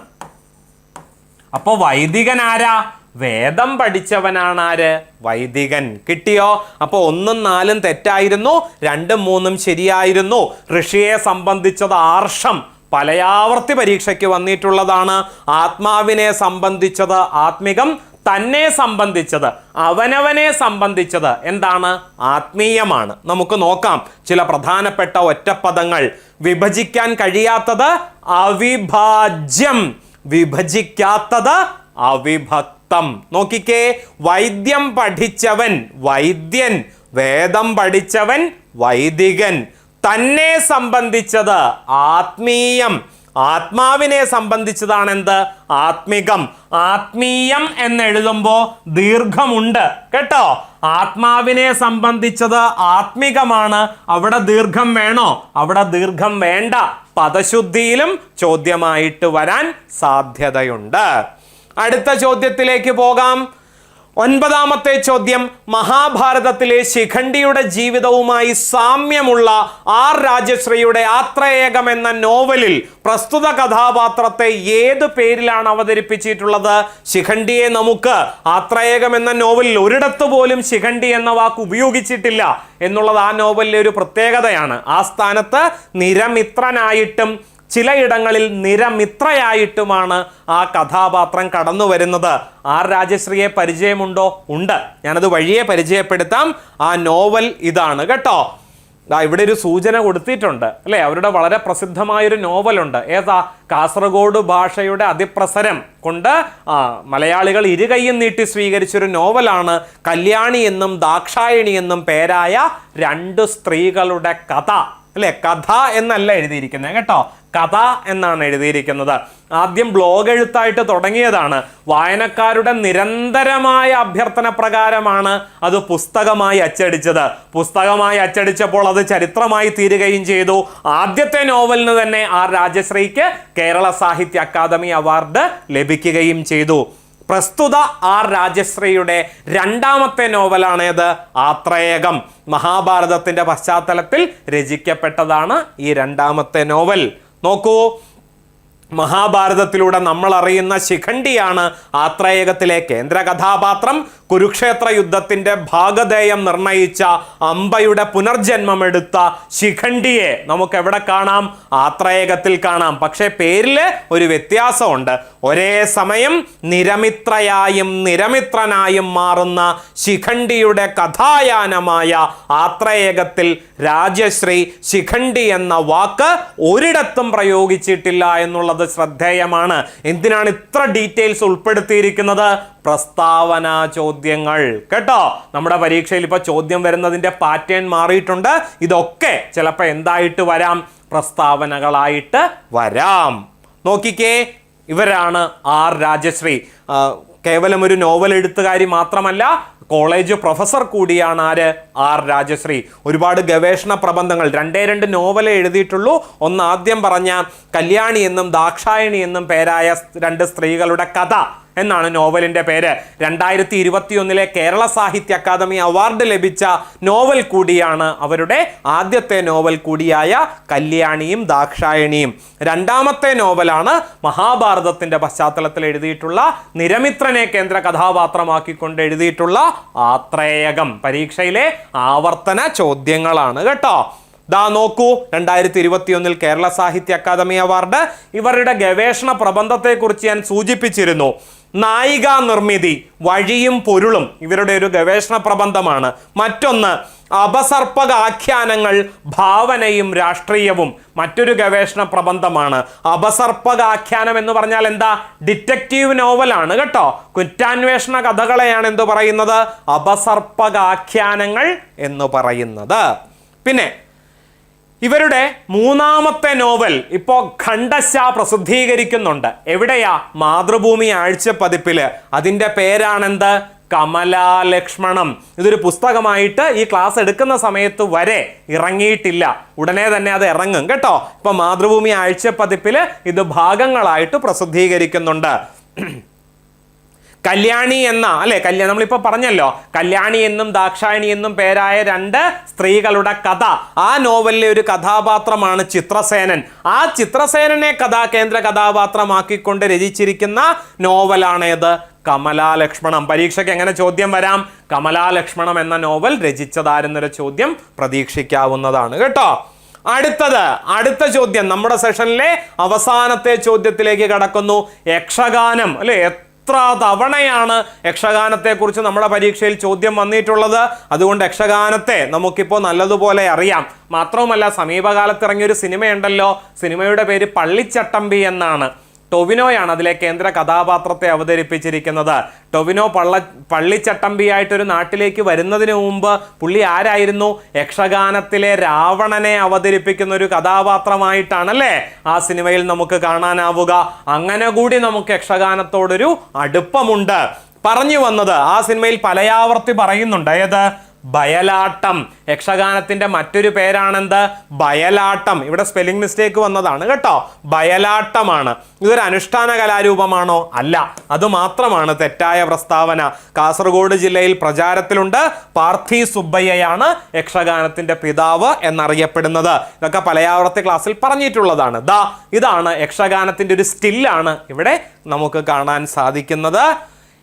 അപ്പൊ വൈദികൻ ആരാ? വേദം പഠിച്ചവനാണ് ആര്? വൈദികൻ. കിട്ടിയോ? അപ്പൊ 1ഉം 4ഉം തെറ്റായിരുന്നു, 2ഉം 3ഉം ശരിയായിരുന്നു. ഋഷിയെ സംബന്ധിച്ചത് ആർഷം, പലയാവർത്തി പരീക്ഷയ്ക്ക് വന്നിട്ടുള്ളതാണ്. ആത്മാവിനെ സംബന്ധിച്ചത് ആത്മികം, തന്നെ സംബന്ധിച്ചത്, അവനവനെ സംബന്ധിച്ചത് എന്താണ്? ആത്മീയമാണ്. നമുക്ക് നോക്കാം ചില പ്രധാനപ്പെട്ട ഒറ്റപ്പദങ്ങൾ. വിഭജിക്കാൻ കഴിയാത്തത് അവിഭാജ്യം, വിഭജിക്കാത്തത് അവിഭക്തം. നോക്കിക്കേ, വൈദ്യം പഠിച്ചവൻ വൈദ്യൻ, വേദം പഠിച്ചവൻ വൈദികൻ. തന്നെ സംബന്ധിച്ചത് ആത്മീയം, ആത്മാവിനെ സംബന്ധിച്ചതാണ് എന്ത്? ആത്മികം. ആത്മീയം എന്ന് എഴുതുമ്പോൾ ദീർഘമുണ്ട് കേട്ടോ. ആത്മാവിനെ സംബന്ധിച്ചത് ആത്മികമാണ്. അവിടെ ദീർഘം വേണോ? അവിടെ ദീർഘം വേണ്ട. പദശുദ്ധിയിലും ചോദ്യമായിട്ട് വരാൻ സാധ്യതയുണ്ട്. അടുത്ത ചോദ്യത്തിലേക്ക് പോകാം. 9ാമത്തെ ചോദ്യം. മഹാഭാരതത്തിലെ ശിഖണ്ഡിയുടെ ജീവിതവുമായി സാമ്യമുള്ള R രാജശ്രീയുടെ ആത്രേയകം എന്ന നോവലിൽ പ്രസ്തുത കഥാപാത്രത്തെ ഏത് പേരിലാണ് അവതരിപ്പിച്ചിട്ടുള്ളത്? ശിഖണ്ഡിയെ നമുക്ക് ആത്രേയകം എന്ന നോവലിൽ ഒരിടത്ത് പോലും ശിഖണ്ഡി എന്ന വാക്ക് ഉപയോഗിച്ചിട്ടില്ല എന്നുള്ളത് ആ നോവലിലെ ഒരു പ്രത്യേകതയാണ്. ആ സ്ഥാനത്ത് നിരമിത്രനായിട്ടും ചിലയിടങ്ങളിൽ നിരമിത്രയായിട്ടുമാണ് ആ കഥാപാത്രം കടന്നു വരുന്നത്. ആർ രാജശ്രീയെ പരിചയമുണ്ടോ? ഉണ്ട്. ഞാനത് വഴിയെ പരിചയപ്പെടുത്താം. ആ നോവൽ ഇതാണ് കേട്ടോ. ഇവിടെ ഒരു സൂചന കൊടുത്തിട്ടുണ്ട് അല്ലെ. അവരുടെ വളരെ പ്രസിദ്ധമായൊരു നോവലുണ്ട്. ഏതാ? കാസർഗോഡ് ഭാഷയുടെ അതിപ്രസരം കൊണ്ട് മലയാളികൾ ഇരുകൈയും നീട്ടി സ്വീകരിച്ചൊരു നോവലാണ് കല്യാണി എന്നും ദാക്ഷായണി എന്നും പേരായ രണ്ട് സ്ത്രീകളുടെ കഥ അല്ലെ. കഥ എന്നല്ല എഴുതിയിരിക്കുന്നത് കേട്ടോ, കഥ എന്നാണ് എഴുതിയിരിക്കുന്നത്. ആദ്യം ബ്ലോഗ് എഴുത്തായിട്ട് തുടങ്ങിയതാണ്. വായനക്കാരുടെ നിരന്തരമായ അഭ്യർത്ഥന പ്രകാരമാണ് അത് പുസ്തകമായി അച്ചടിച്ചത്. പുസ്തകമായി അച്ചടിച്ചപ്പോൾ അത് ചരിത്രമായി തീരുകയും ചെയ്തു. ആദ്യത്തെ നോവലിന് തന്നെ ആർ രാജശ്രീക്ക് കേരള സാഹിത്യ അക്കാദമി അവാർഡ് ലഭിക്കുകയും ചെയ്തു. പ്രസ്തുത ആർ രാജശ്രീയുടെ രണ്ടാമത്തെ നോവലാണേത്? ആത്രേയകം. മഹാഭാരതത്തിന്റെ പശ്ചാത്തലത്തിൽ രചിക്കപ്പെട്ടതാണ് ഈ രണ്ടാമത്തെ നോവൽ. നോക്കൂ, മഹാഭാരതത്തിലൂടെ നമ്മൾ അറിയുന്ന ശിഖണ്ഡിയാണ് ആത്രേയകത്തിലെ കേന്ദ്ര കഥാപാത്രം. കുരുക്ഷേത്ര യുദ്ധത്തിന്റെ ഭാഗധേയം നിർണയിച്ച അംബയുടെ പുനർജന്മമെടുത്ത ശിഖണ്ഡിയെ നമുക്ക് എവിടെ കാണാം? ആത്രേയകത്തിൽ കാണാം. പക്ഷേ പേരില് ഒരു വ്യത്യാസമുണ്ട്. ഒരേ സമയം നിരമിത്രയായും നിരമിത്രനായും മാറുന്ന ശിഖണ്ഡിയുടെ കഥായാനമായ ആത്രേയകത്തിൽ രാജശ്രീ ശിഖണ്ഡി എന്ന വാക്ക് ഒരിടത്തും പ്രയോഗിച്ചിട്ടില്ല എന്നുള്ളത് ശ്രദ്ധേയമാണ്. എന്തിനാണ് ഇത്ര ഡീറ്റെയിൽസ് ഉൾപ്പെടുത്തിയിരിക്കുന്നത്? പ്രസ്താവന ചോദ്യങ്ങൾ കേട്ടോ. നമ്മുടെ പരീക്ഷയിൽ ഇപ്പൊ ചോദ്യം വരുന്നതിന്റെ പാറ്റേൺ മാറിയിട്ടുണ്ട്. ഇതൊക്കെ ചിലപ്പോൾ എന്തായിട്ട് വരാം? പ്രസ്താവനകളായിട്ട് വരാം. നോക്കിക്കേ, ഇവരാണ് ആർ രാജശ്രീ. കേവലം ഒരു നോവൽ എഴുത്തുകാരി മാത്രമല്ല, കോളേജ് പ്രൊഫസർ കൂടിയാണ് ആര്? ആർ രാജശ്രീ. ഒരുപാട് ഗവേഷണ പ്രബന്ധങ്ങൾ, 2 നോവലേ എഴുതിയിട്ടുള്ളൂ. ഒന്ന് ആദ്യം പറഞ്ഞ കല്യാണി എന്നും ദാക്ഷായണി എന്നും പേരായ രണ്ട് സ്ത്രീകളുടെ കഥ എന്നാണ് നോവലിന്റെ പേര്. 2021 കേരള സാഹിത്യ അക്കാദമി അവാർഡ് ലഭിച്ച നോവൽ കൂടിയാണ് അവരുടെ ആദ്യത്തെ നോവൽ കൂടിയായ കല്യാണിയും ദാക്ഷായണിയും. രണ്ടാമത്തെ നോവലാണ് മഹാഭാരതത്തിന്റെ പശ്ചാത്തലത്തിൽ എഴുതിയിട്ടുള്ള നിരമിത്രനെ കേന്ദ്ര കഥാപാത്രമാക്കിക്കൊണ്ട് എഴുതിയിട്ടുള്ള ആത്രേയകം. പരീക്ഷയിലെ ആവർത്തന ചോദ്യങ്ങളാണ് കേട്ടോ. ദാ നോക്കൂ, 2021 കേരള സാഹിത്യ അക്കാദമി അവാർഡ്. ഇവരുടെ ഗവേഷണ പ്രബന്ധത്തെക്കുറിച്ച് ഞാൻ സൂചിപ്പിച്ചിരുന്നു. നായികാ നിർമ്മിതി, വഴിയും പൊരുളും ഇവരുടെ ഒരു ഗവേഷണ പ്രബന്ധമാണ്. മറ്റൊന്ന് അപസർപ്പക ആഖ്യാനങ്ങൾ, ഭാവനയും രാഷ്ട്രീയവും മറ്റൊരു ഗവേഷണ പ്രബന്ധമാണ്. അപസർപ്പക ആഖ്യാനം എന്ന് പറഞ്ഞാൽ എന്താ? ഡിറ്റക്റ്റീവ് നോവലാണ് കേട്ടോ. കുറ്റാന്വേഷണ കഥകളെയാണ് എന്തു പറയുന്നത്? അപസർപ്പക ആഖ്യാനങ്ങൾ എന്ന് പറയുന്നത്. പിന്നെ ഇവരുടെ മൂന്നാമത്തെ നോവൽ ഇപ്പോൾ ഖണ്ഡശ പ്രസിദ്ധീകരിക്കുന്നുണ്ട്. എവിടെയാ? മാതൃഭൂമി ആഴ്ചപ്പതിപ്പില്. അതിൻ്റെ പേരാണെന്ത്? കമലാലക്ഷ്മണം. ഇതൊരു പുസ്തകമായിട്ട് ഈ ക്ലാസ് എടുക്കുന്ന സമയത്ത് വരെ ഇറങ്ങിയിട്ടില്ല. ഉടനെ തന്നെ അത് ഇറങ്ങും കേട്ടോ. ഇപ്പൊ മാതൃഭൂമി ആഴ്ചപ്പതിപ്പില് ഇത് ഭാഗങ്ങളായിട്ട് പ്രസിദ്ധീകരിക്കുന്നുണ്ട്. കല്യാണി എന്ന നമ്മളിപ്പോൾ പറഞ്ഞല്ലോ, കല്യാണി എന്നും ദാക്ഷായണി എന്നും പേരായ രണ്ട് സ്ത്രീകളുടെ കഥ. ആ നോവലിലെ ഒരു കഥാപാത്രമാണ് ചിത്രസേനൻ. ആ ചിത്രസേനനെ കേന്ദ്ര കഥാപാത്രമാക്കിക്കൊണ്ട് രചിച്ചിരിക്കുന്ന നോവലാണേത്? കമലാലക്ഷ്മണം. പരീക്ഷയ്ക്ക് എങ്ങനെ ചോദ്യം വരാം? കമലാലക്ഷ്മണം എന്ന നോവൽ രചിച്ചതാരെന്നൊരു ചോദ്യം പ്രതീക്ഷിക്കാവുന്നതാണ് കേട്ടോ. അടുത്ത ചോദ്യം നമ്മുടെ സെഷനിലെ അവസാനത്തെ ചോദ്യത്തിലേക്ക് കടക്കുന്നു. യക്ഷഗാനം എത്ര തവണയാണ് യക്ഷഗാനത്തെക്കുറിച്ച് നമ്മുടെ പരീക്ഷയിൽ ചോദ്യം വന്നിട്ടുള്ളത്? അതുകൊണ്ട് യക്ഷഗാനത്തെ നമുക്കിപ്പോൾ നല്ലതുപോലെ അറിയാം. മാത്രവുമല്ല, സമീപകാലത്ത് ഇറങ്ങിയൊരു സിനിമയുണ്ടല്ലോ, സിനിമയുടെ പേര് പള്ളിച്ചട്ടമ്പി എന്നാണ്. ടൊവിനോയാണ് അതിലെ കേന്ദ്ര കഥാപാത്രത്തെ അവതരിപ്പിച്ചിരിക്കുന്നത്. ടൊവിനോ പള്ളിച്ചട്ടമ്പിയായിട്ടൊരു നാട്ടിലേക്ക് വരുന്നതിന് മുമ്പ് പുള്ളി ആരായിരുന്നു? യക്ഷഗാനത്തിലെ രാവണനെ അവതരിപ്പിക്കുന്ന ഒരു കഥാപാത്രമായിട്ടാണല്ലേ ആ സിനിമയിൽ നമുക്ക് കാണാനാവുക. അങ്ങനെ കൂടി നമുക്ക് യക്ഷഗാനത്തോടൊരു അടുപ്പമുണ്ട്. പറഞ്ഞു വന്നത്, ആ സിനിമയിൽ പലയാവർത്തി പറയുന്നുണ്ട്. ഏത്? ബയലാട്ടം. യക്ഷഗാനത്തിന്റെ മറ്റൊരു പേരാണെന്ത്? ബയലാട്ടം. ഇവിടെ സ്പെല്ലിംഗ് മിസ്റ്റേക്ക് വന്നതാണ് കേട്ടോ. ബയലാട്ടമാണ്. ഇതൊരു അനുഷ്ഠാന കലാരൂപമാണോ? അല്ല. അതുമാത്രമാണ് തെറ്റായ പ്രസ്താവന. കാസർഗോഡ് ജില്ലയിൽ പ്രചാരത്തിലുണ്ട്. പാർത്ഥി സുബ്ബയ്യയാണ് യക്ഷഗാനത്തിന്റെ പിതാവ് എന്നറിയപ്പെടുന്നത്. ഇതൊക്കെ പലയാവർത്തി ക്ലാസ്സിൽ പറഞ്ഞിട്ടുള്ളതാണ്. ഇതാണ് യക്ഷഗാനത്തിന്റെ ഒരു സ്റ്റില്ലാണ് ഇവിടെ നമുക്ക് കാണാൻ സാധിക്കുന്നത്.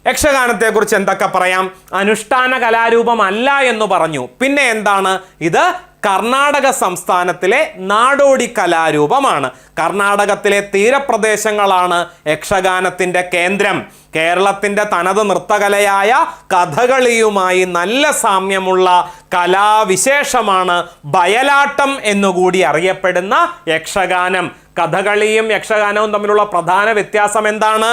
യക്ഷഗാനത്തെക്കുറിച്ച് എന്തൊക്കെ പറയാം? അനുഷ്ഠാന കലാരൂപമല്ല എന്ന് പറഞ്ഞു. പിന്നെ എന്താണ് ഇത്? കർണാടക സംസ്ഥാനത്തിലെ നാടോടി കലാരൂപമാണ്. കർണാടകത്തിലെ തീരപ്രദേശങ്ങളാണ് യക്ഷഗാനത്തിൻ്റെ കേന്ദ്രം. കേരളത്തിൻ്റെ തനത് നൃത്തകലയായ കഥകളിയുമായി നല്ല സാമ്യമുള്ള കലാവിശേഷമാണ് ബയലാട്ടം എന്നുകൂടി അറിയപ്പെടുന്ന യക്ഷഗാനം. കഥകളിയും യക്ഷഗാനവും തമ്മിലുള്ള പ്രധാന വ്യത്യാസം എന്താണ്?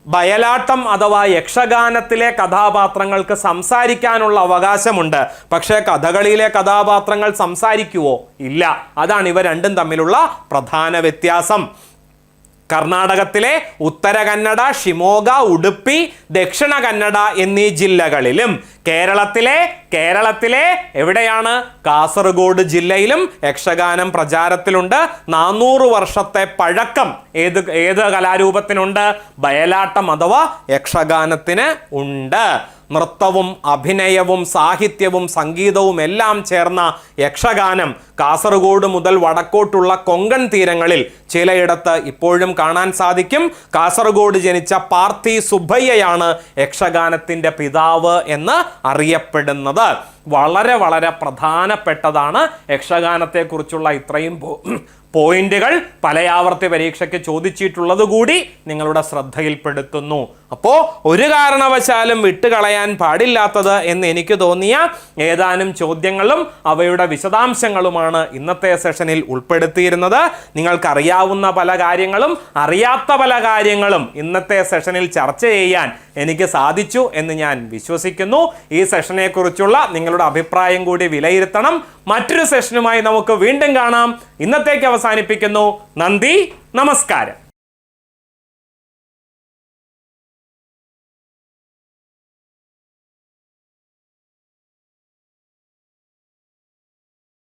ബയലാട്ടം അഥവാ യക്ഷഗാനത്തിലെ കഥാപാത്രങ്ങൾക്ക് സംസാരിക്കാനുള്ള അവകാശമുണ്ട്. പക്ഷേ കഥകളിയിലെ കഥാപാത്രങ്ങൾ സംസാരിക്കുവോ? ഇല്ല. അതാണ് ഇവ രണ്ടും തമ്മിലുള്ള പ്രധാന വ്യത്യാസം. കർണാടകത്തിലെ ഉത്തര കന്നഡ, ഷിമോഗ, ഉടുപ്പി, ദക്ഷിണ കന്നഡ എന്നീ ജില്ലകളിലും കേരളത്തിലെ എവിടെയാണ്? കാസർഗോഡ് ജില്ലയിലും യക്ഷഗാനം പ്രചാരത്തിലുണ്ട്. 400 വർഷത്തെ പഴക്കം ഏത് കലാരൂപത്തിനുണ്ട്? ബയലാട്ടം അഥവാ യക്ഷഗാനത്തിന് ഉണ്ട്. നൃത്തവും അഭിനയവും സാഹിത്യവും സംഗീതവും എല്ലാം ചേർന്ന യക്ഷഗാനം കാസർഗോഡ് മുതൽ വടക്കോട്ടുള്ള കൊങ്കൺ തീരങ്ങളിൽ ചിലയിടത്ത് ഇപ്പോഴും കാണാൻ സാധിക്കും. കാസർഗോഡ് ജനിച്ച പാർത്ഥി സുബ്ബയ്യയാണ് യക്ഷഗാനത്തിൻ്റെ പിതാവ് എന്ന് അറിയപ്പെടുന്നത്. വളരെ വളരെ പ്രധാനപ്പെട്ടതാണ് യക്ഷഗാനത്തെക്കുറിച്ചുള്ള ഇത്രയും പോയിന്റുകൾ. പലയാവർത്തി പരീക്ഷയ്ക്ക് ചോദിച്ചിട്ടുള്ളത് കൂടി നിങ്ങളുടെ ശ്രദ്ധയിൽപ്പെടുത്തുന്നു. അപ്പോൾ ഒരു കാരണവശാലും വിട്ടുകളയാൻ പാടില്ലാത്തത് എന്ന് എനിക്ക് തോന്നിയ ഏതാനും ചോദ്യങ്ങളും അവയുടെ വിശദാംശങ്ങളുമാണ് ഇന്നത്തെ സെഷനിൽ ഉൾപ്പെടുത്തിയിരുന്നത്. നിങ്ങൾക്കറിയാവുന്ന പല കാര്യങ്ങളും അറിയാത്ത പല കാര്യങ്ങളും ഇന്നത്തെ സെഷനിൽ ചർച്ച ചെയ്യാൻ എനിക്ക് സാധിച്ചു എന്ന് ഞാൻ വിശ്വസിക്കുന്നു. ഈ സെഷനെ കുറിച്ചുള്ള നിങ്ങളുടെ അഭിപ്രായം കൂടി വിലയിരുത്തണം. മറ്റൊരു സെഷനുമായി നമുക്ക് വീണ്ടും കാണാം. ഇന്നത്തേക്ക് അവസാനിപ്പിക്കുന്നു. നന്ദി, നമസ്കാരം.